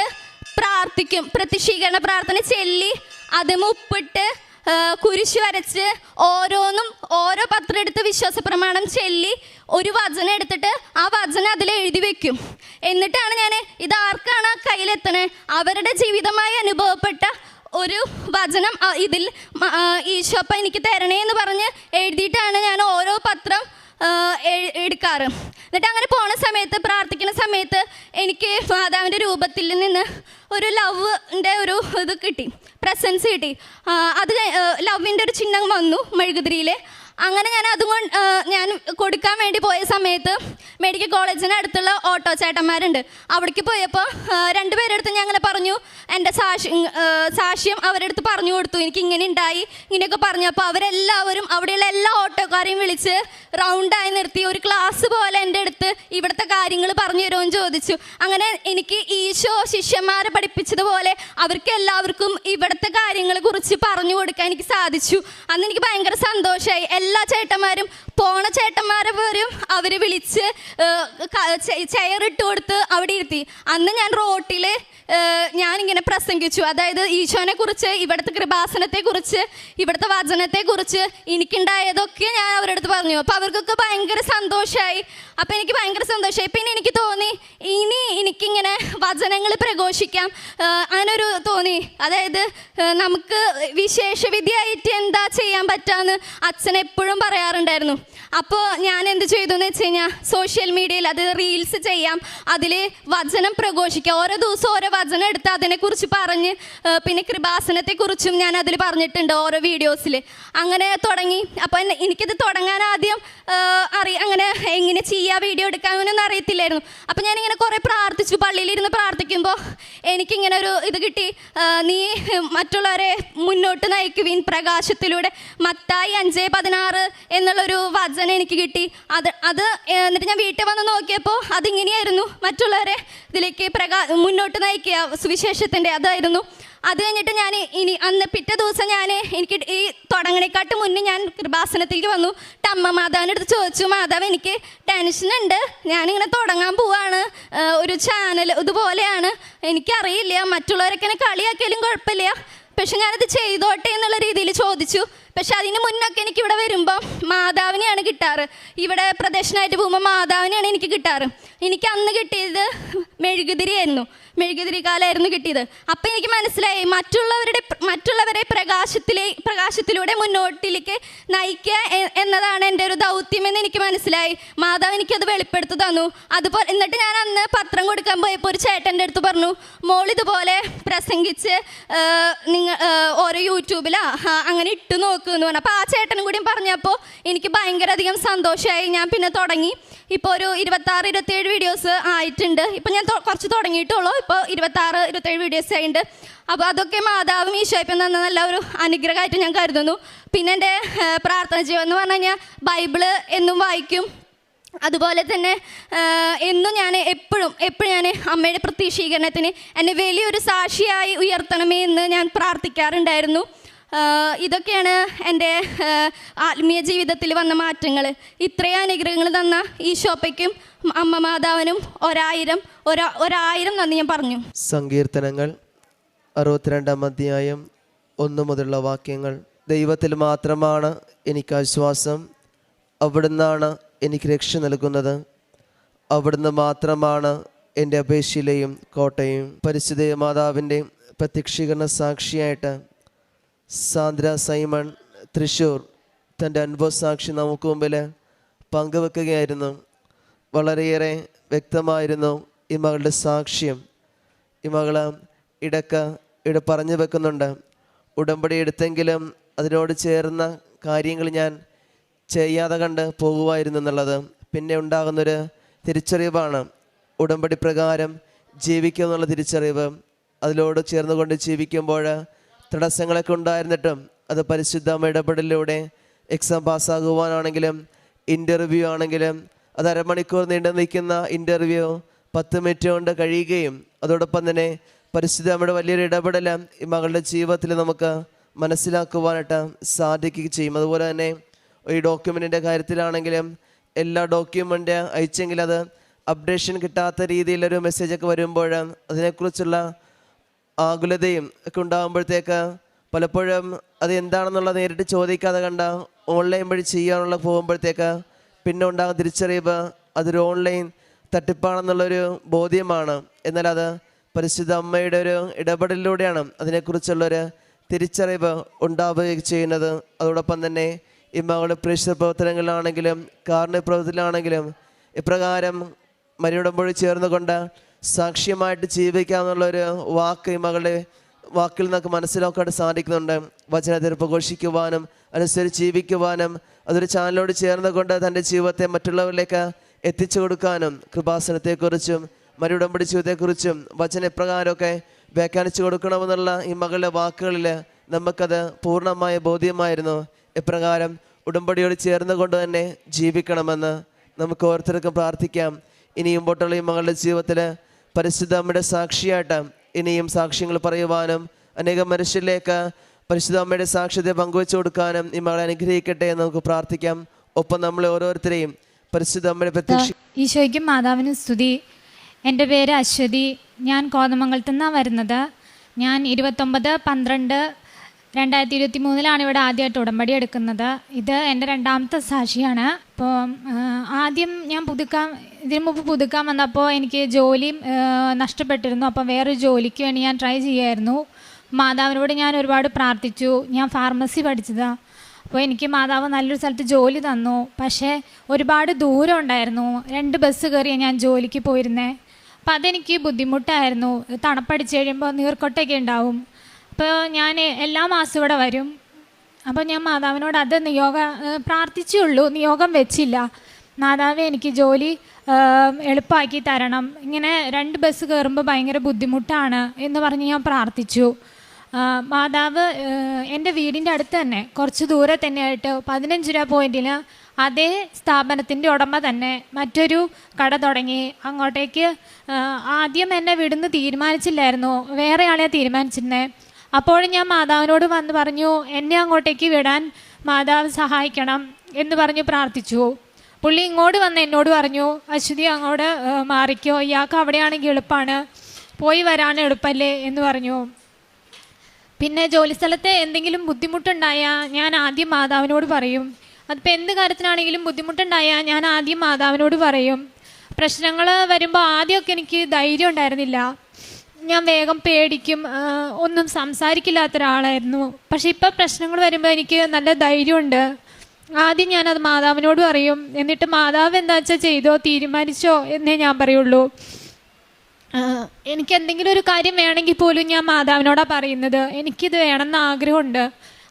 പ്രാർത്ഥിക്കും. പ്രത്യക്ഷീകരണ പ്രാർത്ഥന ചൊല്ലി അത് ഉപ്പിട്ട് കുരിശ് വരച്ച് ഓരോ പത്രം എടുത്ത് വിശ്വാസ പ്രമാണം ചൊല്ലി ഒരു വചനം എടുത്തിട്ട് ആ വചനം അതിൽ എഴുതി വെക്കും. എന്നിട്ടാണ് ഞാൻ ഇത് ആർക്കാണ് കയ്യിലെത്തണേ അവരുടെ ജീവിതമായി അനുഭവപ്പെട്ട ഒരു വചനം ഇതിൽ ഈശോപ്പ എനിക്ക് തരണേ എന്ന് പറഞ്ഞ് എഴുതിയിട്ടാണ് ഞാൻ ഓരോ പത്രം എടുക്കാറ്. എന്നിട്ട് അങ്ങനെ പോണ സമയത്ത്, പ്രാർത്ഥിക്കുന്ന സമയത്ത് എനിക്ക് മാതാവിൻ്റെ രൂപത്തിൽ നിന്ന് ഒരു ലവിൻ്റെ ഒരു ഇത് കിട്ടി, പ്രസൻസ് കിട്ടി. അത് ലവിൻ്റെ ഒരു ചിഹ്നം വന്നു മെഴുകുതിരിയിൽ. അങ്ങനെ ഞാൻ അതുകൊണ്ട് ഞാൻ കൊടുക്കാൻ വേണ്ടി പോയ സമയത്ത് മെഡിക്കൽ കോളേജിന് അടുത്തുള്ള ഓട്ടോ ചേട്ടന്മാരുണ്ട്. അവിടേക്ക് പോയപ്പോൾ രണ്ടുപേരെടുത്ത് ഞാൻ അങ്ങനെ പറഞ്ഞു, എൻ്റെ സാക്ഷ്യം അവരെടുത്ത് പറഞ്ഞു കൊടുത്തു. എനിക്ക് ഇങ്ങനെ ഉണ്ടായി ഇങ്ങനെയൊക്കെ പറഞ്ഞപ്പോൾ അവരെല്ലാവരും അവിടെയുള്ള എല്ലാ ഓട്ടോക്കാരെയും വിളിച്ച് റൗണ്ടായി നിർത്തി ഒരു ക്ലാസ് പോലെ എൻ്റെ അടുത്ത് ഇവിടുത്തെ കാര്യങ്ങൾ പറഞ്ഞു തരുമെന്ന് ചോദിച്ചു. അങ്ങനെ എനിക്ക് ഈശോ ശിഷ്യന്മാരെ പഠിപ്പിച്ചതുപോലെ അവർക്ക് എല്ലാവർക്കും ഇവിടുത്തെ കാര്യങ്ങളെ കുറിച്ച് പറഞ്ഞു കൊടുക്കാൻ എനിക്ക് സാധിച്ചു. അന്ന് എനിക്ക് ഭയങ്കര സന്തോഷമായി. എല്ലാ ചേട്ടന്മാരും പോണ ചേട്ടന്മാരെ പോലും അവർ വിളിച്ച് ചെയറിട്ട് കൊടുത്ത് അവിടെ ഇരുത്തി. അന്ന് ഞാൻ റോട്ടിൽ ഞാനിങ്ങനെ പ്രസംഗിച്ചു. അതായത് ഈശോനെ കുറിച്ച്, ഇവിടുത്തെ കൃപാസനത്തെക്കുറിച്ച്, ഇവിടുത്തെ വചനത്തെക്കുറിച്ച് എനിക്കുണ്ടായതൊക്കെ ഞാൻ അവരുടെ അടുത്ത് പറഞ്ഞു. അപ്പോൾ അവർക്കൊക്കെ ഭയങ്കര സന്തോഷമായി. അപ്പോൾ എനിക്ക് ഭയങ്കര സന്തോഷമായി. പിന്നെ എനിക്ക് തോന്നി ഇനി എനിക്കിങ്ങനെ വചനങ്ങൾ പ്രഘോഷിക്കാം, അങ്ങനൊരു തോന്നി. അതായത് നമുക്ക് വിശേഷവിധിയായിട്ട് എന്താ ചെയ്യാൻ പറ്റാമെന്ന് അച്ഛൻ എപ്പോഴും പറയാറുണ്ടായിരുന്നു. അപ്പോൾ ഞാൻ എന്ത് ചെയ്തു എന്ന് വെച്ച് കഴിഞ്ഞാൽ സോഷ്യൽ മീഡിയയിൽ അത് റീൽസ് ചെയ്യാം, അതിൽ വചനം പ്രഘോഷിക്കാം. ഓരോ ദിവസം ഓരോ വചനം എടുത്ത് അതിനെക്കുറിച്ച് പറഞ്ഞ്, പിന്നെ കൃപാസനത്തെക്കുറിച്ചും ഞാൻ അതിൽ പറഞ്ഞിട്ടുണ്ട് ഓരോ വീഡിയോസിൽ. അങ്ങനെ തുടങ്ങി. അപ്പോൾ എനിക്കിത് തുടങ്ങാൻ ആദ്യം അങ്ങനെ എങ്ങനെ ചെയ്യുക, വീഡിയോ എടുക്കാമെന്നൊന്നും അറിയത്തില്ലായിരുന്നു. അപ്പോൾ ഞാനിങ്ങനെ കുറേ പ്രാർത്ഥിച്ചു. പള്ളിയിലിരുന്ന് പ്രാർത്ഥിക്കുമ്പോൾ എനിക്കിങ്ങനെ ഒരു ഇത് കിട്ടി, നീ മറ്റുള്ളവരെ മുന്നോട്ട് നയിക്കുവിൻ പ്രകാശത്തിലൂടെ. മത്തായി 5:16 എന്നുള്ളൊരു വചനം എനിക്ക് കിട്ടി. അത് എന്നിട്ട് ഞാൻ വീട്ടിൽ വന്ന് നോക്കിയപ്പോൾ അതിങ്ങനെയായിരുന്നു, മറ്റുള്ളവരെ ഇതിലേക്ക് മുന്നോട്ട് നയിക്കുക സുവിശേഷത്തിൻ്റെ, അതായിരുന്നു. അത് കഴിഞ്ഞിട്ട് ഞാൻ അന്ന് പിറ്റേ ദിവസം എനിക്ക് ഈ തുടങ്ങണേക്കാട്ട് മുന്നേ ഞാൻ കൃപാസനത്തിലേക്ക് വന്നു. അമ്മ മാതാവിൻ്റെ അടുത്ത് ചോദിച്ചു, മാതാവ് എനിക്ക് ടെൻഷനുണ്ട്, ഞാനിങ്ങനെ തുടങ്ങാൻ പോവാണ് ഒരു ചാനൽ, ഇതുപോലെയാണ്, എനിക്കറിയില്ല, മറ്റുള്ളവരൊക്കെ കളിയാക്കിയാലും കുഴപ്പമില്ല, പക്ഷെ ഞാനത് ചെയ്തോട്ടെ എന്നുള്ള രീതിയിൽ ചോദിച്ചു. പക്ഷെ അതിന് മുന്നൊക്കെ എനിക്കിവിടെ വരുമ്പോൾ മാതാവിനെയാണ് കിട്ടാറ്. ഇവിടെ പ്രദക്ഷിണമായിട്ട് പോകുമ്പോൾ മാതാവിനെയാണ് എനിക്ക് കിട്ടാറ്. എനിക്ക് അന്ന് കിട്ടിയത് മെഴുകുതിരിയായിരുന്നു, മെഴുകുതിരി കാലമായിരുന്നു കിട്ടിയത്. അപ്പം എനിക്ക് മനസ്സിലായി മറ്റുള്ളവരെ പ്രകാശത്തിലൂടെ മുന്നോട്ടിലേക്ക് നയിക്കുക എന്നതാണ് എൻ്റെ ഒരു ദൗത്യമെന്ന് എനിക്ക് മനസ്സിലായി. മാതാവ് എനിക്കത് വെളിപ്പെടുത്തി തന്നു. അതുപോലെ എന്നിട്ട് ഞാൻ അന്ന് പത്രം കൊടുക്കാൻ പോയപ്പോൾ ഒരു ചേട്ടൻ്റെ അടുത്ത് പറഞ്ഞു, മോളിതുപോലെ പ്രസംഗിച്ച് നിങ്ങൾ ഓരോ യൂട്യൂബിലാ അങ്ങനെ ഇട്ട് നോക്കുമെന്ന് പറഞ്ഞു. അപ്പോൾ ആ ചേട്ടനും കൂടിയും പറഞ്ഞപ്പോൾ എനിക്ക് ഭയങ്കര അധികം സന്തോഷമായി. ഞാൻ പിന്നെ തുടങ്ങി. ഇപ്പോൾ ഒരു 26-27 വീഡിയോസ് ആയിട്ടുണ്ട്. ഇപ്പം ഞാൻ കുറച്ച് തുടങ്ങിയിട്ടുള്ളൂ. ഇപ്പോൾ 26-27 വീഡിയോസ് ആയിട്ടുണ്ട്. അപ്പോൾ അതൊക്കെ മാതാവും ഈശോയ്ക്കും തന്ന നല്ല ഒരു അനുഗ്രഹമായിട്ട് ഞാൻ കരുതുന്നു. പിന്നെ എൻ്റെ പ്രാർത്ഥന ജീവൻ എന്ന് പറഞ്ഞു കഴിഞ്ഞാൽ ബൈബിള് എന്നും വായിക്കും. അതുപോലെ തന്നെ എന്നും ഞാൻ എപ്പോഴും ഞാൻ അമ്മയുടെ പ്രത്യക്ഷീകരണത്തിന് എന്നെ വലിയൊരു സാക്ഷിയായി ഉയർത്തണമേ എന്ന് ഞാൻ പ്രാർത്ഥിക്കാറുണ്ടായിരുന്നു. ഇതൊക്കെയാണ് എൻ്റെ ആത്മീയ ജീവിതത്തിൽ വന്ന മാറ്റങ്ങൾ. ഇത്രയും അനുഗ്രഹങ്ങൾ തന്ന ഈശോപ്പയ്ക്കും അമ്മ മാതാവിനും ഒരായിരം നന്ദി ഞാൻ പറഞ്ഞു. സങ്കീർത്തനങ്ങൾ 62-ാം അധ്യായം 1 മുതലുള്ള വാക്യങ്ങൾ. ദൈവത്തിൽ മാത്രമാണ് എനിക്ക് ആശ്വാസം, അവിടുന്നാണ് എനിക്ക് രക്ഷ നൽകുന്നത്, അവിടുന്ന് മാത്രമാണ് എൻ്റെ അപേക്ഷയിലെയും കോട്ടയും. പരിശുദ്ധ മാതാവിൻ്റെ പ്രത്യക്ഷീകരണ സാക്ഷിയായിട്ട് സാന്ദ്ര സൈമൺ തൃശ്ശൂർ തൻ്റെ അനുഭവസാക്ഷി നമുക്ക് മുമ്പിൽ പങ്കുവെക്കുകയായിരുന്നു. വളരെയേറെ വ്യക്തമായിരുന്നു ഈ മകളുടെ സാക്ഷ്യം. ഈ മകള് ഇവിടെ പറഞ്ഞു വെക്കുന്നുണ്ട്, ഉടമ്പടി എടുത്തെങ്കിലും അതിനോട് ചേർന്ന കാര്യങ്ങൾ ഞാൻ ചെയ്യാതെ കണ്ട് പോകുമായിരുന്നു എന്നുള്ളത്. പിന്നെ ഉണ്ടാകുന്നൊരു തിരിച്ചറിവാണ് ഉടമ്പടി പ്രകാരം ജീവിക്കുക എന്നുള്ള തിരിച്ചറിവ്. അതിലോട് ചേർന്നുകൊണ്ട് ജീവിക്കുമ്പോൾ തടസ്സങ്ങളൊക്കെ ഉണ്ടായിരുന്നിട്ടും അത് പരിശുദ്ധ ഇടപെടലിലൂടെ എക്സാം പാസ്സാകുവാനാണെങ്കിലും ഇൻ്റർവ്യൂ ആണെങ്കിലും അത് അരമണിക്കൂർ നീണ്ടു നിൽക്കുന്ന ഇൻ്റർവ്യൂ 10 മിനിറ്റ് കൊണ്ട് കഴിയുകയും അതോടൊപ്പം തന്നെ പരിശുദ്ധമ്മയുടെ വലിയൊരു ഇടപെടൽ ഈ മകളുടെ ജീവിതത്തിൽ നമുക്ക് മനസ്സിലാക്കുവാനായിട്ട് സാധിക്കുകയും ചെയ്യും. അതുപോലെ തന്നെ ഈ ഡോക്യുമെൻറ്റിൻ്റെ കാര്യത്തിലാണെങ്കിലും എല്ലാ ഡോക്യുമെൻ്റ് അയച്ചെങ്കിൽ അത് അപ്ഡേഷൻ കിട്ടാത്ത രീതിയിലൊരു മെസ്സേജൊക്കെ വരുമ്പോൾ അതിനെക്കുറിച്ചുള്ള ആകുലതയും ഒക്കെ ഉണ്ടാകുമ്പോഴത്തേക്ക് പലപ്പോഴും അത് എന്താണെന്നുള്ളത് നേരിട്ട് ചോദിക്കാതെ കണ്ട ഓൺലൈൻ വഴി ചെയ്യാനുള്ള പോകുമ്പോഴത്തേക്ക് പിന്നെ ഉണ്ടാകുന്ന തിരിച്ചറിവ് അതൊരു ഓൺലൈൻ തട്ടിപ്പാണെന്നുള്ളൊരു ബോധ്യമാണ്. എന്നാൽ അത് പരിശുദ്ധ അമ്മയുടെ ഒരു ഇടപെടലിലൂടെയാണ് അതിനെക്കുറിച്ചുള്ളൊരു തിരിച്ചറിവ് ഉണ്ടാവുകയും ചെയ്യുന്നത്. അതോടൊപ്പം തന്നെ ഈ മകളുടെ പ്രേക്ഷിത പ്രവർത്തനങ്ങളിലാണെങ്കിലും കാരുണ്യ പ്രവർത്തനത്തിലാണെങ്കിലും ഇപ്രകാരം മരിയുടമ്പൊഴി ചേർന്നുകൊണ്ട് സാക്ഷ്യമായിട്ട് ജീവിക്കാമെന്നുള്ളൊരു വാക്ക് ഈ മകളുടെ വാക്കിൽ നമുക്ക് മനസ്സിലാക്കാൻ സാധിക്കുന്നുണ്ട്. വചനത്തെ പ്രഘോഷിക്കുവാനും അനുസരിച്ച് ജീവിക്കുവാനും അതൊരു ചാനലോട് ചേർന്നുകൊണ്ട് തൻ്റെ ജീവിതത്തെ മറ്റുള്ളവരിലേക്ക് എത്തിച്ചു കൊടുക്കാനും കൃപാസനത്തെക്കുറിച്ചും മരിയുടമ്പടി ജീവിതത്തെക്കുറിച്ചും വചന എപ്രകാരമൊക്കെ വ്യാഖ്യാനിച്ചു കൊടുക്കണമെന്നുള്ള ഈ മകളുടെ വാക്കുകളിൽ നമുക്കത് പൂർണ്ണമായ ബോധ്യമായിരുന്നു. എപ്രകാരം ഉടമ്പടിയോട് ചേർന്നുകൊണ്ട് തന്നെ ജീവിക്കണമെന്ന് നമുക്ക് ഓരോരുത്തർക്കും പ്രാർത്ഥിക്കാം. ഇനിയും മുമ്പോട്ടുള്ള ഈ മകളുടെ ജീവിതത്തിൽ പരിശുദ്ധ അമ്മയുടെ സാക്ഷിയായിട്ട് ഇനിയും സാക്ഷ്യങ്ങൾ പറയുവാനും അനേകം മനുഷ്യരിലേക്ക് പരിശുദ്ധ അമ്മയുടെ സാക്ഷ്യത്തെ പങ്കുവെച്ചു കൊടുക്കാനും ഈ മകളെ അനുഗ്രഹിക്കട്ടെ എന്ന് നമുക്ക് പ്രാർത്ഥിക്കാം. ഒപ്പം നമ്മളെ ഓരോരുത്തരെയും പരിശുദ്ധ അമ്മയുടെ പ്രത്യക്ഷ ഈശോയ്ക്കും മാതാവിനും സ്തുതി. എൻ്റെ പേര് അശ്വതി. ഞാൻ കോതമംഗലത്തു നിന്നാണ് വരുന്നത്. ഞാൻ 29/12/2023 ഇവിടെ ആദ്യമായിട്ട് ഉടമ്പടി എടുക്കുന്നത്. ഇത് എൻ്റെ രണ്ടാമത്തെ സാക്ഷിയാണ്. അപ്പോൾ ആദ്യം ഞാൻ ഇതിനു മുമ്പ് പുതുക്കാൻ വന്നപ്പോൾ എനിക്ക് ജോലി നഷ്ടപ്പെട്ടിരുന്നു. അപ്പോൾ വേറൊരു ജോലിക്ക് വേണ്ടി ഞാൻ ട്രൈ ചെയ്യായിരുന്നു. മാതാവിനോട് ഞാൻ ഒരുപാട് പ്രാർത്ഥിച്ചു. ഞാൻ ഫാർമസി പഠിച്ചതാണ്. അപ്പോൾ എനിക്ക് മാതാവ് നല്ലൊരു സ്ഥലത്ത് ജോലി തന്നു. പക്ഷേ ഒരുപാട് ദൂരം ഉണ്ടായിരുന്നു. 2 ബസ് കയറിയാണ് ഞാൻ ജോലിക്ക് പോയിരുന്നത്. അപ്പോൾ അതെനിക്ക് ബുദ്ധിമുട്ടായിരുന്നു. തണുപ്പടിച്ച് കഴിയുമ്പോൾ നീർക്കൊട്ടൊക്കെ ഉണ്ടാവും. അപ്പോൾ ഞാൻ എല്ലാ മാസവും ഇവിടെ വരും. അപ്പോൾ ഞാൻ മാതാവിനോട് അത് പ്രാർത്ഥിച്ചുള്ളൂ, നിയോഗം വെച്ചില്ല. മാതാവേ എനിക്ക് ജോലി എളുപ്പമാക്കി തരണം, ഇങ്ങനെ 2 ബസ് കയറുമ്പോൾ ഭയങ്കര ബുദ്ധിമുട്ടാണ് എന്ന് പറഞ്ഞ് ഞാൻ പ്രാർത്ഥിച്ചു. മാതാവ് എൻ്റെ വീടിൻ്റെ അടുത്ത് തന്നെ കുറച്ച് ദൂരെ തന്നെയായിട്ട് 15 രൂപ പോയിന്റിന് അതേ സ്ഥാപനത്തിൻ്റെ ഉടമ തന്നെ മറ്റൊരു കട തുടങ്ങി. അങ്ങോട്ടേക്ക് ആദ്യം എന്നെ വിടുന്ന് തീരുമാനിച്ചില്ലായിരുന്നു, വേറെ ആളെ തീരുമാനിച്ചിരുന്നേ. അപ്പോഴും ഞാൻ മാതാവിനോട് വന്ന് പറഞ്ഞു എന്നെ അങ്ങോട്ടേക്ക് വിടാൻ മാതാവ് സഹായിക്കണം എന്ന് പറഞ്ഞു പ്രാർത്ഥിച്ചു. പുള്ളി ഇങ്ങോട്ട് വന്ന് എന്നോട് പറഞ്ഞു, അശ്വതി അങ്ങോട്ട് മാറിക്കോ, ഇയാൾക്ക് അവിടെയാണെങ്കിൽ എളുപ്പമാണ്, പോയി വരാൻ എളുപ്പമല്ലേ എന്ന് പറഞ്ഞു. പിന്നെ ജോലിസ്ഥലത്ത് എന്തെങ്കിലും ബുദ്ധിമുട്ടുണ്ടായാൽ ഞാൻ ആദ്യം മാതാവിനോട് പറയും. അതിപ്പോൾ എന്ത് കാര്യത്തിനാണെങ്കിലും ബുദ്ധിമുട്ടുണ്ടായാൽ ഞാൻ ആദ്യം മാതാവിനോട് പറയും. പ്രശ്നങ്ങൾ വരുമ്പോൾ ആദ്യമൊക്കെ എനിക്ക് ധൈര്യം ഉണ്ടായിരുന്നില്ല. ഞാൻ വേഗം പേടിക്കും, ഒന്നും സംസാരിക്കില്ലാത്ത ഒരാളായിരുന്നു. പക്ഷെ ഇപ്പം പ്രശ്നങ്ങൾ വരുമ്പോൾ എനിക്ക് നല്ല ധൈര്യമുണ്ട്. ആദ്യം ഞാനത് മാതാവിനോട് പറയും. എന്നിട്ട് മാതാവ് എന്താ വെച്ചാൽ ചെയ്തോ, തീരുമാനിച്ചോ എന്നേ ഞാൻ പറയുള്ളൂ. എനിക്ക് എന്തെങ്കിലും ഒരു കാര്യം വേണമെങ്കിൽ പോലും ഞാൻ മാതാവിനോടാണ് പറയുന്നത്. എനിക്കിത് വേണമെന്ന് ആഗ്രഹമുണ്ട്,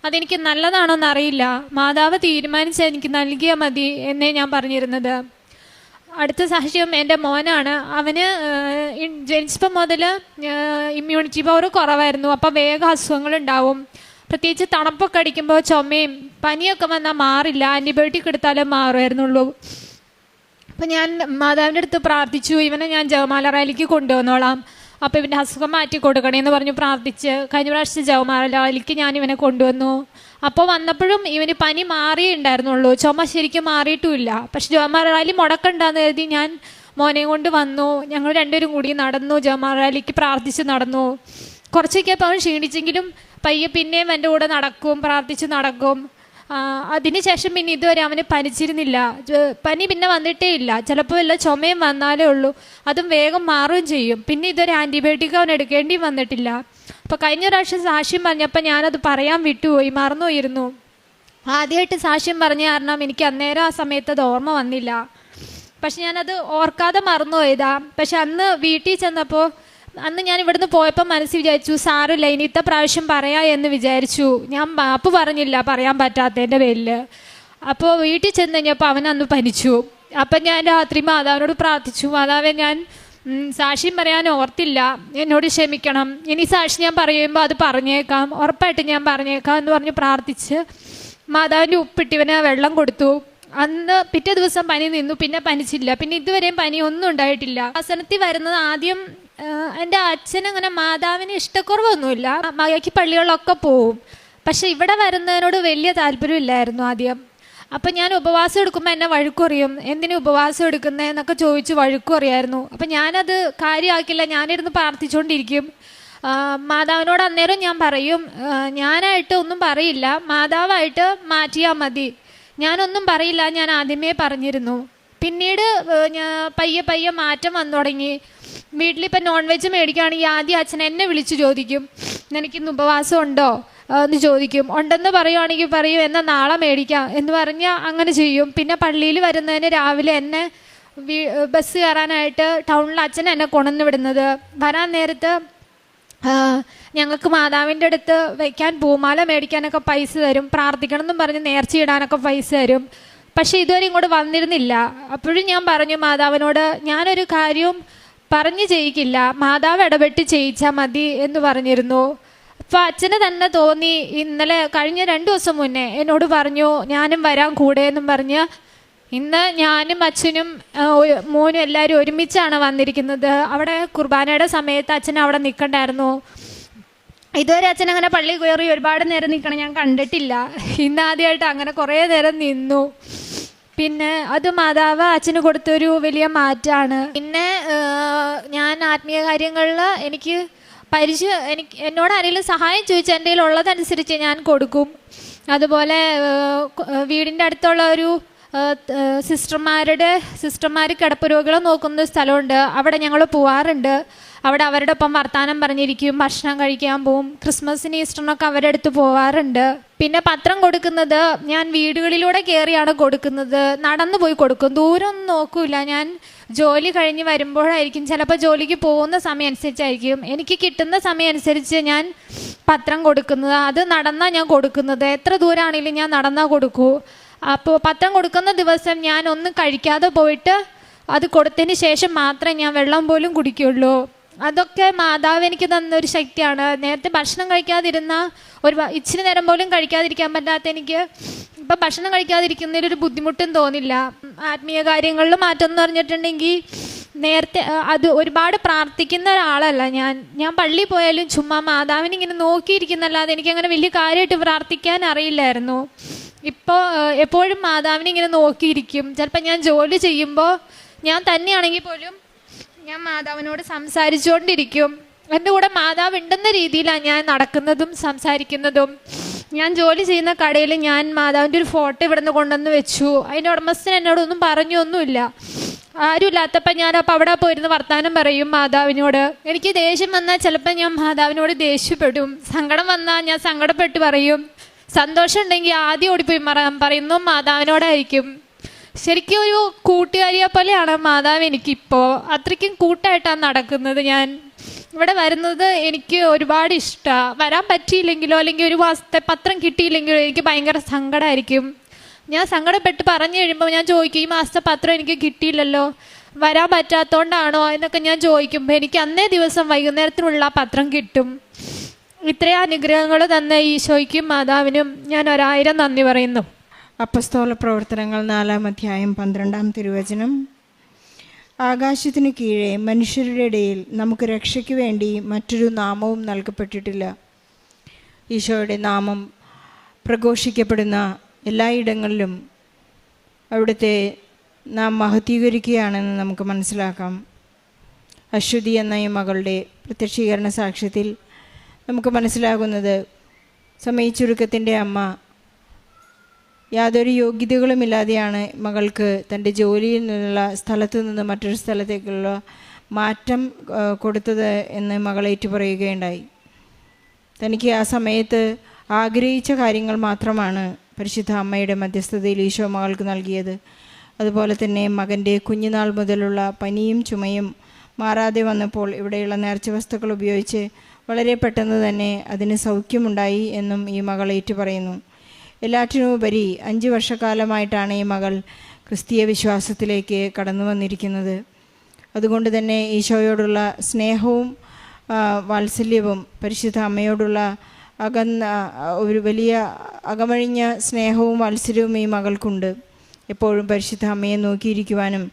അതെനിക്ക് നല്ലതാണോ എന്നറിയില്ല, മാതാവ് തീരുമാനിച്ച് എനിക്ക് നൽകിയാൽ മതി എന്നേ ഞാൻ പറഞ്ഞിരുന്നത്. അടുത്ത സാക്ഷ്യം എൻ്റെ മോനാണ്. അവന് ജനിച്ചപ്പം മുതൽ ഇമ്മ്യൂണിറ്റി പവർ കുറവായിരുന്നു. അപ്പോൾ വേഗം അസുഖങ്ങളുണ്ടാവും. പ്രത്യേകിച്ച് തണുപ്പൊക്കെ അടിക്കുമ്പോൾ ചുമയും പനിയൊക്കെ വന്നാൽ മാറില്ല, ആൻറ്റിബയോട്ടിക് എടുത്താലേ മാറുമായിരുന്നുള്ളൂ. അപ്പം ഞാൻ മാതാവിൻ്റെ അടുത്ത് പ്രാർത്ഥിച്ചു, ഇവനെ ഞാൻ ജപമാല റാലിക്ക് കൊണ്ടുവന്നോളാം, അപ്പോൾ ഇവൻ്റെ അസുഖം മാറ്റി കൊടുക്കണേന്ന് പറഞ്ഞു പ്രാർത്ഥിച്ച് കഴിഞ്ഞ പ്രാവശ്യം ജപമാല റാലിക്ക് ഞാൻ ഇവനെ കൊണ്ടുവന്നു. അപ്പോൾ വന്നപ്പോഴും ഇവന് പനി മാറിയേ ഉണ്ടായിരുന്നുള്ളൂ, ചുമ ശരിക്കും മാറിയിട്ടുമില്ല. പക്ഷെ ജപമാല റാലി മുടക്കണ്ടെന്ന് കരുതി ഞാൻ മോനെ കൊണ്ട് വന്നു. ഞങ്ങൾ രണ്ടുപേരും കൂടി നടന്നു, ജപമാല റാലിക്ക് പ്രാർത്ഥിച്ച് നടന്നു. കുറച്ചൊക്കെ അപ്പോൾ അവൻ ക്ഷീണിച്ചെങ്കിലും പയ്യെ പിന്നെയും എൻ്റെ കൂടെ നടക്കും, പ്രാർത്ഥിച്ച് നടക്കും. അതിനുശേഷം പിന്നെ ഇതുവരെ അവന് പനിച്ചിരുന്നില്ല. പനി പിന്നെ വന്നിട്ടേ ഇല്ല. ചിലപ്പോൾ വല്ല ചുമയും വന്നാലേ ഉള്ളൂ, അതും വേഗം മാറുകയും ചെയ്യും. പിന്നെ ഇതുവരെ ആൻറ്റിബയോട്ടിക് അവൻ എടുക്കേണ്ടിയും വന്നിട്ടില്ല. അപ്പോൾ കഴിഞ്ഞ പ്രാവശ്യം സാക്ഷ്യം പറഞ്ഞപ്പോൾ ഞാനത് പറയാൻ വിട്ടുപോയി, മറന്നുപോയിരുന്നു. ആദ്യമായിട്ട് സാക്ഷ്യം പറഞ്ഞ കാരണം എനിക്ക് അന്നേരം ആ സമയത്ത് അത് ഓർമ്മ വന്നില്ല. പക്ഷെ ഞാനത് ഓർക്കാതെ മറന്നുപോയതാ. പക്ഷെ അന്ന് വീട്ടിൽ ചെന്നപ്പോൾ അന്ന് ഞാൻ ഇവിടുന്ന് പോയപ്പോൾ മനസ്സിൽ വിചാരിച്ചു സാരമില്ല ഇനിത്തെ പ്രാവശ്യം പറയാം എന്ന് വിചാരിച്ചു. ഞാൻ മാപ്പ് പറഞ്ഞില്ല പറയാൻ പറ്റാത്തതിൻ്റെ പേരിൽ. അപ്പോൾ വീട്ടിൽ ചെന്ന് കഴിഞ്ഞപ്പോൾ അവൻ അന്ന് പനിച്ചു. അപ്പം ഞാൻ രാത്രി മാതാവിനോട് പ്രാർത്ഥിച്ചു, മാതാവേ ഞാൻ സാക്ഷ്യം പറയാൻ ഓർത്തില്ല, എന്നോട് ക്ഷമിക്കണം, ഇനി സാക്ഷി ഞാൻ പറയുമ്പോൾ അത് പറഞ്ഞേക്കാം, ഉറപ്പായിട്ട് ഞാൻ പറഞ്ഞേക്കാം എന്ന് പറഞ്ഞ് പ്രാർത്ഥിച്ച് മാതാവിൻ്റെ ഉപ്പിട്ടിവന് വെള്ളം കൊടുത്തു. അന്ന് പിറ്റേ ദിവസം പനി നിന്നു, പിന്നെ പനിച്ചില്ല. പിന്നെ ഇതുവരെയും പനി ഒന്നും ഉണ്ടായിട്ടില്ല. ആസനത്തിൽ വരുന്നത് ആദ്യം എൻ്റെ അച്ഛനങ്ങനെ മാതാവിന് ഇഷ്ടക്കുറവൊന്നുമില്ല, മകയ്ക്ക് പള്ളികളിലൊക്കെ പോവും. പക്ഷെ ഇവിടെ വരുന്നതിനോട് വലിയ താല്പര്യമില്ലായിരുന്നു ആദ്യം. അപ്പം ഞാൻ ഉപവാസം എടുക്കുമ്പോൾ എന്നെ വഴുക്കുറിയും, എന്തിനു ഉപവാസം എടുക്കുന്നതെന്നൊക്കെ ചോദിച്ച് വഴുക്കുറിയായിരുന്നു. അപ്പം ഞാനത് കാര്യമാക്കില്ല, ഞാനിരുന്ന് പ്രാർത്ഥിച്ചുകൊണ്ടിരിക്കും. മാതാവിനോട് അന്നേരം ഞാൻ പറയും, ഞാനായിട്ട് ഒന്നും പറയില്ല, മാതാവായിട്ട് മാറ്റിയാൽ മതി, ഞാനൊന്നും പറയില്ല, ഞാൻ ആദ്യമേ പറഞ്ഞിരുന്നു. പിന്നീട് പയ്യെ പയ്യെ മാറ്റം വന്നു തുടങ്ങി. വീട്ടിലിപ്പോൾ നോൺ വെജ് മേടിക്കുകയാണെങ്കിൽ ആദ്യം അച്ഛൻ എന്നെ വിളിച്ച് ചോദിക്കും, നിനക്കിന്ന് ഉപവാസം ഉണ്ടോ, എന്ന് ചോദിക്കും. ഉണ്ടെന്ന് പറയുവാണെങ്കിൽ പറയും എന്നാൽ നാളെ മേടിക്കാം എന്ന് പറഞ്ഞാൽ അങ്ങനെ ചെയ്യും. പിന്നെ പള്ളിയിൽ വരുന്നതിന് രാവിലെ എന്നെ ബസ് കയറാനായിട്ട് ടൗണിൽ അച്ഛൻ എന്നെ കൊണ്ടുവന്ന് വിടുന്നത്. വരാൻ നേരത്ത് ഞങ്ങൾക്ക് മാതാവിൻ്റെ അടുത്ത് വയ്ക്കാൻ പൂമാല മേടിക്കാനൊക്കെ പൈസ തരും, പ്രാർത്ഥിക്കണം എന്നും പറഞ്ഞ് നേർച്ചയിടാനൊക്കെ പൈസ തരും. പക്ഷേ ഇതുവരെ ഇങ്ങോട്ട് വന്നിരുന്നില്ല. അപ്പോഴും ഞാൻ പറഞ്ഞു മാതാവിനോട്, ഞാനൊരു കാര്യവും പറഞ്ഞ് ചെയ്യിക്കില്ല, മാതാവ് ഇടപെട്ട് ചെയ്യിച്ചാൽ മതി എന്ന് പറഞ്ഞിരുന്നു. അപ്പോൾ അച്ഛന് തന്നെ തോന്നി, ഇന്നലെ കഴിഞ്ഞ 2 ദിവസം മുന്നേ എന്നോട് പറഞ്ഞു ഞാനും വരാൻ കൂടെ എന്നും പറഞ്ഞ്. ഇന്ന് ഞാനും അച്ഛനും മോനും എല്ലാവരും ഒരുമിച്ചാണ് വന്നിരിക്കുന്നത്. അവിടെ കുർബാനയുടെ സമയത്ത് അച്ഛൻ അവിടെ നിൽക്കണ്ടായിരുന്നു. ഇതുവരെ അച്ഛൻ അങ്ങനെ പള്ളി കയറി ഒരുപാട് നേരം നിൽക്കണം ഞാൻ കണ്ടിട്ടില്ല. ഇന്നാദ്യമായിട്ട് അങ്ങനെ കുറേ നേരം നിന്നു. പിന്നെ അത് മാതാവ് അച്ഛന് കൊടുത്തൊരു വലിയ മാറ്റമാണ്. പിന്നെ ഞാൻ ആത്മീയ കാര്യങ്ങളിൽ എനിക്ക് എന്നോട് ആരെങ്കിലും സഹായം ചോദിച്ചാൽ എൻ്റെ കയ്യിൽ ഉള്ളതനുസരിച്ച് ഞാൻ കൊടുക്കും. അതുപോലെ വീടിൻ്റെ അടുത്തുള്ള ഒരു സിസ്റ്റർമാർ കിടപ്പ് രോഗികളെ നോക്കുന്ന സ്ഥലമുണ്ട്. അവിടെ ഞങ്ങൾ പോവാറുണ്ട്. അവിടെ അവരുടെ ഒപ്പം വർത്താനം പറഞ്ഞിരിക്കും, ഭക്ഷണം കഴിക്കാൻ പോവും. ക്രിസ്മസിന് ഈസ്റ്ററിനൊക്കെ അവരുടെ അടുത്ത് പോവാറുണ്ട്. പിന്നെ പത്രം കൊടുക്കുന്നത് ഞാൻ വീടുകളിലൂടെ കയറിയാണ് കൊടുക്കുന്നത്. നടന്നു പോയി കൊടുക്കും, ദൂരം ഒന്നും നോക്കൂല. ഞാൻ ജോലി കഴിഞ്ഞ് വരുമ്പോഴായിരിക്കും, ചിലപ്പോൾ ജോലിക്ക് പോകുന്ന സമയം അനുസരിച്ചായിരിക്കും, എനിക്ക് കിട്ടുന്ന സമയം അനുസരിച്ച് ഞാൻ പത്രം കൊടുക്കുന്നത്. അത് നടന്നാൽ ഞാൻ കൊടുക്കുന്നത്. എത്ര ദൂരമാണെങ്കിലും ഞാൻ നടന്നാൽ കൊടുക്കൂ. അപ്പോൾ പത്രം കൊടുക്കുന്ന ദിവസം ഞാൻ ഒന്നും കഴിക്കാതെ പോയിട്ട് അത് കൊടുത്തതിന് ശേഷം മാത്രമേ ഞാൻ വെള്ളം പോലും കുടിക്കുള്ളൂ. അതൊക്കെ മാതാവ് എനിക്ക് തന്നൊരു ശക്തിയാണ്. നേരത്തെ ഭക്ഷണം കഴിക്കാതിരുന്ന ഇച്ചിരി നേരം പോലും കഴിക്കാതിരിക്കാൻ പറ്റാത്ത എനിക്ക് ഇപ്പം ഭക്ഷണം കഴിക്കാതിരിക്കുന്നതിലൊരു ബുദ്ധിമുട്ടും തോന്നില്ല. ആത്മീയ കാര്യങ്ങളിൽ മാറ്റം എന്ന് പറഞ്ഞിട്ടുണ്ടെങ്കിൽ നേരത്തെ അത് ഒരുപാട് പ്രാർത്ഥിക്കുന്ന ഒരാളല്ല ഞാൻ പള്ളിയിൽ പോയാലും ചുമ്മാ മാതാവിനെ ഇങ്ങനെ നോക്കിയിരിക്കുന്നല്ലാതെ എനിക്കങ്ങനെ വലിയ കാര്യമായിട്ട് പ്രാർത്ഥിക്കാൻ അറിയില്ലായിരുന്നു. ഇപ്പോൾ എപ്പോഴും മാതാവിനെ ഇങ്ങനെ നോക്കിയിരിക്കും. ചിലപ്പോൾ ഞാൻ ജോലി ചെയ്യുമ്പോൾ ഞാൻ തന്നെയാണെങ്കിൽ പോലും ഞാൻ മാതാവിനോട് സംസാരിച്ചുകൊണ്ടിരിക്കും. എൻ്റെ കൂടെ മാതാവ് ഉണ്ടെന്ന രീതിയിലാണ് ഞാൻ നടക്കുന്നതും സംസാരിക്കുന്നതും. ഞാൻ ജോലി ചെയ്യുന്ന കടയിൽ ഞാൻ മാതാവിൻ്റെ ഒരു ഫോട്ടോ ഇവിടെ നിന്ന് കൊണ്ടുവന്ന് വെച്ചു. അതിൻ്റെ ഉടമസ്ഥൻ എന്നോടൊന്നും പറഞ്ഞൊന്നുമില്ല. ആരുമില്ലാത്തപ്പോൾ ഞാനപ്പോൾ അവിടെ പോയിരുന്ന് വർത്താനം പറയും മാതാവിനോട്. എനിക്ക് ദേഷ്യം വന്നാൽ ചിലപ്പോൾ ഞാൻ മാതാവിനോട് ദേഷ്യപ്പെടും. സങ്കടം വന്നാൽ ഞാൻ സങ്കടപ്പെട്ട് പറയും. സന്തോഷം ഉണ്ടെങ്കിൽ ആദ്യം ഓടിപ്പോയി പറയുന്നു മാതാവിനോടായിരിക്കും. ശരിക്കും ഒരു കൂട്ടുകാരിയെ പോലെയാണ് മാതാവ് എനിക്കിപ്പോൾ. അത്രയ്ക്കും കൂട്ടായിട്ടാണ് നടക്കുന്നത്. ഞാൻ ഇവിടെ വരുന്നത് എനിക്ക് ഒരുപാട് ഇഷ്ടമാണ്. വരാൻ പറ്റിയില്ലെങ്കിലോ അല്ലെങ്കിൽ ഒരു മാസത്തെ പത്രം കിട്ടിയില്ലെങ്കിലോ എനിക്ക് ഭയങ്കര സങ്കടമായിരിക്കും. ഞാൻ സങ്കടപ്പെട്ട് പറഞ്ഞു കഴിയുമ്പോൾ ഞാൻ ചോദിക്കും, ഈ മാസത്തെ പത്രം എനിക്ക് കിട്ടിയില്ലല്ലോ, വരാൻ പറ്റാത്തതുകൊണ്ടാണോ എന്നൊക്കെ ഞാൻ ചോദിക്കുമ്പോൾ എനിക്ക് അന്നേ ദിവസം വൈകുന്നേരത്തിനുള്ള പത്രം കിട്ടും. ഇത്രയും അനുഗ്രഹങ്ങൾ തന്ന ഈശോയ്ക്കും മാതാവിനും ഞാൻ 1000 നന്ദി പറയുന്നു. അപ്പസ്തോല പ്രവർത്തനങ്ങൾ 4-ാം അധ്യായം 12-ാം തിരുവചനം. ആകാശത്തിനു കീഴെ മനുഷ്യരുടെ ഇടയിൽ നമുക്ക് രക്ഷയ്ക്ക് വേണ്ടി മറ്റൊരു നാമവും നൽകപ്പെട്ടിട്ടില്ല. ഈശോയുടെ നാമം പ്രഘോഷിക്കപ്പെടുന്ന എല്ലായിടങ്ങളിലും അവിടുത്തെ നാം മഹത്വീകരിക്കുകയാണെന്ന് നമുക്ക് മനസ്സിലാക്കാം. അശ്വതി എന്ന ഈ മകളുടെ പ്രത്യക്ഷീകരണ സാക്ഷ്യത്തിൽ നമുക്ക് മനസ്സിലാകുന്നത്, സമയച്ചുരുക്കത്തിൻ്റെ അമ്മ യാതൊരു യോഗ്യതകളുമില്ലാതെയാണ് മകൾക്ക് തൻ്റെ ജോലിയിൽ നിന്നുള്ള സ്ഥലത്തു നിന്ന് മറ്റൊരു സ്ഥലത്തേക്കുള്ള മാറ്റം കൊടുത്തത് എന്ന് മകളേറ്റു പറയുകയുണ്ടായി. തനിക്ക് ആ സമയത്ത് ആഗ്രഹിച്ച കാര്യങ്ങൾ മാത്രമാണ് പരിശുദ്ധ അമ്മയുടെ മധ്യസ്ഥതയിൽ ഈശോ മകൾക്ക് നൽകിയത്. അതുപോലെ തന്നെ മകൻ്റെ കുഞ്ഞുനാൾ മുതലുള്ള പനിയും ചുമയും മാറാതെ വന്നപ്പോൾ ഇവിടെയുള്ള നേർച്ച വസ്തുക്കൾ ഉപയോഗിച്ച് വളരെ പെട്ടെന്ന് തന്നെ അതിന് സൗഖ്യമുണ്ടായി എന്നും ഈ മകൾ ഏറ്റു പറയുന്നു. എല്ലാറ്റിനുമുപരി 5 വർഷക്കാലമായിട്ടാണ് ഈ മകൾ ക്രിസ്തീയ വിശ്വാസത്തിലേക്ക് കടന്നു വന്നിരിക്കുന്നത്. അതുകൊണ്ട് തന്നെ ഈശോയോടുള്ള സ്നേഹവും വാത്സല്യവും പരിശുദ്ധ അമ്മയോടുള്ള ഒരു വലിയ അകമഴിഞ്ഞ സ്നേഹവും വാത്സല്യവും ഈ മകൾക്കുണ്ട്. എപ്പോഴും പരിശുദ്ധ അമ്മയെ നോക്കിയിരിക്കുവാനും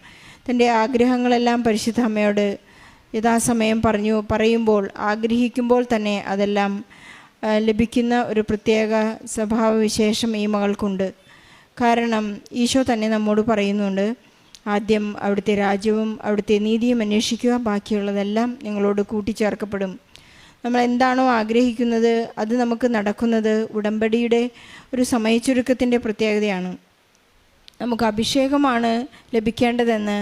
തൻ്റെ ആഗ്രഹങ്ങളെല്ലാം പരിശുദ്ധ അമ്മയോട് യഥാസമയം പറയുമ്പോൾ ആഗ്രഹിക്കുമ്പോൾ തന്നെ അതെല്ലാം ലഭിക്കുന്ന ഒരു പ്രത്യേക സ്വഭാവവിശേഷം ഈ മകൾക്കുണ്ട്. കാരണം ഈശോ തന്നെ നമ്മോട് പറയുന്നുണ്ട്, ആദ്യം അവിടുത്തെ രാജ്യവും അവിടുത്തെ നീതിയും അന്വേഷിക്കുക, ബാക്കിയുള്ളതെല്ലാം നിങ്ങളോട് കൂട്ടിച്ചേർക്കപ്പെടും. നമ്മൾ എന്താണോ ആഗ്രഹിക്കുന്നത് അത് നമുക്ക് നടക്കുന്നത് ഉടമ്പടിയുടെ ഒരു സമയച്ചുരുക്കത്തിൻ്റെ പ്രത്യേകതയാണ്. നമുക്ക് അഭിഷേകമാണ് ലഭിക്കേണ്ടതെന്ന്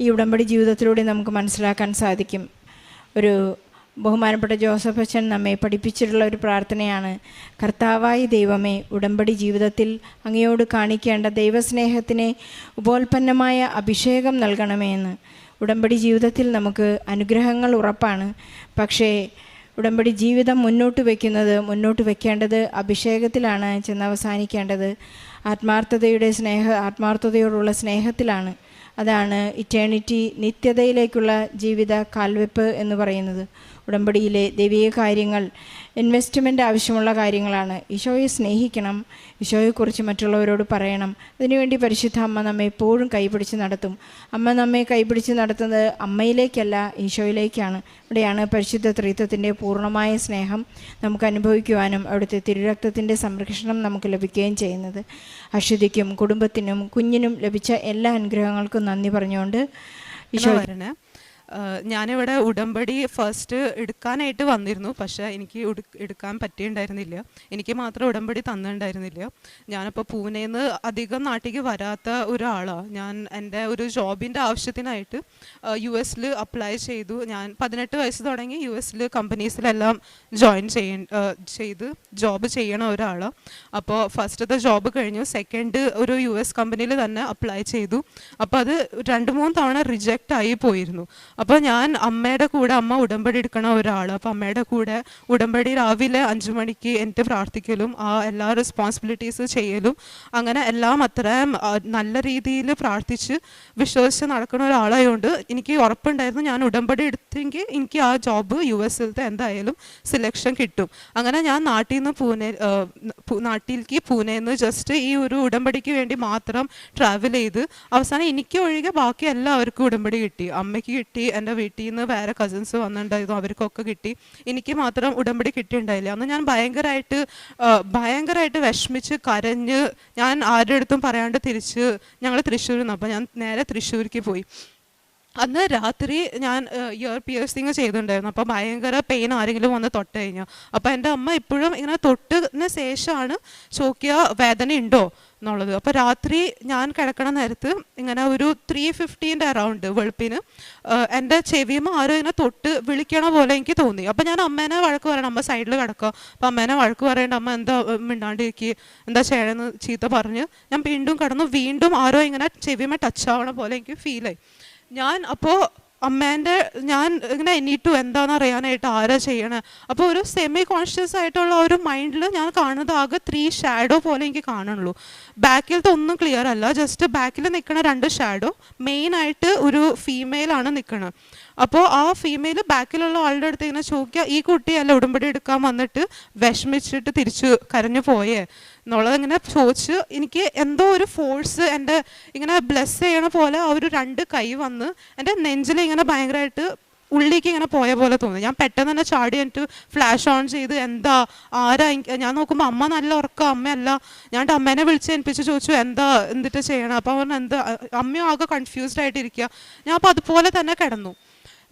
ഈ ഉടമ്പടി ജീവിതത്തിലൂടെ നമുക്ക് മനസ്സിലാക്കാൻ സാധിക്കും. ഒരു ബഹുമാനപ്പെട്ട ജോസഫ് അച്ഛൻ നമ്മെ പഠിപ്പിച്ചിട്ടുള്ള ഒരു പ്രാർത്ഥനയാണ്. കർത്താവായ ദൈവമേ, ഉടമ്പടി ജീവിതത്തിൽ അങ്ങയോട് കാണിക്കേണ്ട ദൈവസ്നേഹത്തിന് ഉപോൽപ്പന്നമായ അഭിഷേകം നൽകണമേ എന്ന്. ഉടമ്പടി ജീവിതത്തിൽ നമുക്ക് അനുഗ്രഹങ്ങൾ ഉറപ്പാണ്. പക്ഷേ ഉടമ്പടി ജീവിതം മുന്നോട്ട് വയ്ക്കേണ്ടത് അഭിഷേകത്തിലാണ് ചെന്നവസാനിക്കേണ്ടത്. ആത്മാർത്ഥതയോടുള്ള സ്നേഹത്തിലാണ്. അതാണ് ഇറ്റേണിറ്റി, നിത്യതയിലേക്കുള്ള ജീവിത കാൽവെപ്പ് എന്ന് പറയുന്നത്. ഉടമ്പടിയിലെ ദൈവിക കാര്യങ്ങൾ ഇൻവെസ്റ്റ്മെൻ്റ് ആവശ്യമുള്ള കാര്യങ്ങളാണ്. ഈശോയെ സ്നേഹിക്കണം, ഈശോയെക്കുറിച്ച് മറ്റുള്ളവരോട് പറയണം. അതിനുവേണ്ടി പരിശുദ്ധ അമ്മ നമ്മെ എപ്പോഴും കൈപിടിച്ച് നടത്തും. അമ്മ നമ്മെ കൈപിടിച്ച് നടത്തുന്നത് അമ്മയിലേക്കല്ല, ഈശോയിലേക്കാണ്. ഇവിടെയാണ് പരിശുദ്ധ ത്രിത്വത്തിൻ്റെ പൂർണ്ണമായ സ്നേഹം നമുക്ക് അനുഭവിക്കുവാനും അവിടുത്തെ തിരുരക്തത്തിൻ്റെ സംരക്ഷണം നമുക്ക് ലഭിക്കുകയും ചെയ്യുന്നത്. അശ്വതിക്കും കുടുംബത്തിനും കുഞ്ഞിനും ലഭിച്ച എല്ലാ അനുഗ്രഹങ്ങൾക്കും നന്ദി പറഞ്ഞുകൊണ്ട് ഈശോ ഞാനിവിടെ ഉടമ്പടി ഫസ്റ്റ് എടുക്കാനായിട്ട് വന്നിരുന്നു. പക്ഷേ എനിക്ക് എടുക്കാൻ പറ്റിയിട്ടുണ്ടായിരുന്നില്ല. എനിക്ക് മാത്രം ഉടമ്പടി തന്നിട്ടുണ്ടായിരുന്നില്ല. ഞാനിപ്പോൾ പൂനെയിൽ നിന്ന് അധികം നാട്ടിലേക്ക് വരാത്ത ഒരാളാണ്. ഞാൻ എൻ്റെ ഒരു ജോബിൻ്റെ ആവശ്യത്തിനായിട്ട് US അപ്ലൈ ചെയ്തു. ഞാൻ 18 വയസ്സ് തുടങ്ങി US കമ്പനീസിലെല്ലാം ജോയിൻ ചെയ്ത് ജോബ് ചെയ്യണ ഒരാളാണ്. അപ്പോൾ ഫസ്റ്റത്തെ ജോബ് കഴിഞ്ഞു. സെക്കൻഡ് ഒരു US കമ്പനിയിൽ തന്നെ അപ്ലൈ ചെയ്തു. അപ്പോൾ അത് 2-3 തവണ റിജക്റ്റ് ആയി പോയിരുന്നു. അപ്പോൾ ഞാൻ അമ്മയുടെ കൂടെ, അമ്മ ഉടമ്പടി എടുക്കണ ഒരാൾ, അപ്പോൾ അമ്മയുടെ കൂടെ ഉടമ്പടി രാവിലെ 5 മണിക്ക് എനിക്ക് പ്രാർത്ഥിക്കലും ആ എല്ലാ റെസ്പോൺസിബിലിറ്റീസ് ചെയ്യലും അങ്ങനെ എല്ലാം അത്രയും നല്ല രീതിയിൽ പ്രാർത്ഥിച്ച് വിശ്വസിച്ച് നടക്കുന്ന ഒരാളായതുകൊണ്ട് എനിക്ക് ഉറപ്പുണ്ടായിരുന്നു ഞാൻ ഉടമ്പടി എടുത്തെങ്കിൽ എനിക്ക് ആ ജോബ് US എന്തായാലും സെലക്ഷൻ കിട്ടും. അങ്ങനെ ഞാൻ നാട്ടിലേക്ക് പൂനെയിൽ നിന്ന് ജസ്റ്റ് ഈ ഒരു ഉടമ്പടിക്ക് വേണ്ടി മാത്രം ട്രാവൽ ചെയ്ത് അവസാനം എനിക്ക് ഒഴികെ ബാക്കി എല്ലാവർക്കും ഉടമ്പടി കിട്ടി. അമ്മയ്ക്ക് കിട്ടി, എൻ്റെ വീട്ടിൽ നിന്ന് വേറെ കസിൻസ് വന്നിട്ടുണ്ടായിരുന്നു, അവർക്കൊക്കെ കിട്ടി. എനിക്ക് മാത്രം ഉടമ്പടി കിട്ടിയിട്ടുണ്ടായില്ല. അന്ന് ഞാൻ ഭയങ്കരമായിട്ട് വിഷമിച്ച് കരഞ്ഞ് ഞാൻ ആരുടെ അടുത്തും പറയാണ്ട് ഞങ്ങൾ തൃശ്ശൂരിൽ നിന്ന്, അപ്പോൾ ഞാൻ നേരെ തൃശ്ശൂർക്ക് പോയി. അന്ന് രാത്രി ഞാൻ ഇയർ പിയേഴ്സിങ് ചെയ്തിട്ടുണ്ടായിരുന്നു. അപ്പോൾ ഭയങ്കര പെയിൻ ആരെങ്കിലും വന്ന് തൊട്ട് കഴിഞ്ഞാൽ. അപ്പോൾ എൻ്റെ അമ്മ ഇപ്പോഴും ഇങ്ങനെ തൊട്ടതിന് ശേഷമാണ് ചോദിക്കുക വേദന ഉണ്ടോ എന്നുള്ളത്. അപ്പോൾ രാത്രി ഞാൻ കിടക്കണ നേരത്ത് ഇങ്ങനെ ഒരു 3:50 അറൗണ്ട് വെളുപ്പിന് എൻ്റെ ചെവിയുമ്പോൾ ആരോ ഇങ്ങനെ തൊട്ട് വിളിക്കണ പോലെ എനിക്ക് തോന്നി. അപ്പോൾ ഞാൻ അമ്മേനെ വഴക്ക് പറയണം, അമ്മ സൈഡിൽ കിടക്കുക. അപ്പോൾ അമ്മേനെ വഴക്ക് പറയേണ്ട, അമ്മ എന്താ മിണ്ടാണ്ടിരിക്കുക, എന്താ ചെയ്യണമെന്ന് ചീത്ത പറഞ്ഞ് ഞാൻ വീണ്ടും കിടന്നു. വീണ്ടും ആരോ ഇങ്ങനെ ചെവിയുമ്പോൾ ടച്ച് ആവണ പോലെ എനിക്ക് ഫീലായി. ഞാൻ ഇങ്ങനെ എണീറ്റു എന്താണെന്ന് അറിയാനായിട്ട് ആരാ ചെയ്യണേ. അപ്പോൾ ഒരു സെമി കോൺഷ്യസ് ആയിട്ടുള്ള ഒരു മൈൻഡിൽ ഞാൻ കാണുന്നത് ആകെ 3 ഷാഡോ പോലെ എനിക്ക് കാണുള്ളൂ. ബാക്കിലത്തെ ഒന്നും ക്ലിയർ അല്ല, ജസ്റ്റ് ബാക്കിൽ നിൽക്കണ 2 ഷാഡോ, മെയിനായിട്ട് ഒരു ഫീമെയിലാണ് നിൽക്കുന്നത്. അപ്പോൾ ആ ഫീമെയിൽ ബാക്കിലുള്ള ആളുടെ അടുത്ത് ഇങ്ങനെ ചോദിക്കുക, ഈ കുട്ടിയല്ല ഉടമ്പടി എടുക്കാൻ വന്നിട്ട് വിഷമിച്ചിട്ട് തിരിച്ചു കരഞ്ഞു പോയേ എന്നുള്ളത് ഇങ്ങനെ ചോദിച്ച് എനിക്ക് എന്തോ ഒരു ഫോഴ്സ് എൻ്റെ ഇങ്ങനെ ബ്ലെസ് ചെയ്യണ പോലെ ആ ഒരു 2 കൈ വന്ന് എൻ്റെ നെഞ്ചിൽ ഇങ്ങനെ ഭയങ്കരമായിട്ട് ഉള്ളിലേക്ക് ഇങ്ങനെ പോയ പോലെ തോന്നി. ഞാൻ പെട്ടെന്ന് തന്നെ ചാടി എന്നിട്ട് ഫ്ലാഷ് ഓൺ ചെയ്ത് എന്താ ആരാ, ഞാൻ നോക്കുമ്പോൾ അമ്മ നല്ല ഉറക്കം, അമ്മയല്ല. ഞാൻ അമ്മേനെ വിളിച്ച് ഏൽപ്പിച്ച് ചോദിച്ചു എന്നിട്ട് ചെയ്യണം. അപ്പോൾ പറഞ്ഞു എന്താ, അമ്മയും ആകെ കൺഫ്യൂസ്ഡ് ആയിട്ടിരിക്കുക. ഞാൻ അപ്പോൾ അതുപോലെ തന്നെ കിടന്നു.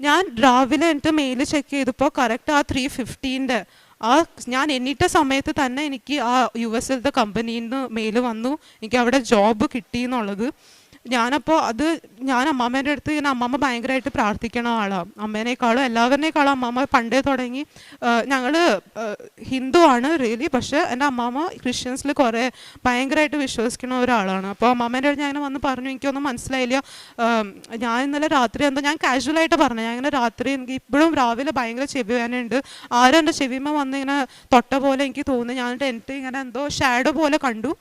ഞാൻ രാവിലെ എന്നിട്ട് മെയിൽ ചെക്ക് ചെയ്തപ്പോൾ കറക്റ്റ് ആ 3:50 ഞാൻ എണ്ണീറ്റ സമയത്ത് തന്നെ എനിക്ക് ആ US കമ്പനിയിൽ നിന്ന് മെയിൽ വന്നു, എനിക്ക് അവിടെ ജോബ് കിട്ടി എന്നുള്ളത്. ഞാനപ്പോൾ ഞാൻ അമ്മാമ്മേൻ്റെ അടുത്ത് ഇങ്ങനെ, അമ്മമ്മ ഭയങ്കരമായിട്ട് പ്രാർത്ഥിക്കണ ആളാണ്. അമ്മേനേക്കാളും എല്ലാവരിനേക്കാളും അമ്മാമ്മ പണ്ടേ തുടങ്ങി. ഞങ്ങൾ ഹിന്ദു ആണ് റിയലി, പക്ഷേ എൻ്റെ അമ്മാമ്മ ക്രിസ്ത്യൻസിൽ കുറേ ഭയങ്കരമായിട്ട് വിശ്വസിക്കുന്ന ഒരാളാണ്. അപ്പോൾ അമ്മാമ്മേൻ്റെ അടുത്ത് ഞാൻ ഇങ്ങനെ വന്ന് പറഞ്ഞു, എനിക്കൊന്നും മനസ്സിലായില്ല. ഞാൻ ഇന്നലെ രാത്രി ഞാൻ കാഷ്വലായിട്ട് പറഞ്ഞു, ഞാൻ ഇങ്ങനെ രാത്രി എനിക്ക് ഇപ്പോഴും രാവിലെ ഭയങ്കര ചെവി വേദനയുണ്ട്, ആരും എൻ്റെ ചെവിമ വന്ന് ഇങ്ങനെ തൊട്ട പോലെ എനിക്ക് തോന്നി. എനിക്ക് ഇങ്ങനെ എന്തോ ഷാഡോ പോലെ കണ്ടു.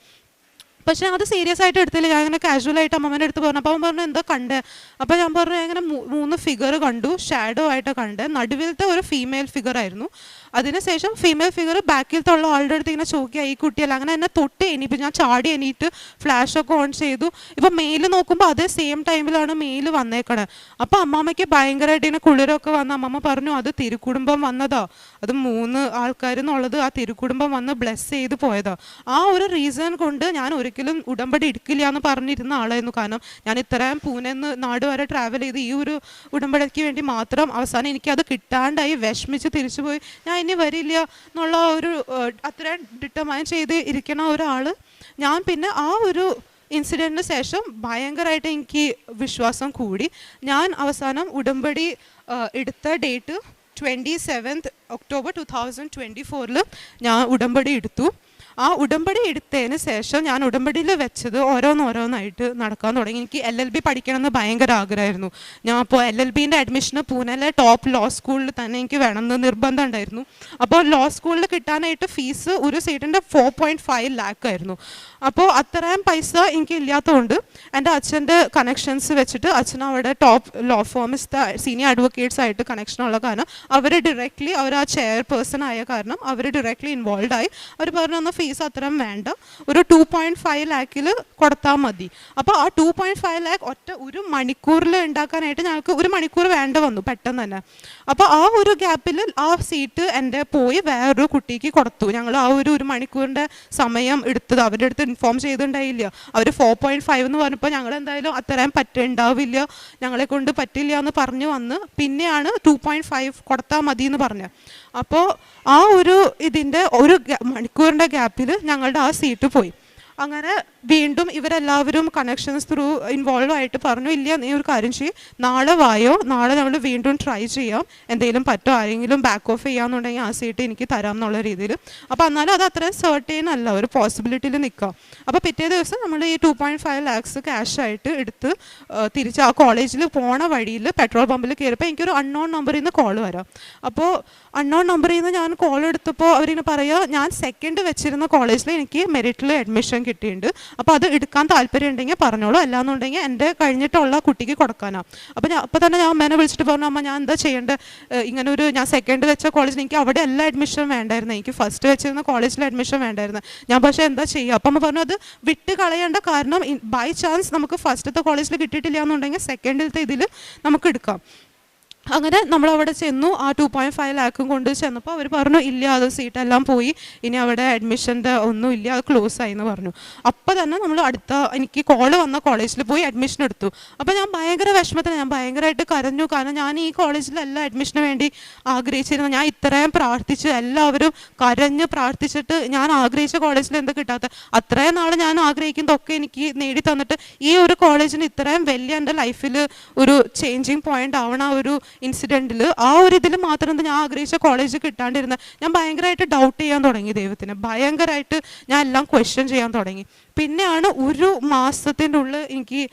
പക്ഷേ അത് സീരിയസ് ആയിട്ട് എടുത്തില്ല. ഞാൻ ഇങ്ങനെ കാഷ്വലായിട്ട് അമ്മമ്മേൻ്റെ അടുത്ത് പറഞ്ഞു. അപ്പോൾ അവൻ പറഞ്ഞു എന്താ കണ്ടേ. അപ്പോൾ ഞാൻ പറഞ്ഞു ഇങ്ങനെ 3 ഫിഗർ കണ്ടു, ഷാഡോ ആയിട്ട് കണ്ടേ. നടുവിലത്തെ ഒരു ഫീമെയിൽ ഫിഗർ ആയിരുന്നു. അതിനുശേഷം ഫീമെയിൽ ഫിഗർ ബാക്കിലത്തെ ഉള്ള ആളുടെ അടുത്ത് ഇങ്ങനെ ചോദിക്കുക, ഈ കുട്ടിയല്ല. അങ്ങനെ എന്നെ തൊട്ട് ഇനിയിപ്പോൾ ഞാൻ ചാടി എണീറ്റ് ഫ്ലാഷൊക്കെ ഓൺ ചെയ്തു. ഇപ്പോൾ മെയിൽ നോക്കുമ്പോൾ അതേ സെയിം ടൈമിലാണ് മെയിൽ വന്നേക്കണേ. അപ്പോൾ അമ്മാമ്മയ്ക്ക് ഭയങ്കരമായിട്ട് ഇങ്ങനെ കുളിരൊക്കെ വന്ന് അമ്മമ്മ പറഞ്ഞു അത് തിരുക്കുടുംബം വന്നതാ, അത് 3 ആൾക്കാർ എന്നുള്ളത് ആ തിരുക്കുടുംബം വന്ന് ബ്ലെസ് ചെയ്ത് പോയതാ. ആ ഒരു റീസൺ കൊണ്ട് ഞാൻ ഒരിക്കലും ഉടമ്പടി എടുക്കില്ല എന്ന് പറഞ്ഞിരുന്ന ആളായിരുന്നു. കാരണം ഞാൻ ഇത്രയും പൂനെന്ന് നാട് വരെ ട്രാവൽ ചെയ്ത് ഈ ഒരു ഉടമ്പടിക്ക് വേണ്ടി മാത്രം അവസാനം എനിക്കത് കിട്ടാണ്ടായി വിഷമിച്ച് തിരിച്ചു പോയി. ഞാൻ ഇനി വരില്ല എന്നുള്ള ഒരു അത്രയും ഡിറ്റർമൈൻ ചെയ്ത് ഇരിക്കണ ഒരാൾ. ഞാൻ പിന്നെ ആ ഒരു ഇൻസിഡൻറ്റിന് ശേഷം ഭയങ്കരമായിട്ട് എനിക്ക് വിശ്വാസം കൂടി. ഞാൻ അവസാനം ഉടമ്പടി എടുത്ത ഡേറ്റ് 27th October 2024 ഞാൻ ഉടമ്പടി എടുത്തു. ആ ഉടമ്പടി എടുത്തതിന് ശേഷം ഞാൻ ഉടമ്പടിയിൽ വെച്ചത് ഓരോന്നോരോന്നായിട്ട് നടക്കാൻ തുടങ്ങി. എനിക്ക് LLB പഠിക്കണമെന്ന് ഭയങ്കര ആഗ്രഹമായിരുന്നു. ഞാൻ അപ്പോൾ LLBൻ്റെ അഡ്മിഷന് പൂനെയിലെ ടോപ്പ് ലോ സ്കൂളിൽ തന്നെ എനിക്ക് വേണമെന്ന് നിർബന്ധം ഉണ്ടായിരുന്നു. അപ്പോൾ ലോ സ്കൂളിൽ കിട്ടാനായിട്ട് ഫീസ് ഒരു സീറ്റിൻ്റെ 4.5 lakh ആയിരുന്നു. അപ്പോൾ അത്രയും പൈസ എനിക്ക് ഇല്ലാത്തതുകൊണ്ട് എൻ്റെ അച്ഛൻ്റെ കണക്ഷൻസ് വെച്ചിട്ട് അച്ഛൻ അവിടെ top law firms senior advocates ആയിട്ട് കണക്ഷനുള്ള കാരണം അവർ ഡയറക്റ്റ്ലി അവർ ആ ചെയർപേഴ്സൺ ആയ കാരണം അവർ ഡയറക്റ്റ്ലി ഇൻവോൾവ് ആയി. അവർ പറഞ്ഞു ഫീസ് അത്രയും വേണ്ട, ഒരു 2.5 lakhൽ കൊടുത്താൽ മതി. അപ്പോൾ ആ 2.5 lakh ഒരു മണിക്കൂറിൽ ഉണ്ടാക്കാനായിട്ട് ഞങ്ങൾക്ക് 1 മണിക്കൂർ വേണ്ട വന്നു പെട്ടെന്ന് തന്നെ. അപ്പോൾ ആ ഒരു ഗ്യാപ്പിൽ ആ സീറ്റ് എൻ്റെ പോയി വേറൊരു കുട്ടിക്ക് കൊടുത്തു. ഞങ്ങൾ ആ ഒരു മണിക്കൂറിൻ്റെ സമയം എടുത്തത് അവരുടെ അടുത്ത് ഇൻഫോം ചെയ്തിട്ടുണ്ടായില്ല. അവർ 4.5 എന്ന് പറഞ്ഞപ്പോൾ ഞങ്ങൾ എന്തായാലും അത്രയും ഉണ്ടാവില്ല, ഞങ്ങളെ കൊണ്ട് പറ്റില്ല എന്ന് പറഞ്ഞു വന്ന് പിന്നെയാണ് 2.5 കൊടുത്താൽ മതി എന്ന് പറഞ്ഞത്. അപ്പോൾ ആ ഇതിൻ്റെ ഒരു മണിക്കൂറിൻ്റെ ഗ്യാപ്പിൽ ഞങ്ങളുടെ ആ സീറ്റ് പോയി. അങ്ങനെ വീണ്ടും ഇവരെല്ലാവരും കണക്ഷൻസ് ത്രൂ ഇൻവോൾവ് ആയിട്ട് പറഞ്ഞു, ഇല്ല നീ ഒരു കാര്യം ചെയ്യും, നാളെ വായോ, നാളെ നമ്മൾ വീണ്ടും ട്രൈ ചെയ്യാം, എന്തെങ്കിലും പറ്റോ, ആരെങ്കിലും ബാക്ക് ഓഫ് ചെയ്യാന്നുണ്ടെങ്കിൽ ആ സീറ്റ് എനിക്ക് തരാം എന്നുള്ള രീതിയിൽ. അപ്പോൾ എന്നാലും അത് അത്രയും സർട്ടേൺ അല്ല, ഒരു പോസിബിലിറ്റിയിൽ നിൽക്കാം. അപ്പോൾ പിറ്റേ ദിവസം നമ്മൾ ഈ 2.5 lakhs ക്യാഷായിട്ട് എടുത്ത് തിരിച്ച് ആ കോളേജിൽ പോണ വഴിയിൽ പെട്രോൾ പമ്പിൽ കയറിയപ്പോൾ എനിക്കൊരു അൺനോൺ നമ്പറിൽ നിന്ന് കോൾ വരാം. അപ്പോൾ അൺനോൺ നമ്പറിൽ നിന്ന് ഞാൻ കോൾ എടുത്തപ്പോൾ അവരിങ്ങനെ പറയുക, ഞാൻ സെക്കൻഡ് വെച്ചിരുന്ന കോളേജിൽ എനിക്ക് മെറിറ്റിൽ അഡ്മിഷൻ കിട്ടിയിട്ടുണ്ട്, അപ്പോൾ അത് എടുക്കാൻ താല്പര്യം ഉണ്ടെങ്കിൽ പറഞ്ഞോളൂ, അല്ലാന്നുണ്ടെങ്കിൽ എൻ്റെ കഴിഞ്ഞിട്ടുള്ള കുട്ടിക്ക് കൊടുക്കാനാണ്. അപ്പോൾ തന്നെ ഞാൻ അമ്മേനെ വിളിച്ചിട്ട് പറഞ്ഞു, അമ്മ ഞാൻ എന്താ ചെയ്യേണ്ടത്, ഇങ്ങനെ ഞാൻ സെക്കൻഡ് വെച്ച കോളേജിൽ എനിക്ക് അവിടെ എല്ലാ അഡ്മിഷനും വേണ്ടായിരുന്നു, എനിക്ക് ഫസ്റ്റ് വെച്ചിരുന്ന കോളേജിൽ അഡ്മിഷൻ വേണ്ടായിരുന്നു, ഞാൻ പക്ഷേ എന്താ ചെയ്യുക. അപ്പം അമ്മ പറഞ്ഞു അത് വിട്ട് കളയേണ്ട, കാരണം ബൈ ചാൻസ് നമുക്ക് ഫസ്റ്റത്തെ കോളേജിൽ കിട്ടിയിട്ടില്ല എന്നുണ്ടെങ്കിൽ സെക്കൻഡിലത്തെ ഇതിൽ നമുക്ക് എടുക്കാം. അങ്ങനെ നമ്മളവിടെ ചെന്നു, ആ 2.5 lakh കൊണ്ട് ചെന്നപ്പോൾ അവർ പറഞ്ഞു ഇല്ല, അത് സീറ്റെല്ലാം പോയി, ഇനി അവിടെ അഡ്മിഷൻ്റെ ഒന്നും ഇല്ല, അത് ക്ലോസ് ആയി എന്ന് പറഞ്ഞു. അപ്പോൾ തന്നെ നമ്മൾ എനിക്ക് കോള് വന്ന കോളേജിൽ പോയി അഡ്മിഷൻ എടുത്തു. അപ്പോൾ ഞാൻ ഭയങ്കര വിഷമത്തിന്, ഞാൻ ഭയങ്കരമായിട്ട് കരഞ്ഞു, കാരണം ഞാൻ ഈ കോളേജിലെല്ലാം അഡ്മിഷന് വേണ്ടി ആഗ്രഹിച്ചിരുന്നു. ഞാൻ ഇത്രയും പ്രാർത്ഥിച്ച് എല്ലാവരും കരഞ്ഞ് പ്രാർത്ഥിച്ചിട്ട് ഞാൻ ആഗ്രഹിച്ച കോളേജിൽ എന്താ കിട്ടാത്ത, അത്രയും നാൾ ഞാൻ ആഗ്രഹിക്കുന്നതൊക്കെ എനിക്ക് നേടി തന്നിട്ട് ഈ ഒരു കോളേജിന് ഇത്രയും വലിയ എൻ്റെ ലൈഫിൽ ഒരു ചേഞ്ചിങ് പോയിന്റ് ആവണ ഒരു ഇൻസിഡൻറ്റിൽ ആ ഒരു ഇതിൽ മാത്രം ഞാൻ ആഗ്രഹിച്ച കോളേജ് കിട്ടാണ്ടിരുന്ന ഞാൻ ഭയങ്കരമായിട്ട് ഡൗട്ട് ചെയ്യാൻ തുടങ്ങി ദൈവത്തിനെ, ഭയങ്കരമായിട്ട് ഞാൻ എല്ലാം ക്വസ്റ്റ്യൻ ചെയ്യാൻ തുടങ്ങി. പിന്നെയാണ് ഒരു മാസത്തിൻ്റെ ഉള്ളിൽ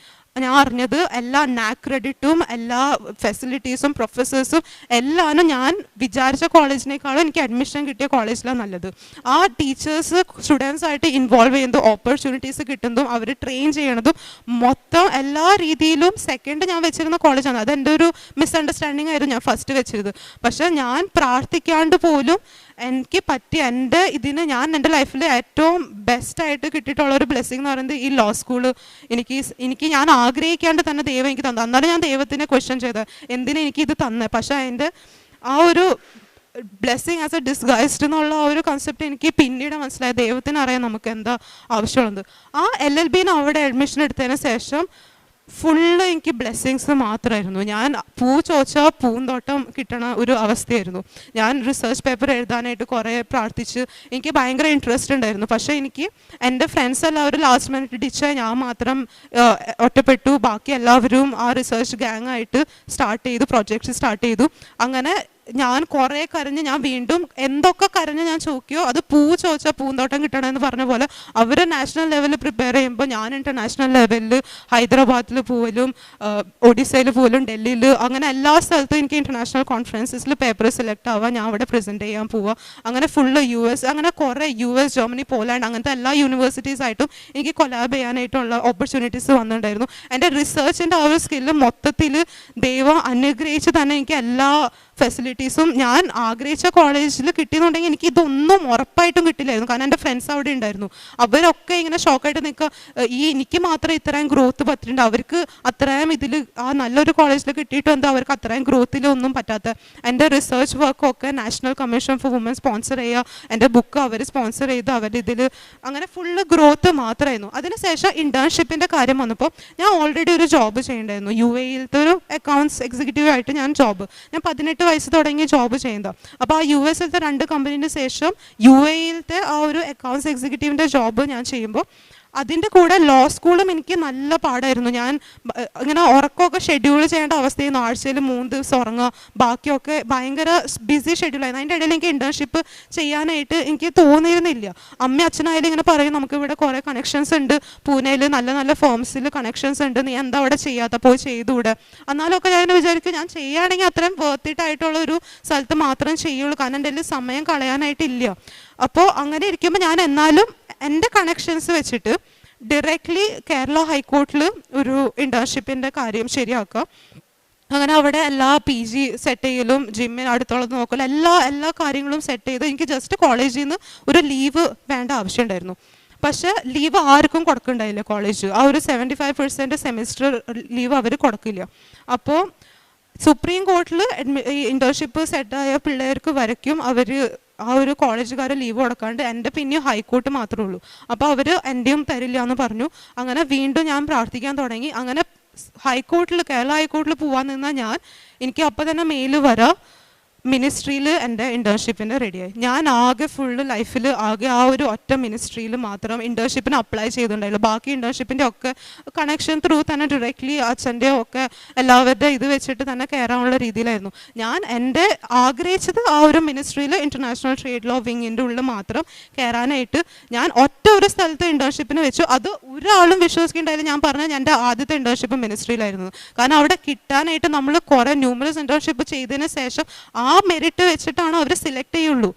ഞാൻ അറിഞ്ഞത് എല്ലാ നാക് ക്രെഡിറ്റും എല്ലാ ഫെസിലിറ്റീസും പ്രൊഫസേഴ്സും എല്ലാം ഞാൻ വിചാരിച്ച കോളേജിനേക്കാളും എനിക്ക് അഡ്മിഷൻ കിട്ടിയ കോളേജിലാണ് നല്ലത്. ആ ടീച്ചേഴ്സ് സ്റ്റുഡൻസായിട്ട് ഇൻവോൾവ് ചെയ്യുന്നതും ഓപ്പർച്യൂണിറ്റീസ് കിട്ടുന്നതും അവർ ട്രെയിൻ ചെയ്യണതും മൊത്തം എല്ലാ രീതിയിലും സെക്കൻഡ് ഞാൻ വെച്ചിരുന്ന കോളേജാണ്. അതെൻ്റെ ഒരു മിസ്അണ്ടർസ്റ്റാൻഡിങ് ആയിരുന്നു ഞാൻ ഫസ്റ്റ് വെച്ചിരുന്നത്. പക്ഷേ ഞാൻ പ്രാർത്ഥിക്കാണ്ട് പോലും എനിക്ക് പറ്റിയ എൻ്റെ ഇതിന് ഞാൻ എൻ്റെ ലൈഫിൽ ഏറ്റവും ബെസ്റ്റായിട്ട് കിട്ടിയിട്ടുള്ള ഒരു ബ്ലെസ്സിങ് എന്ന് പറയുന്നത് ഈ ലോ സ്കൂള് എനിക്ക് ഞാൻ ആഗ്രഹിക്കാണ്ട് തന്നെ ദൈവം എനിക്ക് തന്നു. അന്നാലും ഞാൻ ദൈവത്തിനെ ക്വസ്റ്റ്യൻ ചെയ്തത് എന്തിനാ എനിക്കിത് തന്നെ. പക്ഷേ അതിൻ്റെ ആ ഒരു ബ്ലെസ്സിങ് ആസ് എ ഡിസ്ഗൈസ്ഡ് എന്നുള്ള ആ ഒരു കൺസെപ്റ്റ് എനിക്ക് പിന്നീട് മനസ്സിലായി. ദൈവത്തിന് അറിയാം നമുക്ക് എന്താ ആവശ്യമുള്ളത്. ആ LLBന് അവിടെ അഡ്മിഷൻ എടുത്തതിന് ശേഷം ഫുള്ള് എനിക്ക് ബ്ലെസ്സിങ്സ് മാത്രമായിരുന്നു. ഞാൻ പൂ ചോദിച്ചാൽ പൂന്തോട്ടം കിട്ടണ ഒരു അവസ്ഥയായിരുന്നു. ഞാൻ റിസർച്ച് പേപ്പർ എഴുതാനായിട്ട് കുറേ പ്രാർത്ഥിച്ച് എനിക്ക് ഭയങ്കര ഇൻട്രസ്റ്റ് ഉണ്ടായിരുന്നു. പക്ഷേ എനിക്ക് എൻ്റെ ഫ്രണ്ട്സ് എല്ലാവരും ലാസ്റ്റ് മിനിറ്റ് ഡിച്ചായി, ഞാൻ മാത്രം ഒറ്റപ്പെട്ടു. ബാക്കി എല്ലാവരും ആ റിസർച്ച് ഗ്യാങ് ആയിട്ട് പ്രൊജക്ട്സ് സ്റ്റാർട്ട് ചെയ്തു. അങ്ങനെ ഞാൻ കുറേ കരഞ്ഞ് ഞാൻ വീണ്ടും എന്തൊക്കെ കരഞ്ഞ് ഞാൻ ചോദിക്കുകയോ അത് പൂ ചോദിച്ചാൽ പൂന്തോട്ടം കിട്ടണമെന്ന് പറഞ്ഞ പോലെ അവർ നാഷണൽ ലെവലിൽ പ്രിപ്പയർ ചെയ്യുമ്പോൾ ഞാൻ ഇൻ്റർനാഷണൽ ലെവലിൽ ഹൈദരാബാദിൽ പോലും ഒഡീസയിൽ പോലും ഡൽഹിയിൽ അങ്ങനെ എല്ലാ സ്ഥലത്തും എനിക്ക് ഇൻ്റർനാഷണൽ കോൺഫറൻസസിൽ പേപ്പർ സെലക്ട് ആവുക, ഞാൻ അവിടെ പ്രസൻറ്റ് ചെയ്യാൻ പോവുക. അങ്ങനെ ഫുള്ള് US, അങ്ങനെ കുറേ US, ജർമ്മനി, പോലാൻഡ് അങ്ങനത്തെ എല്ലാ യൂണിവേഴ്സിറ്റീസായിട്ടും എനിക്ക് കൊലാബ് ചെയ്യാനായിട്ടുള്ള ഓപ്പർച്യൂണിറ്റീസ് വന്നിട്ടുണ്ടായിരുന്നു. എൻ്റെ റിസർച്ചിൻ്റെ ആ ഒരു സ്കില്ല് മൊത്തത്തിൽ ദൈവം അനുഗ്രഹിച്ച് തന്നെ എനിക്ക് എല്ലാ ഫെസിലിറ്റീസും ഞാൻ ആഗ്രഹിച്ച കോളേജിൽ കിട്ടിയെന്നുണ്ടെങ്കിൽ എനിക്ക് ഇതൊന്നും ഉറപ്പായിട്ടും കിട്ടില്ലായിരുന്നു. കാരണം എൻ്റെ ഫ്രണ്ട്സ് അവിടെ ഉണ്ടായിരുന്നു. അവരൊക്കെ ഇങ്ങനെ ഷോക്കായിട്ട് നിൽക്കുക, എനിക്ക് മാത്രം ഇത്രയും ഗ്രോത്ത് പറ്റിയിട്ടുണ്ട്, അവർക്ക് അത്രയും ഇതിൽ ആ നല്ലൊരു കോളേജിൽ കിട്ടിയിട്ടും എന്താ അവർക്ക് അത്രയും ഗ്രോത്തിലൊന്നും പറ്റാത്ത. എൻ്റെ റിസർച്ച് വർക്കൊക്കെ National Commission for Women sponsor ചെയ്യുക, എൻ്റെ ബുക്ക് അവർ സ്പോൺസർ ചെയ്ത് അവരുടെ ഇതിൽ അങ്ങനെ ഫുള്ള് ഗ്രോത്ത് മാത്രമായിരുന്നു. അതിനുശേഷം ഇന്റേൺഷിപ്പിൻ്റെ കാര്യം വന്നപ്പോൾ ഞാൻ ഓൾറെഡി ഒരു ജോബ് ചെയ്യണ്ടായിരുന്നു. UAE-യിലത്തെ ഒരു അക്കൗണ്ട്സ് എക്സിക്യൂട്ടീവ് ആയിട്ട് ഞാൻ 18 വയസ്സ് തുടങ്ങി ജോബ് ചെയ്യുന്നത്. അപ്പോൾ ആ US-ത്തെ 2 കമ്പനീന് ശേഷം UAE-യിലത്തെ ആ ഒരു അക്കൗണ്ട്സ് എക്സിക്യൂട്ടീവിൻ്റെ ജോബ് ഞാൻ ചെയ്യുമ്പോൾ അതിൻ്റെ കൂടെ ലോ സ്കൂളും എനിക്ക് നല്ല പാടായിരുന്നു. ഞാൻ ഇങ്ങനെ ഉറക്കമൊക്കെ ഷെഡ്യൂൾ ചെയ്യേണ്ട അവസ്ഥയായിരുന്നു. ആഴ്ചയിൽ 3 ദിവസം ഉറങ്ങുക, ബാക്കിയൊക്കെ ഭയങ്കര ബിസി ഷെഡ്യൂളായിരുന്നു. അതിൻ്റെ ഇടയിൽ എനിക്ക് ഇൻറ്റേൺഷിപ്പ് ചെയ്യാനായിട്ട് എനിക്ക് തോന്നിയിരുന്നില്ല. അമ്മ അച്ഛനായാലും ഇങ്ങനെ പറയും, നമുക്ക് ഇവിടെ കുറേ കണക്ഷൻസ് ഉണ്ട്, പൂനെയിൽ നല്ല നല്ല ഫേംസിൽ കണക്ഷൻസ് ഉണ്ട്, നീ എന്താ അവിടെ ചെയ്യാത്ത, പോയി ചെയ്തുകൂടെ. എന്നാലൊക്കെ ഞാൻ വിചാരിക്കും ഞാൻ ചെയ്യുകയാണെങ്കിൽ അത്രയും വേർത്തിട്ടായിട്ടുള്ള ഒരു സ്ഥലത്ത് മാത്രം ചെയ്യുള്ളൂ, കാരണം എൻ്റെ കയ്യിൽ സമയം കളയാനായിട്ടില്ല. അപ്പോൾ അങ്ങനെ ഇരിക്കുമ്പോൾ ഞാൻ എന്നാലും എൻ്റെ കണക്ഷൻസ് വെച്ചിട്ട് ഡയറക്റ്റ്ലി കേരള ഹൈക്കോർട്ടിൽ ഒരു ഇൻറ്റേൺഷിപ്പിൻ്റെ കാര്യം ശരിയാക്കുക. അങ്ങനെ അവിടെ എല്ലാ PG സെറ്റ് ചെയ്യലും ജിമ്മിന് അടുത്തുള്ളത് നോക്കലും എല്ലാ കാര്യങ്ങളും സെറ്റ് ചെയ്ത് എനിക്ക് ജസ്റ്റ് കോളേജിൽ നിന്ന് ഒരു ലീവ് വേണ്ട ആവശ്യമുണ്ടായിരുന്നു. പക്ഷേ ലീവ് ആർക്കും കൊടുക്കണ്ടായില്ല കോളേജ്. ആ ഒരു 75% സെമിസ്റ്റർ ലീവ് അവർ കൊടുക്കില്ല. അപ്പോൾ സുപ്രീം കോർട്ടിൽ ഈ ഇൻറ്റേൺഷിപ്പ് സെറ്റായ പിള്ളേർക്ക് വരയ്ക്കും അവർ ആ ഒരു കോളേജുകാർ ലീവ് കൊടുക്കാണ്ട്, എൻ്റെ പിന്നെയും ഹൈക്കോർട്ട് മാത്രമേ ഉള്ളൂ. അപ്പോൾ അവർ എൻ്റെയും തരില്ല എന്ന് പറഞ്ഞു. അങ്ങനെ വീണ്ടും ഞാൻ പ്രാർത്ഥിക്കാൻ തുടങ്ങി. അങ്ങനെ ഹൈക്കോർട്ടിൽ, കേരള ഹൈക്കോർട്ടിൽ പോകാൻ നിന്നാൽ എനിക്ക് അപ്പോൾ തന്നെ മെയിൽ വരാം, മിനിസ്ട്രിയിൽ എൻ്റെ ഇൻറ്റേൺഷിപ്പിൻ്റെ റെഡിയായി. ഞാൻ ആകെ ഫുള്ള് ലൈഫിൽ ആകെ ആ ഒരു ഒറ്റ മിനിസ്ട്രിയിൽ മാത്രം ഇൻറ്റേൺഷിപ്പിന് അപ്ലൈ ചെയ്തിട്ടുണ്ടായുള്ളൂ. ബാക്കി ഇൻറ്റേൺഷിപ്പിൻ്റെ ഒക്കെ കണക്ഷൻ ത്രൂ തന്നെ ഡയറക്റ്റ്ലി അച്ഛൻ്റെ ഒക്കെ എല്ലാവരുടെ ഇത് വെച്ചിട്ട് തന്നെ കയറാനുള്ള രീതിയിലായിരുന്നു. ഞാൻ എൻ്റെ ആഗ്രഹിച്ചത് ആ ഒരു മിനിസ്ട്രിയിൽ ഇൻ്റർനാഷണൽ ട്രേഡ് ലോ വിങ്ങിൻ്റെ ഉള്ളിൽ മാത്രം കയറാനായിട്ട്. ഞാൻ ഒറ്റ ഒരു സ്ഥലത്ത് ഇൻറ്റേൺഷിപ്പിന് വെച്ചു. അത് ഒരാളും വിശ്വസിക്കേണ്ടായാലും ഞാൻ പറഞ്ഞാൽ എൻ്റെ ആദ്യത്തെ ഇൻറ്റേൺഷിപ്പ് മിനിസ്ട്രിയിലായിരുന്നു. കാരണം അവിടെ കിട്ടാനായിട്ട് നമ്മൾ കുറേ ന്യൂമറസ് ഇൻറ്റേൺഷിപ്പ് ചെയ്തതിന് ശേഷം ആ മെറിറ്റ് വെച്ചിട്ടാണ് അവർ സെലക്ട് ചെയ്യുള്ളൂ.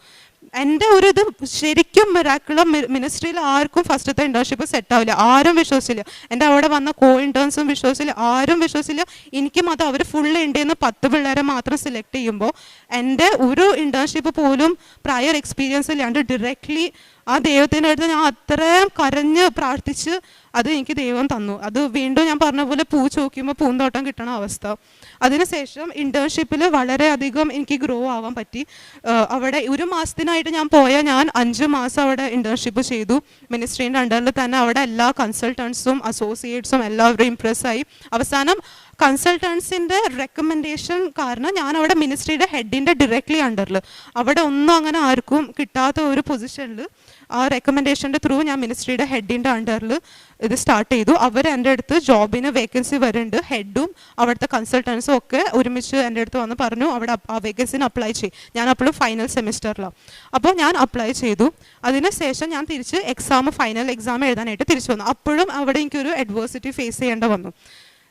എൻ്റെ ഒരു ഇത് ശരിക്കും മിറാക്കിൾ, മിനിസ്ട്രിയിൽ ആർക്കും ഫസ്റ്റത്തെ ഇൻറ്റേൺഷിപ്പ് സെറ്റാവില്ല, ആരും വിശ്വസിച്ചില്ല. എൻ്റെ അവിടെ വന്ന ഇൻറ്റേൺസും വിശ്വസിച്ചില്ല, ആരും വിശ്വസിച്ചില്ല. എനിക്കും അത് അവർ ഫുൾ ഇന്ത്യയിൽ നിന്ന് 10 പിള്ളേരെ മാത്രം സെലക്ട് ചെയ്യുമ്പോൾ എൻ്റെ ഒരു ഇൻറ്റേൺഷിപ്പ് പോലും പ്രയർ എക്സ്പീരിയൻസ് ഇല്ലാണ്ട് ഡയറക്റ്റ്ലി ആ ദൈവത്തിൻ്റെ അടുത്ത് ഞാൻ അത്രയും കരഞ്ഞ് പ്രാർത്ഥിച്ച് അത് എനിക്ക് ദൈവം തന്നു. അത് വീണ്ടും ഞാൻ പറഞ്ഞ പോലെ പൂ ചോദിക്കുമ്പോൾ പൂന്തോട്ടം കിട്ടണ അവസ്ഥ. അതിനുശേഷം ഇൻറ്റേൺഷിപ്പിൽ വളരെയധികം എനിക്ക് ഗ്രോ ആവാൻ പറ്റി. അവിടെ 1 മാസത്തിനായിട്ട് ഞാൻ പോയാൽ ഞാൻ 5 മാസം അവിടെ ഇൻറ്റേൺഷിപ്പ് ചെയ്തു. മിനിസ്ട്രീൻ്റെ അണ്ടറിൽ തന്നെ അവിടെ എല്ലാ കൺസൾട്ടൻസും അസോസിയേറ്റ്സും എല്ലാവരും ഇംപ്രസ്സായി. അവസാനം കൺസൾട്ടൻസിൻ്റെ റെക്കമെൻഡേഷൻ കാരണം ഞാൻ അവിടെ മിനിസ്ട്രിയുടെ ഹെഡിൻ്റെ ഡയറക്റ്റ്ലി അണ്ടറിൽ, അവിടെ ഒന്നും അങ്ങനെ ആർക്കും കിട്ടാത്ത ഒരു പൊസിഷനിൽ ആ റെക്കമെൻഡേഷൻ്റെ ത്രൂ ഞാൻ മിനിസ്ട്രിയുടെ ഹെഡിൻ്റെ അണ്ടറിൽ ഇത് സ്റ്റാർട്ട് ചെയ്തു. അവർ എൻ്റെ അടുത്ത് ജോബിന് വേക്കൻസി വരുന്നുണ്ട്, ഹെഡും അവിടുത്തെ കൺസൾട്ടൻസും ഒക്കെ ഒരുമിച്ച് എൻ്റെ അടുത്ത് വന്ന് പറഞ്ഞു അവിടെ ആ വേക്കൻസിന് അപ്ലൈ ചെയ്യും. ഞാൻ അപ്പോഴും ഫൈനൽ സെമിസ്റ്ററിലാണ്. അപ്പോൾ ഞാൻ അപ്ലൈ ചെയ്തു. അതിനുശേഷം ഞാൻ തിരിച്ച് ഫൈനൽ എക്സാം എഴുതാനായിട്ട് തിരിച്ചു വന്നു. അപ്പോഴും അവിടെ എനിക്കൊരു അഡ്വേഴ്സിറ്റി ഫേസ് ചെയ്യേണ്ട വന്നു.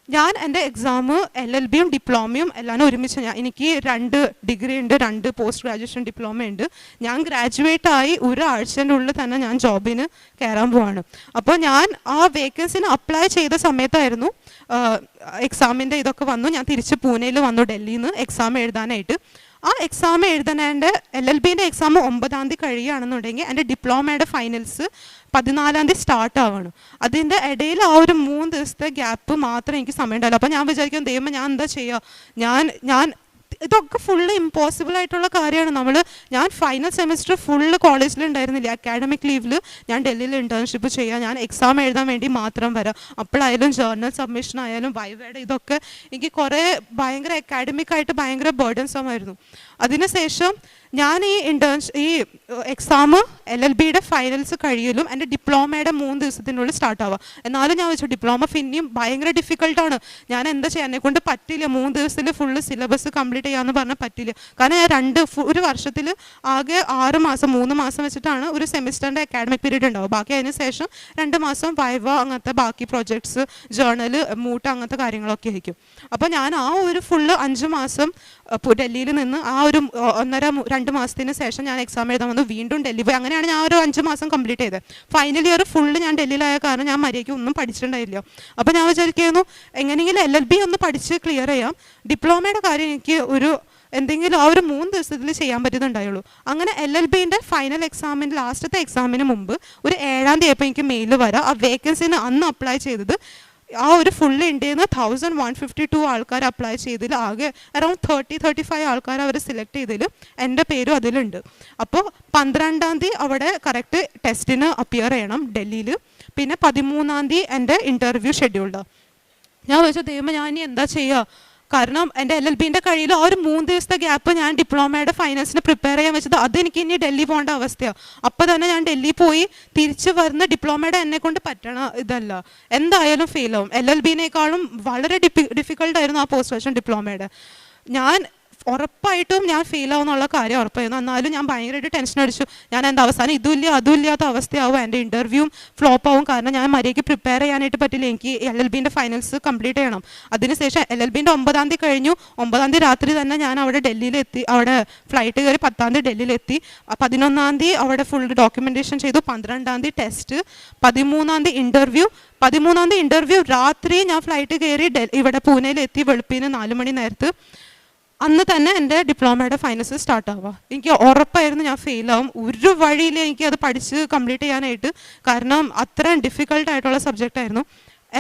ഞാൻ എൻ്റെ എക്സാം LLBയും ഡിപ്ലോമയും എല്ലാം ഒരുമിച്ച് എനിക്ക് 2 ഡിഗ്രി ഉണ്ട്, 2 പോസ്റ്റ് ഗ്രാജുവേഷൻ ഡിപ്ലോമ ഉണ്ട്. ഞാൻ ഗ്രാജുവേറ്റ് ആയി ഒരാഴ്ചൻ്റെ ഉള്ളിൽ തന്നെ ഞാൻ ജോബിന് കയറാൻ പോവാണ്. അപ്പോൾ ഞാൻ ആ വേക്കൻസിന് അപ്ലൈ ചെയ്ത സമയത്തായിരുന്നു എക്സാമിൻ്റെ ഇതൊക്കെ വന്നു. ഞാൻ തിരിച്ച് പൂനെയിൽ വന്നു ഡൽഹിയിൽ നിന്ന് എക്സാം എഴുതാനായിട്ട്. ആ എക്സാം എഴുതാൻ LLBൻ്റെ എക്സാം 9-ാം തീയതി കഴിയുകയാണെന്നുണ്ടെങ്കിൽ എൻ്റെ ഡിപ്ലോമയുടെ ഫൈനൽസ് 14-ാം തീയതി സ്റ്റാർട്ട് ആവുകയാണ്. അതിൻ്റെ ഇടയിൽ ആ ഒരു 3 ദിവസത്തെ ഗ്യാപ്പ് മാത്രമേ എനിക്ക് സമയം ഉണ്ടാവില്ല. അപ്പോൾ ഞാൻ വിചാരിക്കും ദൈവം ഞാൻ എന്താ ചെയ്യുക, ഞാൻ ഇതൊക്കെ ഫുള്ള് ഇമ്പോസിബിൾ ആയിട്ടുള്ള കാര്യമാണ്. ഞാൻ ഫൈനൽ സെമിസ്റ്റർ ഫുള്ള് കോളേജിലുണ്ടായിരുന്നില്ല. അക്കാഡമിക് ലീവിൽ ഞാൻ ഡൽഹിയിൽ ഇൻറ്റേൺഷിപ്പ് ചെയ്യുക, ഞാൻ എക്സാം എഴുതാൻ വേണ്ടി മാത്രം വരാം. അപ്പോഴായാലും ജേർണൽ സബ്മിഷൻ ആയാലും വൈവയുടെ ഇതൊക്കെ എനിക്ക് കുറേ ഭയങ്കര അക്കാഡമിക്കായിട്ട് ഭയങ്കര ബേർഡൻസം ആയിരുന്നു. അതിനുശേഷം ഞാൻ ഈ എക്സാം LLBയുടെ ഫൈനൽസ് കഴിയലും എൻ്റെ ഡിപ്ലോമയുടെ 3 ദിവസത്തിനുള്ളിൽ സ്റ്റാർട്ട് ആവുക. എന്നാലും ഞാൻ വെച്ചു ഡിപ്ലോമ പിന്നെയും ഭയങ്കര ഡിഫിക്കൽട്ടാണ്, ഞാൻ എന്താ ചെയ്യാൻ, എന്നെ കൊണ്ട് പറ്റില്ല 3 ദിവസത്തിൽ ഫുള്ള് സിലബസ് കംപ്ലീറ്റ് ചെയ്യാമെന്ന് പറഞ്ഞാൽ പറ്റില്ല. കാരണം ഞാൻ ഒരു വർഷത്തിൽ ആകെ 6 മാസം 3 മാസം വെച്ചിട്ടാണ് ഒരു സെമിസ്റ്ററിൻ്റെ അക്കാഡമിക് പീരീഡ് ഉണ്ടാവും. ബാക്കി അതിന് ശേഷം 2 മാസം വൈവ അങ്ങനത്തെ ബാക്കി പ്രൊജക്ട്സ്, ജേർണൽ, മൂട്ട് അങ്ങനത്തെ കാര്യങ്ങളൊക്കെ ആയിരിക്കും. അപ്പോൾ ഞാൻ ആ ഒരു ഫുള്ള് 5 മാസം ഡൽഹിയിൽ നിന്ന് ആ ഒരു 1.5-2 മാസത്തിന് ശേഷം ഞാൻ എക്സാം എഴുതാൻ വന്നു. വീണ്ടും ഡൽഹി പോയി. അങ്ങനെയാണ് ഞാൻ ഒരു 5 മാസം കംപ്ലീറ്റ് ചെയ്തത്. ഫൈനൽ ഇയർ ഫുള്ള് ഞാൻ ഡൽഹിയിലായ കാരണം ഞാൻ മര്യാദയ്ക്ക് ഒന്നും പഠിച്ചിട്ടുണ്ടായില്ല. അപ്പോൾ ഞാൻ വിചാരിക്കുന്നു എങ്ങനെയെങ്കിലും LLB ഒന്ന് പഠിച്ച് ക്ലിയർ ചെയ്യാം, ഡിപ്ലോമയുടെ കാര്യം എനിക്ക് എന്തെങ്കിലും ആ ഒരു 3 ദിവസത്തിൽ ചെയ്യാൻ പറ്റുന്നുണ്ടായുള്ളൂ. അങ്ങനെ LLBൻ്റെ ഫൈനൽ എക്സാമിൻ്റെ ലാസ്റ്റത്തെ എക്സാമിന് മുമ്പ് ഒരു 7-ാം തീയതി ആയപ്പോൾ എനിക്ക് മെയിൽ വരാം. ആ വേക്കൻസിന് അന്ന് അപ്ലൈ ചെയ്തത് ആ ഒരു ഫുൾ ഇന്ത്യയിൽ നിന്ന് 1152 ആൾക്കാർ അപ്ലൈ ചെയ്തതിൽ ആകെ അറൗണ്ട് 30-35 ആൾക്കാർ അവർ സെലക്ട് ചെയ്തതിൽ എൻ്റെ പേരും അതിലുണ്ട്. അപ്പോൾ 12-ാം തീയതി അവിടെ കറക്റ്റ് ടെസ്റ്റിന് അപ്പിയർ ചെയ്യണം ഡൽഹിയിൽ. പിന്നെ 13-ാം തീയതി എൻ്റെ ഇൻ്റർവ്യൂ ഷെഡ്യൂൾഡ്. ഞാൻ ചോദിച്ചു ദൈവം ഞാൻ ഇനി എന്താ ചെയ്യുക, കാരണം എൻ്റെ LLBൻ്റെ കഴിയിൽ ആ ഒരു 3 ദിവസത്തെ ഗ്യാപ്പ് ഞാൻ ഡിപ്ലോമയുടെ ഫൈനൽസിന് പ്രിപ്പയർ ചെയ്യാൻ വെച്ചത് അതെനിക്ക് ഇനി ഡൽഹി പോകേണ്ട അവസ്ഥയാണ്. അപ്പോൾ തന്നെ ഞാൻ ഡൽഹി പോയി തിരിച്ച് വരുന്ന ഡിപ്ലോമയുടെ എന്നെ കൊണ്ട് പറ്റണ ഇതല്ല, എന്തായാലും ഫെയിലാവും. LLBനേക്കാളും വളരെ ഡിഫിക്കൽട്ടായിരുന്നു ആ പോസ്റ്റ് ഗ്രാജുവേഷൻ ഡിപ്ലോമയുടെ. ഞാൻ ഉറപ്പായിട്ടും ഞാൻ ഫെയിൽ ആവുന്നുള്ള കാര്യം ഉറപ്പായിരുന്നു. എന്നാലും ഞാൻ ഭയങ്കരമായിട്ട് ടെൻഷൻ അടിച്ചു. ഞാൻ എന്താ അവസാനം ഇതുമില്ല അതും ഇല്ലാത്ത അവസ്ഥയാവും, എൻ്റെ ഇൻ്റർവ്യൂവും ഫ്ലോപ്പ് ആവും. കാരണം ഞാൻ മര്യാദയ്ക്ക് പ്രിപ്പയർ ചെയ്യാനായിട്ട് പറ്റില്ല. എനിക്ക് LLBൻ്റെ ഫൈനൽസ് കംപ്ലീറ്റ് ചെയ്യണം. അതിനുശേഷം LLBൻ്റെ 9-ാം തീയതി കഴിഞ്ഞു. 9-ാം തീയതി രാത്രി തന്നെ ഞാൻ അവിടെ ഡൽഹിയിലെത്തി. അവിടെ ഫ്ലൈറ്റ് കയറി 10-ാം തീയതി ഡൽഹിയിലെത്തി. 11-ാം തീയതി അവിടെ ഫുൾ ഡോക്യുമെൻറ്റേഷൻ ചെയ്തു. 12-ാം തീയതി ടെസ്റ്റ്, 13-ാം തീയതി ഇൻ്റർവ്യൂ. 13-ാം തീയതി ഇൻ്റർവ്യൂ രാത്രി ഞാൻ ഫ്ലൈറ്റ് കയറി ഇവിടെ പൂനെയിലെത്തി. വെളുപ്പിന് 4 മണി നേരത്ത്. അന്ന് തന്നെ എൻ്റെ ഡിപ്ലോമയുടെ ഫൈനൽസ് സ്റ്റാർട്ട് ആവുക. എനിക്ക് ഉറപ്പായിരുന്നു ഞാൻ ഫെയിലാവും. ഒരു വഴിയിൽ എനിക്ക് അത് പഠിച്ച് കംപ്ലീറ്റ് ചെയ്യാനായിട്ട്, കാരണം അത്രയും ഡിഫിക്കൽട്ടായിട്ടുള്ള സബ്ജക്റ്റായിരുന്നു.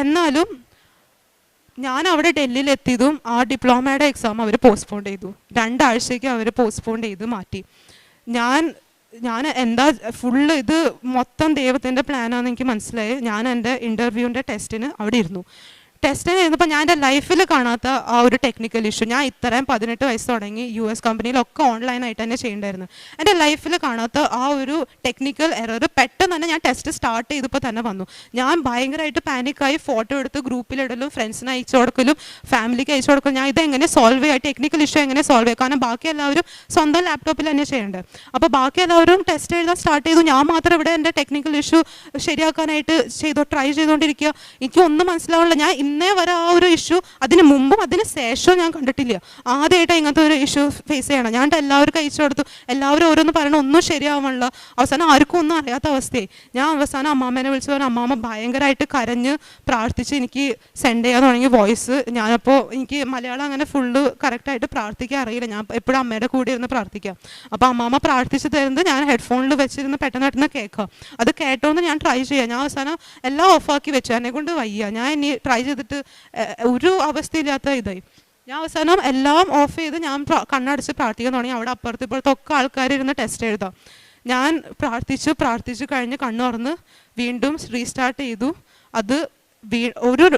എന്നാലും ഞാൻ അവിടെ ഡൽഹിയിൽ എത്തിയതും ആ ഡിപ്ലോമയുടെ എക്സാം അവർ പോസ്റ്റ്പോൺ ചെയ്തു. 2 ആഴ്ചയ്ക്ക് അവർ പോസ്റ്റ്പോൺ ചെയ്ത് മാറ്റി. ഞാൻ എന്താ ഫുള്ള് ഇത് മൊത്തം ദൈവത്തിൻ്റെ പ്ലാനാണെന്ന് എനിക്ക് മനസ്സിലായി. ഞാൻ എൻ്റെ ഇൻ്റർവ്യൂവിൻ്റെ ടെസ്റ്റിന് അവിടെ ഇരുന്നു. ടെസ്റ്റിന് ഇരുന്നപ്പോൾ ഞാൻ എൻ്റെ ലൈഫിൽ കാണാത്ത ആ ഒരു ടെക്നിക്കൽ ഇഷ്യൂ, ഞാൻ ഇത്രയും 18 വയസ്സ് തുടങ്ങി US കമ്പനിയിലൊക്കെ ഓൺലൈനായിട്ട് തന്നെ ചെയ്യേണ്ടായിരുന്നു. എൻ്റെ ലൈഫിൽ കാണാത്ത ആ ഒരു ടെക്നിക്കൽ എറർ പെട്ടെന്ന് തന്നെ ഞാൻ ടെസ്റ്റ് സ്റ്റാർട്ട് ചെയ്തപ്പോൾ തന്നെ വന്നു. ഞാൻ ഭയങ്കരമായിട്ട് പാനിക്കായി ഫോട്ടോ എടുത്ത് ഗ്രൂപ്പിലിടലും ഫ്രണ്ട്സിന് അയച്ചു കൊടുക്കലും ഫാമിലിക്ക് അയച്ചു കൊടുക്കലും. ഞാൻ ഇതെങ്ങനെ സോൾവ് ചെയ്യുക, ടെക്നിക്കൽ ഇഷ്യൂ എങ്ങനെ സോൾവ് ചെയ്യുക, കാരണം ബാക്കി എല്ലാവരും സ്വന്തം ലാപ്ടോപ്പിൽ തന്നെ ചെയ്യേണ്ടത്. അപ്പോൾ ബാക്കി എല്ലാവരും ടെസ്റ്റ് എഴുതാൻ സ്റ്റാർട്ട് ചെയ്തു. ഞാൻ മാത്രം ഇവിടെ എൻ്റെ ടെക്നിക്കൽ ഇഷ്യൂ ശരിയാക്കാനായിട്ട് ട്രൈ ചെയ്തുകൊണ്ടിരിക്കുക. എനിക്കൊന്നും മനസ്സിലാവില്ല. ഞാൻ ഇന്നേ വരെ ആ ഒരു ഇഷ്യൂ അതിന് മുമ്പും അതിന് ശേഷവും ഞാൻ കണ്ടിട്ടില്ല. ആദ്യമായിട്ടാണ് ഇങ്ങനത്തെ ഒരു ഇഷ്യൂ ഫേസ് ചെയ്യണം. ഞാൻ എല്ലാവർക്കും അയച്ചു കൊടുത്തു. എല്ലാവരും ഓരോന്ന് പറയണം, ഒന്നും ശരിയാവണല്ലോ. അവസാനം ആർക്കും ഒന്നും അറിയാത്ത അവസ്ഥയായി. ഞാൻ അവസാനം അമ്മാമ്മേനെ വിളിച്ച് പറഞ്ഞു. അമ്മാമ്മ ഭയങ്കരമായിട്ട് കരഞ്ഞ് പ്രാർത്ഥിച്ച് എനിക്ക് സെൻഡ് ചെയ്യാൻ തുടങ്ങി വോയിസ്. ഞാനപ്പോൾ എനിക്ക് മലയാളം അങ്ങനെ ഫുള്ള് കറക്റ്റായിട്ട് പ്രാർത്ഥിക്കാൻ അറിയില്ല. ഞാൻ എപ്പോഴും അമ്മയുടെ കൂടെ ഇരുന്ന് പ്രാർത്ഥിക്കാം. അപ്പോൾ അമ്മാമ്മ പ്രാർത്ഥിച്ച് തരുന്നത് ഞാൻ ഹെഡ്ഫോണിൽ വെച്ചിരുന്ന് പെട്ടെന്ന് കേൾക്കാം. അത് കേട്ടോന്ന് ഞാൻ ട്രൈ ചെയ്യാം. ഞാൻ അവസാനം എല്ലാം ഓഫാക്കി വെച്ചു. എന്നെ കൊണ്ട് വയ്യ, ഞാൻ ഇനി ട്രൈ ചെയ്തിട്ട് ഒരു അവസ്ഥയില്ലാത്ത ഇതായി. ഞാൻ അവസാനം എല്ലാം ഓഫ് ചെയ്ത് ഞാൻ കണ്ണടച്ച് പ്രാർത്ഥിക്കാൻ തുടങ്ങി. അവിടെ അപ്പുറത്തിപ്പുറത്തൊക്കെ ആൾക്കാരിരുന്ന് ടെസ്റ്റ് എഴുതാം. ഞാൻ പ്രാർത്ഥിച്ചു കഴിഞ്ഞ് കണ്ണു തുറന്ന് വീണ്ടും റീസ്റ്റാർട്ട് ചെയ്തു. അത്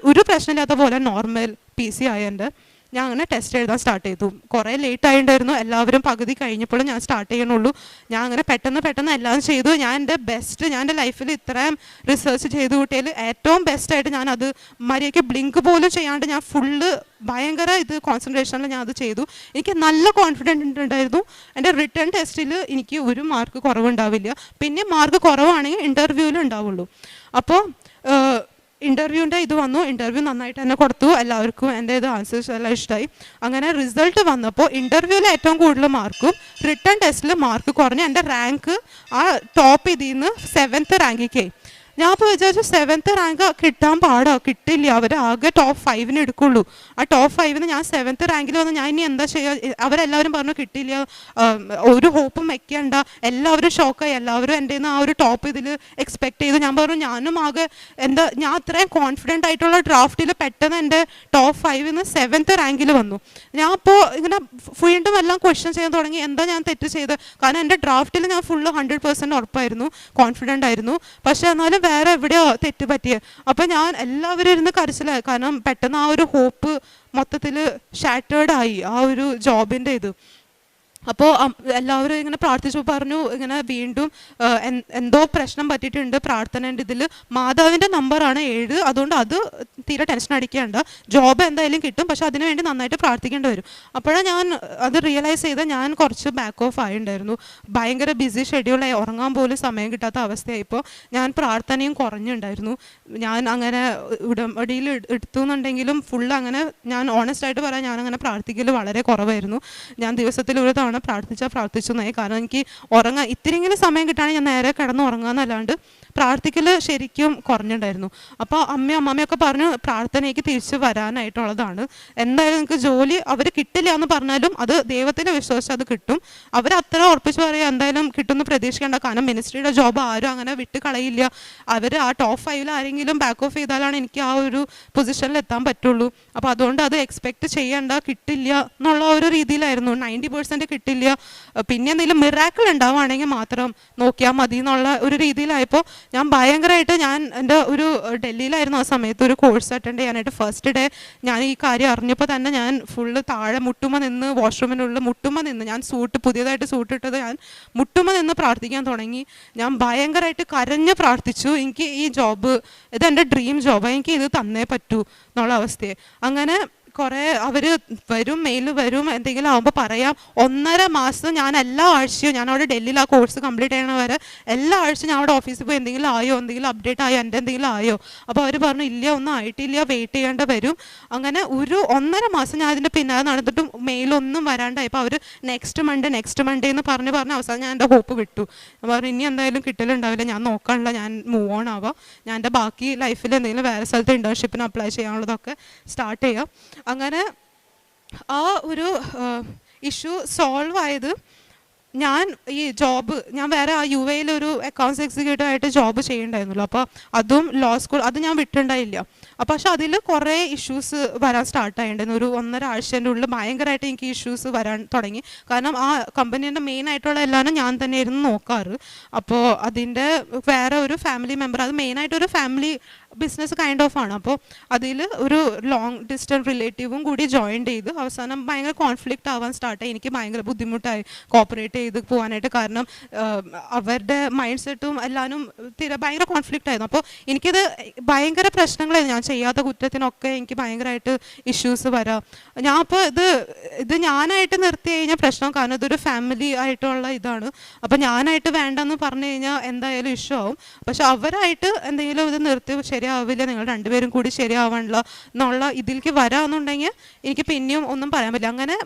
ഒരു പ്രശ്നമില്ലാത്ത പോലെ നോർമൽ PC ആയതിൻ്റെ ഞാൻ അങ്ങനെ ടെസ്റ്റ് എഴുതാൻ സ്റ്റാർട്ട് ചെയ്തു. കുറേ ലേറ്റ് ആയിട്ടുണ്ടായിരുന്നു. എല്ലാവരും പകുതി കഴിഞ്ഞപ്പോഴും ഞാൻ സ്റ്റാർട്ട് ചെയ്യണുള്ളൂ. ഞാൻ അങ്ങനെ പെട്ടെന്ന് എല്ലാം ചെയ്തു. ഞാൻ എൻ്റെ ബെസ്റ്റ്, ഞാൻ എൻ്റെ ലൈഫിൽ ഇത്രയും റിസർച്ച് ചെയ്ത് കൂട്ടിയതിൽ ഏറ്റവും ബെസ്റ്റായിട്ട് ഞാൻ അത് മര്യാദയ്ക്ക് ബ്ലിങ്ക് പോലും ചെയ്യാണ്ട് ഞാൻ ഫുള്ള് ഭയങ്കര കോൺസെൻട്രേഷനിൽ ഞാൻ അത് ചെയ്തു. എനിക്ക് നല്ല കോൺഫിഡൻറ്റ് ഉണ്ടായിരുന്നു. എൻ്റെ റിട്ടേൺ ടെസ്റ്റിൽ എനിക്ക് ഒരു മാർക്ക് കുറവുണ്ടാവില്ല. പിന്നെ മാർക്ക് കുറവാണെങ്കിൽ ഇൻ്റർവ്യൂവിൽ ഉണ്ടാവുള്ളൂ. അപ്പോൾ ഇൻ്റർവ്യൂവിൻ്റെ ഇത് വന്നു. ഇൻ്റർവ്യൂ നന്നായിട്ട് തന്നെ കൊടുത്തു. എല്ലാവർക്കും എൻ്റെ ആൻസേഴ്സ് എല്ലാം ഇഷ്ടമായി. അങ്ങനെ റിസൾട്ട് വന്നപ്പോൾ ഇൻ്റർവ്യൂവിൽ ഏറ്റവും കൂടുതൽ മാർക്കും റിട്ടേൺ ടെസ്റ്റിൽ മാർക്ക് കുറഞ്ഞ് എൻ്റെ റാങ്ക് ആ ടോപ്പ് ഇതിൽ നിന്ന് 7th റാങ്കിക്കായി. ഞാൻ ഇപ്പോൾ വിചാരിച്ചു 7th റാങ്ക് കിട്ടാൻ പാടോ, കിട്ടില്ല. അവർ ആകെ ടോപ്പ് 5 എടുക്കുള്ളൂ. ആ ടോപ്പ് 5 ഞാൻ 7th റാങ്കിൽ വന്ന് ഞാൻ ഇനി എന്താ ചെയ്യുക? അവരെല്ലാവരും പറഞ്ഞു കിട്ടില്ല, ഒരു ഹോപ്പും വെക്കേണ്ട. എല്ലാവരും ഷോക്കായി. എല്ലാവരും എൻ്റെ നിന്ന് ആ ഒരു ടോപ്പ് ഇതിൽ എക്സ്പെക്ട് ചെയ്തു. ഞാൻ പറഞ്ഞു ഞാനും ആകെ ഞാൻ അത്രയും കോൺഫിഡൻ്റ് ആയിട്ടുള്ള ഡ്രാഫ്റ്റിൽ പെട്ടെന്ന് എൻ്റെ ടോപ്പ് 5 7th റാങ്കിൽ വന്നു. ഞാൻ അപ്പോൾ ഇങ്ങനെ വീണ്ടും എല്ലാം ക്വസ്റ്റ്യൻ ചെയ്യാൻ തുടങ്ങി, എന്താ ഞാൻ തെറ്റ് ചെയ്ത്. കാരണം എൻ്റെ ഡ്രാഫ്റ്റിൽ ഞാൻ ഫുള്ള് 100% ഉറപ്പായിരുന്നു, കോൺഫിഡൻ്റ് ആയിരുന്നു. പക്ഷേ എന്നാലും വേറെ എവിടെയോ തെറ്റ് പറ്റിയത്. അപ്പോൾ ഞാൻ എല്ലാവരും ഇരുന്ന് കരച്ചിലായി. കാരണം പെട്ടെന്ന് ആ ഒരു ഹോപ്പ് മൊത്തത്തിൽ ഷാറ്റേർഡ് ആയി, ആ ഒരു ജോബിൻ്റെ ഇത്. അപ്പോൾ എല്ലാവരും ഇങ്ങനെ പ്രാർത്ഥിച്ചു പറഞ്ഞു ഇങ്ങനെ വീണ്ടും എന്തോ പ്രശ്നം പറ്റിയിട്ടുണ്ട് പ്രാർത്ഥനേൻ്റെ ഇതിൽ. മാതാവിൻ്റെ നമ്പറാണ് 7, അതുകൊണ്ട് അത് തീരെ ടെൻഷൻ അടിക്കേണ്ട, ജോബ് എന്തായാലും കിട്ടും, പക്ഷെ അതിനു വേണ്ടി നന്നായിട്ട് പ്രാർത്ഥിക്കേണ്ടി വരും. അപ്പോഴാണ് ഞാൻ അത് റിയലൈസ് ചെയ്ത് ഞാൻ കുറച്ച് ബാക്ക് ഓഫ് ആയിട്ടുണ്ടായിരുന്നു. ഭയങ്കര ബിസി ഷെഡ്യൂളായി, ഉറങ്ങാൻ പോലും സമയം കിട്ടാത്ത അവസ്ഥയായിപ്പോൾ ഞാൻ പ്രാർത്ഥനയും കുറഞ്ഞുണ്ടായിരുന്നു. ഞാൻ അങ്ങനെ ഉടമ്പടിയിൽ എടുത്തു എന്നുണ്ടെങ്കിലും ഫുള്ള് അങ്ങനെ ഞാൻ ഓണസ്റ്റായിട്ട് പറയാം, ഞാനങ്ങനെ പ്രാർത്ഥിക്കൽ വളരെ കുറവായിരുന്നു. ഞാൻ ദിവസത്തിൽ ഒരു തവണ പ്രാർത്ഥിച്ചു എന്നായി. കാരണം എനിക്ക് ഇത്തിരിയെങ്കിലും സമയം കിട്ടുകയാണെങ്കിൽ ഞാൻ നേരെ കിടന്ന് ഉറങ്ങാന്നല്ലാണ്ട് പ്രാർത്ഥിക്കൽ ശരിക്കും കുറഞ്ഞിട്ടുണ്ടായിരുന്നു. അപ്പോൾ അമ്മയൊക്കെ പറഞ്ഞു പ്രാർത്ഥനയ്ക്ക് തിരിച്ച് വരാനായിട്ടുള്ളതാണ്, എന്തായാലും നിങ്ങൾക്ക് ജോലി അവർ കിട്ടില്ല എന്ന് പറഞ്ഞാലും അത് ദൈവത്തിൻ്റെ വിശ്വാസം അത് കിട്ടും. അവരത്ര ഉറപ്പിച്ച് പറയുക എന്തായാലും കിട്ടുമെന്ന് പ്രതീക്ഷിക്കേണ്ട. കാരണം മിനിസ്ട്രിയുടെ ജോബ് ആരും അങ്ങനെ വിട്ട് കളയില്ല. അവർ ആ ടോപ്പ് 5 ആരെങ്കിലും ബാക്ക് ഓഫ് ചെയ്താലാണ് എനിക്ക് ആ ഒരു പൊസിഷനിൽ എത്താൻ പറ്റുള്ളൂ. അപ്പോൾ അതുകൊണ്ട് അത് എക്സ്പെക്റ്റ് ചെയ്യേണ്ട, കിട്ടില്ല എന്നുള്ള ഒരു രീതിയിലായിരുന്നു. 90% കിട്ടില്ല, പിന്നെ എന്തെങ്കിലും മിറാക്കിൾ ഉണ്ടാവുകയാണെങ്കിൽ മാത്രം നോക്കിയാൽ മതി എന്നുള്ള ഒരു രീതിയിലായപ്പോൾ ഞാൻ ഭയങ്കരമായിട്ട് എൻ്റെ ഒരു ഡൽഹിയിലായിരുന്നു ആ സമയത്ത് ഒരു കോഴ്സ് അറ്റൻഡ് ചെയ്യാനായിട്ട്. ഫസ്റ്റ് ഡേ ഞാൻ ഈ കാര്യം അറിഞ്ഞപ്പോൾ തന്നെ ഞാൻ ഫുള്ള് താഴെ മുട്ടുമ നിന്ന്, വാഷ്റൂമിനുള്ളിൽ മുട്ടുമ നിന്ന്, ഞാൻ പുതിയതായിട്ട് സൂട്ട് ഇട്ടത് ഞാൻ മുട്ടുമ നിന്ന് പ്രാർത്ഥിക്കാൻ തുടങ്ങി. ഞാൻ ഭയങ്കരമായിട്ട് കരഞ്ഞ് പ്രാർത്ഥിച്ചു. എനിക്ക് ഈ ജോബ്, ഇതെൻ്റെ ഡ്രീം ജോബ്, എനിക്ക് ഇത് തന്നേ പറ്റൂ എന്നുള്ള അവസ്ഥയെ. അങ്ങനെ കുറേ അവർ വരും, മെയിൽ വരും, എന്തെങ്കിലും ആകുമ്പോൾ പറയാം. 1.5 മാസം ഞാൻ എല്ലാ ആഴ്ചയും, ഞാൻ അവിടെ ഡൽഹിയിൽ ആ കോഴ്സ് കംപ്ലീറ്റ് ചെയ്യണ വരെ എല്ലാ ആഴ്ചയും ഞാൻ അവിടെ ഓഫീസിൽ പോയി എന്തെങ്കിലും ആയോ, എന്തെങ്കിലും അപ്ഡേറ്റ് ആയോ, എൻ്റെ എന്തെങ്കിലും ആയോ. അപ്പോൾ അവർ പറഞ്ഞു ഇല്ല, ഒന്നും ആയിട്ടില്ല, വെയിറ്റ് ചെയ്യേണ്ട വരും. അങ്ങനെ ഒരു 1.5 മാസം ഞാൻ അതിൻ്റെ പിന്നാലെ നടന്നിട്ടും മെയിലൊന്നും വരാണ്ടായപ്പോൾ അവർ നെക്സ്റ്റ് മൺഡേ എന്ന് പറഞ്ഞ് അവസാനം ഞാൻ എൻ്റെ ഹോപ്പ് വിട്ടു. ഞാൻ പറഞ്ഞു ഇനി എന്തായാലും കിട്ടലുണ്ടാവില്ല, ഞാൻ നോക്കാനുള്ള, ഞാൻ മൂവ് ഓൺ ആവാം, ഞാൻ എൻ്റെ ബാക്കി ലൈഫിൽ എന്തെങ്കിലും വേറെ സ്ഥലത്ത് ഇൻറ്റേൺഷിപ്പിന് അപ്ലൈ ചെയ്യാനുള്ളതൊക്കെ സ്റ്റാർട്ട് ചെയ്യാം. അങ്ങനെ ആ ഒരു ഇഷ്യൂ സോൾവ് ആയത്. ഞാൻ ഈ ജോബ്, ഞാൻ വേറെ ആ UAE ഒരു അക്കൗണ്ട്സ് എക്സിക്യൂട്ടീവ് ആയിട്ട് ജോബ് ചെയ്യുന്നുണ്ടായിരുന്നല്ലോ. അപ്പോൾ അതും ലോ സ്കൂൾ, അത് ഞാൻ വിട്ടുണ്ടായില്ല. അപ്പോൾ പക്ഷെ അതിൽ കുറേ ഇഷ്യൂസ് വരാൻ സ്റ്റാർട്ടായിട്ടുണ്ടായിരുന്നു. ഒരു 1.5 ആഴ്ചൻ്റെ ഉള്ളിൽ ഭയങ്കരമായിട്ട് എനിക്ക് ഇഷ്യൂസ് വരാൻ തുടങ്ങി. കാരണം ആ കമ്പനീൻ്റെ മെയിൻ ആയിട്ടുള്ള എല്ലാവരും ഞാൻ തന്നെയായിരുന്നു നോക്കാറ്. അപ്പോൾ അതിൻ്റെ വേറെ ഒരു ഫാമിലി മെമ്പർ, അത് മെയിനായിട്ടൊരു ഫാമിലി ബിസിനസ് കൈൻഡ് ഓഫ് ആണ്. അപ്പോൾ അതിൽ ഒരു ലോങ് ഡിസ്റ്റൻസ് റിലേറ്റീവും കൂടി ജോയിൻ ചെയ്ത് അവസാനം ഭയങ്കര കോൺഫ്ലിക്റ്റ് ആവാൻ സ്റ്റാർട്ടായി. എനിക്ക് ഭയങ്കര ബുദ്ധിമുട്ടായി കോപ്പറേറ്റ് ചെയ്ത് പോകാനായിട്ട്. കാരണം അവരുടെ മൈൻഡ് സെറ്റും എല്ലാവരും ഭയങ്കര കോൺഫ്ലിക്റ്റ് ആയിരുന്നു. അപ്പോൾ എനിക്കത് ഭയങ്കര പ്രശ്നങ്ങളായിരുന്നു. ഞാൻ ചെയ്യാത്ത കുറ്റത്തിനൊക്കെ എനിക്ക് ഭയങ്കരമായിട്ട് ഇഷ്യൂസ് വരാം. ഞാൻ അപ്പോൾ ഇത് ഞാനായിട്ട് നിർത്തി കഴിഞ്ഞാൽ പ്രശ്നം, കാരണം ഇതൊരു ഫാമിലി ആയിട്ടുള്ള ഇതാണ്. അപ്പോൾ ഞാനായിട്ട് വേണ്ടെന്ന് പറഞ്ഞു കഴിഞ്ഞാൽ എന്തായാലും ഇഷ്യൂ ആവും. പക്ഷെ അവരായിട്ട് എന്തെങ്കിലും ഇത് നിർത്തി ശരിയാവില്ല, നിങ്ങൾ രണ്ടുപേരും കൂടി ശരിയാവാനുള്ള എന്നുള്ള ഇതിലേക്ക് വരാമെന്നുണ്ടെങ്കിൽ എനിക്ക് പിന്നെയും ഒന്നും പറയാൻ പറ്റില്ല. അങ്ങനെ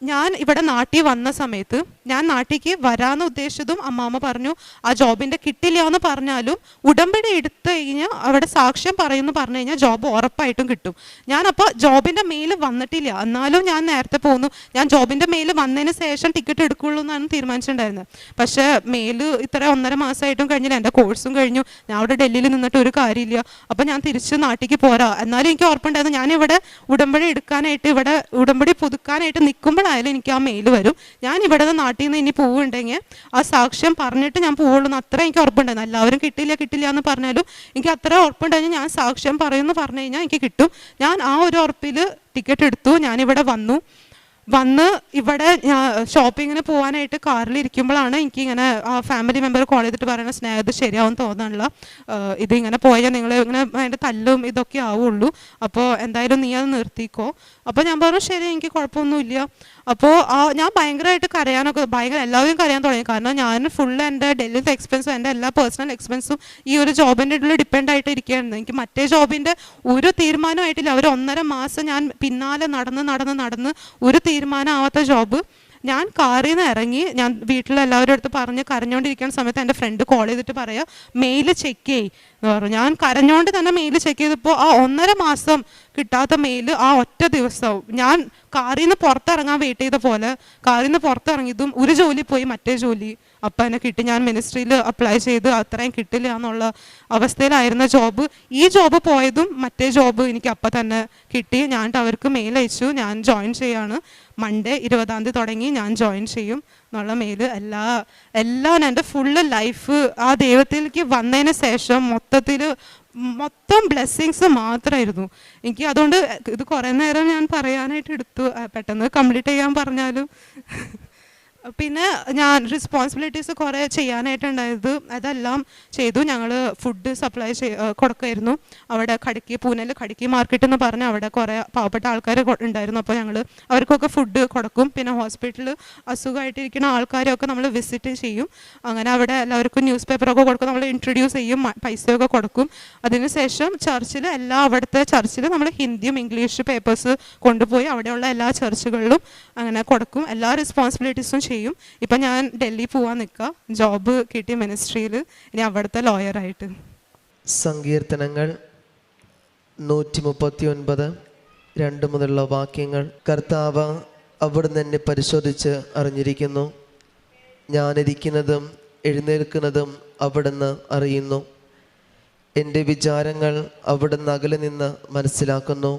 ഞാൻ ഇവിടെ നാട്ടിൽ വന്ന സമയത്ത്, ഞാൻ നാട്ടിലേക്ക് വരാമെന്ന് ഉദ്ദേശിച്ചതും അമ്മാമ്മ പറഞ്ഞു ആ ജോബിൻ്റെ കിട്ടില്ല എന്ന് പറഞ്ഞാലും ഉടമ്പടി എടുത്തു കഴിഞ്ഞാൽ അവിടെ സാക്ഷ്യം പറയുമെന്ന് പറഞ്ഞു കഴിഞ്ഞാൽ ജോബ് ഉറപ്പായിട്ടും കിട്ടും. ഞാനപ്പോൾ ജോബിൻ്റെ മെയിൽ വന്നിട്ടില്ല, എന്നാലും ഞാൻ നേരത്തെ പോന്നു. ഞാൻ ജോബിൻ്റെ മെയിൽ വന്നതിന് ശേഷം ടിക്കറ്റ് എടുക്കുള്ളൂ എന്നാണ് തീരുമാനിച്ചിട്ടുണ്ടായിരുന്നത്. പക്ഷേ മെയിൽ ഇത്ര 1.5 മാസമായിട്ടും കഴിഞ്ഞില്ല, എൻ്റെ കോഴ്സും കഴിഞ്ഞു, ഞാൻ അവിടെ ഡൽഹിയിൽ നിന്നിട്ട് ഒരു കാര്യമില്ല. അപ്പോൾ ഞാൻ തിരിച്ച് നാട്ടിലേക്ക് പോരാ. എന്നാലും എനിക്ക് ഉറപ്പുണ്ടായിരുന്നു ഞാനിവിടെ ഉടമ്പടി എടുക്കാനായിട്ട്, ഇവിടെ ഉടമ്പടി പുതുക്കാനായിട്ട് നിൽക്കുമ്പോഴായാലും എനിക്ക് ആ മെയിൽ വരും. ഞാൻ ഇവിടെ നിന്ന് നാട്ടിൽ നിന്ന് ഇനി പോവുണ്ടെങ്കിൽ ആ സാക്ഷ്യം പറഞ്ഞിട്ട് ഞാൻ പോവുള്ളൂ എന്ന് അത്ര എനിക്ക് ഉറപ്പുണ്ടായിരുന്നു. എല്ലാവരും കിട്ടില്ല എന്ന് പറഞ്ഞാലും എനിക്ക് അത്ര ഉറപ്പുണ്ടായിരുന്നു ഞാൻ സാക്ഷ്യം പറയുമെന്ന് പറഞ്ഞു കഴിഞ്ഞാൽ എനിക്ക് കിട്ടും. ഞാൻ ആ ഒരു ഉറപ്പിൽ ടിക്കറ്റ് എടുത്തു. ഞാനിവിടെ വന്ന് ഇവിടെ ഷോപ്പിങ്ങിന് പോകാനായിട്ട് കാറിലിരിക്കുമ്പോഴാണ് എനിക്കിങ്ങനെ ആ ഫാമിലി മെമ്പർ കോൾ ചെയ്തിട്ട് പറയുന്നത്, സ്നേഹം ഇത് ശരിയാവും തോന്നാനുള്ള, ഇതിങ്ങനെ പോയാൽ നിങ്ങൾ ഇങ്ങനെ അതിൻ്റെ തല്ലും ഇതൊക്കെ ആവുള്ളൂ, അപ്പോൾ എന്തായാലും നീ അത് നിർത്തിക്കോ. അപ്പോൾ ഞാൻ പറഞ്ഞു ശരി, എനിക്ക് കുഴപ്പമൊന്നുമില്ല. അപ്പോൾ ഞാൻ ഭയങ്കരമായിട്ട് കരയാനൊക്കെ, എല്ലാവരും കരയാൻ തുടങ്ങി. കാരണം ഞാൻ ഫുള്ള് എൻ്റെ ഡൽഹിയിലത്തെ എക്സ്പെൻസും എൻ്റെ എല്ലാ പേഴ്സണൽ എക്സ്പെൻസും ഈ ഒരു ജോബിൻ്റെ ഉള്ളിൽ ഡിപ്പെൻഡ് ആയിട്ട് ഇരിക്കുകയായിരുന്നു. എനിക്ക് മറ്റേ ജോബിൻ്റെ ഒരു തീരുമാനമായിട്ടില്ല. ഒരു 1.5 മാസം ഞാൻ പിന്നാലെ നടന്ന് ഒരു തീരുമാനമാവാത്ത ജോബ്. ഞാൻ കാറിൽ നിന്ന് ഇറങ്ങി, ഞാൻ വീട്ടിലെല്ലാവരും അടുത്ത് പറഞ്ഞ് കരഞ്ഞുകൊണ്ടിരിക്കുന്ന സമയത്ത് എൻ്റെ ഫ്രണ്ട് കോൾ ചെയ്തിട്ട് പറയാം മെയിൽ ചെക്ക് ചെയ്യ് എന്ന് പറഞ്ഞു. ഞാൻ കരഞ്ഞുകൊണ്ട് തന്നെ മെയിൽ ചെക്ക് ചെയ്തപ്പോൾ ആ 1.5 മാസം കിട്ടാത്ത മെയിൽ ആ ഒറ്റ ദിവസവും ഞാൻ കാറിൽ നിന്ന് പുറത്തിറങ്ങാൻ വെയിറ്റ് ചെയ്ത പോലെ കാറിൽ നിന്ന് പുറത്തിറങ്ങിയതും ഒരു ജോലി പോയി മറ്റേ ജോലി അപ്പം എന്നെ കിട്ടി. ഞാൻ മിനിസ്ട്രിയിൽ അപ്ലൈ ചെയ്ത് അത്രയും കിട്ടില്ല എന്നുള്ള അവസ്ഥയിലായിരുന്ന ജോബ്. ഈ ജോബ് പോയതും മറ്റേ ജോബ് എനിക്ക് അപ്പം തന്നെ കിട്ടി. ഞാൻ അവർക്ക് മെയിൽ അയച്ചു, ഞാൻ ജോയിൻ ചെയ്യാണ്, മൺഡേ 20-ാം തീയതി തുടങ്ങി ഞാൻ ജോയിൻ ചെയ്യും എന്നുള്ള മെയിൽ. എല്ലാം എൻ്റെ ഫുള്ള് ലൈഫ് ആ ദൈവത്തിലേക്ക് വന്നതിന് ശേഷം മൊത്തം ബ്ലെസ്സിങ്സ് മാത്രമായിരുന്നു എനിക്ക്. അതുകൊണ്ട് ഇത് കുറേ നേരം ഞാൻ പറയാനായിട്ട് എടുത്തു, പെട്ടെന്ന് കംപ്ലീറ്റ് ചെയ്യാൻ പറഞ്ഞാലും. പിന്നെ ഞാൻ റെസ്പോൺസിബിലിറ്റീസ് കുറേ ചെയ്യാനായിട്ടുണ്ടായത്, അതെല്ലാം ചെയ്തു. ഞങ്ങൾ ഫുഡ് സപ്ലൈ കൊടുക്കുമായിരുന്നു അവിടെ പൂനെയിൽ ഖടക്കി മാർക്കറ്റ് എന്ന് പറഞ്ഞാൽ അവിടെ കുറേ പാവപ്പെട്ട ആൾക്കാർ ഉണ്ടായിരുന്നു. അപ്പോൾ ഞങ്ങൾ അവർക്കൊക്കെ ഫുഡ് കൊടുക്കും. പിന്നെ ഹോസ്പിറ്റലിൽ അസുഖമായിട്ടിരിക്കുന്ന ആൾക്കാരെയൊക്കെ നമ്മൾ വിസിറ്റ് ചെയ്യും. അങ്ങനെ അവിടെ എല്ലാവർക്കും ന്യൂസ് പേപ്പറൊക്കെ കൊടുക്കും, നമ്മൾ ഇൻട്രൊഡ്യൂസ് ചെയ്യും, പൈസയൊക്കെ കൊടുക്കും. അതിനുശേഷം അവിടുത്തെ ചർച്ചിൽ നമ്മൾ ഹിന്ദിയും ഇംഗ്ലീഷ് പേപ്പേഴ്സ് കൊണ്ടുപോയി അവിടെയുള്ള എല്ലാ ചർച്ചുകളിലും അങ്ങനെ കൊടുക്കും. എല്ലാ റെസ്പോൺസിബിലിറ്റീസും ചെയ്യും. ഇപ്പം ഞാൻ ഡൽഹി പോവാൻ നിൽക്കുക, ജോബ് കിട്ടി മിനിസ്ട്രിയിൽ, ഇനി അവിടുത്തെ ലോയറായിട്ട്. സങ്കീർത്തനങ്ങൾ 139:2 മുതലുള്ള വാക്യങ്ങൾ. കർത്താവ് അവിടുന്ന് എന്നെ പരിശോധിച്ച് അറിഞ്ഞിരിക്കുന്നു, ഞാനിരിക്കുന്നതും എഴുന്നേൽക്കുന്നതും അവിടുന്ന് അറിയുന്നു. എൻ്റെ വിചാരങ്ങൾ അവിടുന്ന് അകലെ നിന്ന് മനസ്സിലാക്കുന്നു.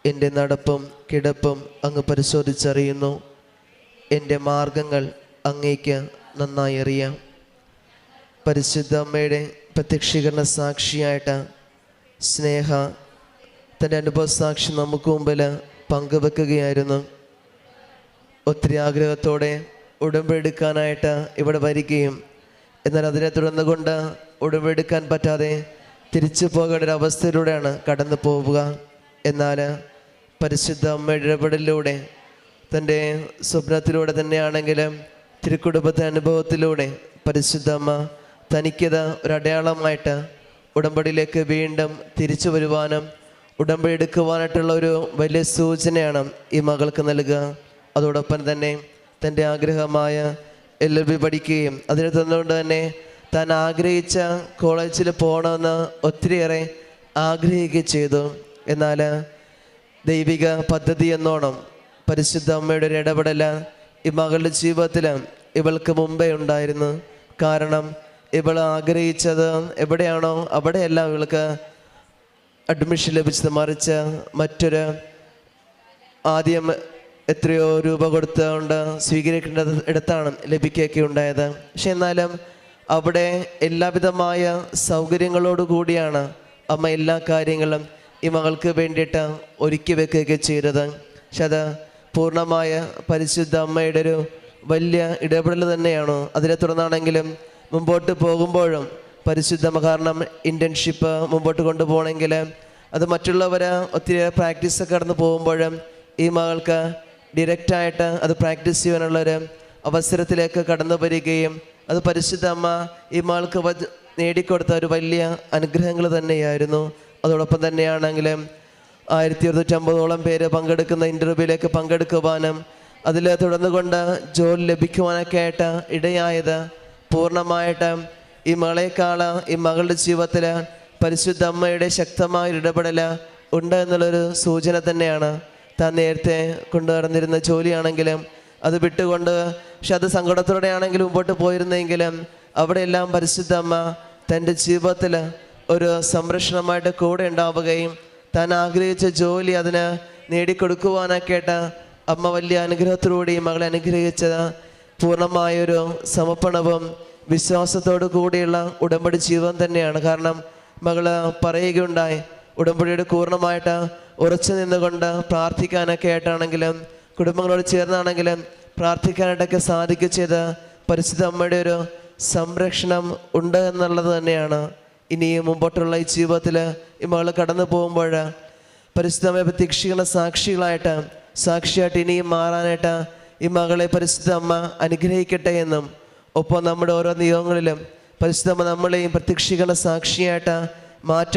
എൻ്റെ നടപ്പും കിടപ്പും അങ്ങ് പരിശോധിച്ചറിയുന്നു. എൻ്റെ മാർഗങ്ങൾ അങ്ങേക്ക് നന്നായി അറിയാം. പരിശുദ്ധ അമ്മയുടെ പ്രത്യക്ഷീകരണ സാക്ഷിയായിട്ട് സ്നേഹ തൻ്റെ അനുഭവ സാക്ഷി നമുക്ക് മുമ്പിൽ പങ്കുവെക്കുകയായിരുന്നു. ഒത്തിരി ആഗ്രഹത്തോടെ ഉടമ്പെടുക്കാനായിട്ട് ഇവിടെ വരികയും എന്നാൽ അതിനെ തുടർന്ന് കൊണ്ട് ഉടമ്പെടുക്കാൻ പറ്റാതെ തിരിച്ചു പോകേണ്ട ഒരു അവസ്ഥയിലൂടെയാണ് കടന്നു പോവുക. എന്നാൽ പരിശുദ്ധ അമ്മയുടെ ഇടപെടലിലൂടെ തൻ്റെ സ്വപ്നത്തിലൂടെ തന്നെയാണെങ്കിലും തിരുക്കുടുംബത്തെ അനുഭവത്തിലൂടെ പരിശുദ്ധ അമ്മ തനിക്കത് ഒരടയാളമായിട്ട് ഉടമ്പടിയിലേക്ക് വീണ്ടും തിരിച്ചു വരുവാനും ഉടമ്പടി എടുക്കുവാനായിട്ടുള്ള ഒരു വലിയ സൂചനയാണ് ഈ മകൾക്ക് നൽകുക. അതോടൊപ്പം തന്നെ തൻ്റെ ആഗ്രഹമായ LLB പഠിക്കുകയും അതിനെ തന്നുകൊണ്ട് തന്നെ താൻ ആഗ്രഹിച്ച കോളേജിൽ പോകണമെന്ന് ഒത്തിരിയേറെ ആഗ്രഹിക്കുകയും ചെയ്തു. എന്നാൽ ദൈവിക പദ്ധതി എന്നോണം പരിശുദ്ധ അമ്മയുടെ ഒരു ഇടപെടൽ ഈ മകളുടെ ജീവിതത്തിൽ ഇവൾക്ക് മുമ്പേ ഉണ്ടായിരുന്നു. കാരണം ഇവൾ ആഗ്രഹിച്ചത് എവിടെയാണോ അവിടെയല്ല ഇവൾക്ക് അഡ്മിഷൻ ലഭിച്ചത്, മറിച്ച് മറ്റൊരു ആദ്യം എത്രയോ രൂപ കൊടുത്തുകൊണ്ട് സ്വീകരിക്കേണ്ട ഇടത്താണ് ലഭിക്കുകയൊക്കെ ഉണ്ടായത്. പക്ഷെ എന്നാലും അവിടെ എല്ലാവിധമായ സൗകര്യങ്ങളോടു കൂടിയാണ് അമ്മ എല്ലാ കാര്യങ്ങളും ഈ മകൾക്ക് വേണ്ടിയിട്ട് ഒരുക്കി വെക്കുകയൊക്കെ ചെയ്തത്. പക്ഷെ അത് പൂർണ്ണമായ പരിശുദ്ധ അമ്മയുടെ ഒരു വലിയ ഇടപെടൽ തന്നെയാണ്. അതിനെ തുടർന്നാണെങ്കിലും മുമ്പോട്ട് പോകുമ്പോഴും പരിശുദ്ധ അമ്മ, കാരണം ഇൻറ്റേൺഷിപ്പ് മുമ്പോട്ട് കൊണ്ടുപോകണമെങ്കിൽ അത് മറ്റുള്ളവർ ഒത്തിരി പ്രാക്ടീസൊക്കെ കടന്നു പോകുമ്പോഴും ഈ മകൾക്ക് ഡയറക്റ്റായിട്ട് അത് പ്രാക്ടീസ് ചെയ്യാനുള്ളൊരു അവസരത്തിലേക്ക് കടന്നു വരികയും അത് പരിശുദ്ധ അമ്മ ഈ മകൾക്ക് നേടിക്കൊടുത്ത ഒരു വലിയ അനുഗ്രഹങ്ങൾ തന്നെയായിരുന്നു. അതോടൊപ്പം തന്നെയാണെങ്കിലും 1250 പേര് പങ്കെടുക്കുന്ന ഇൻ്റർവ്യൂവിലേക്ക് പങ്കെടുക്കുവാനും അതിൽ തുടർന്നുകൊണ്ട് ജോലി ലഭിക്കുവാനൊക്കെ ആയിട്ട് ഇടയായത് പൂർണ്ണമായിട്ട് ഈ മകളെക്കാൾ ഈ മകളുടെ ജീവിതത്തിൽ പരിശുദ്ധ അമ്മയുടെ ശക്തമായ ഇടപെടൽ ഉണ്ട് എന്നുള്ളൊരു സൂചന തന്നെയാണ്. താൻ നേരത്തെ കൊണ്ടു നടന്നിരുന്ന ജോലിയാണെങ്കിലും അത് വിട്ടുകൊണ്ട്, പക്ഷെ അത് സങ്കടത്തോടെ ആണെങ്കിലും മുമ്പോട്ട് പോയിരുന്നെങ്കിലും അവിടെയെല്ലാം പരിശുദ്ധ അമ്മ തൻ്റെ ജീവിതത്തിൽ ഒരു സംരക്ഷണമായിട്ട് കൂടെ ഉണ്ടാവുകയും താൻ ആഗ്രഹിച്ച ജോലി അതിന് നേടിക്കൊടുക്കുവാനൊക്കെയായിട്ട് അമ്മ വലിയ അനുഗ്രഹത്തോടുകൂടി മകളെ അനുഗ്രഹിച്ചത് പൂർണ്ണമായൊരു സമർപ്പണവും വിശ്വാസത്തോടു കൂടിയുള്ള ഉടമ്പടി ജീവിതം തന്നെയാണ്. കാരണം മകള് പറയുകയുണ്ടായി, ഉടമ്പടിയുടെ പൂർണ്ണമായിട്ട് ഉറച്ചു നിന്നുകൊണ്ട് പ്രാർത്ഥിക്കാനൊക്കെ ആയിട്ടാണെങ്കിലും കുടുംബങ്ങളോട് ചേർന്നാണെങ്കിലും പ്രാർത്ഥിക്കാനായിട്ടൊക്കെ സാധിക്കുക ചെയ്ത് പരിശുദ്ധ അമ്മയുടെ ഒരു സംരക്ഷണം ഉണ്ട് എന്നുള്ളത് തന്നെയാണ്. ഇനിയും മുമ്പോട്ടുള്ള ഈ ജീവിതത്തിൽ ഈ മകൾ കടന്നു പോകുമ്പോൾ പരിശുദ്ധമായ പ്രത്യക്ഷീകരണ സാക്ഷിയായിട്ട് ഇനിയും മാറാനായിട്ട് ഈ മകളെ പരിശുദ്ധ അമ്മ അനുഗ്രഹിക്കട്ടെ എന്നും, ഒപ്പം നമ്മുടെ ഓരോ നിയോഗങ്ങളിലും പരിശുദ്ധ അമ്മ നമ്മളെയും പ്രത്യക്ഷീകരണ സാക്ഷിയായിട്ട് മാറ്റ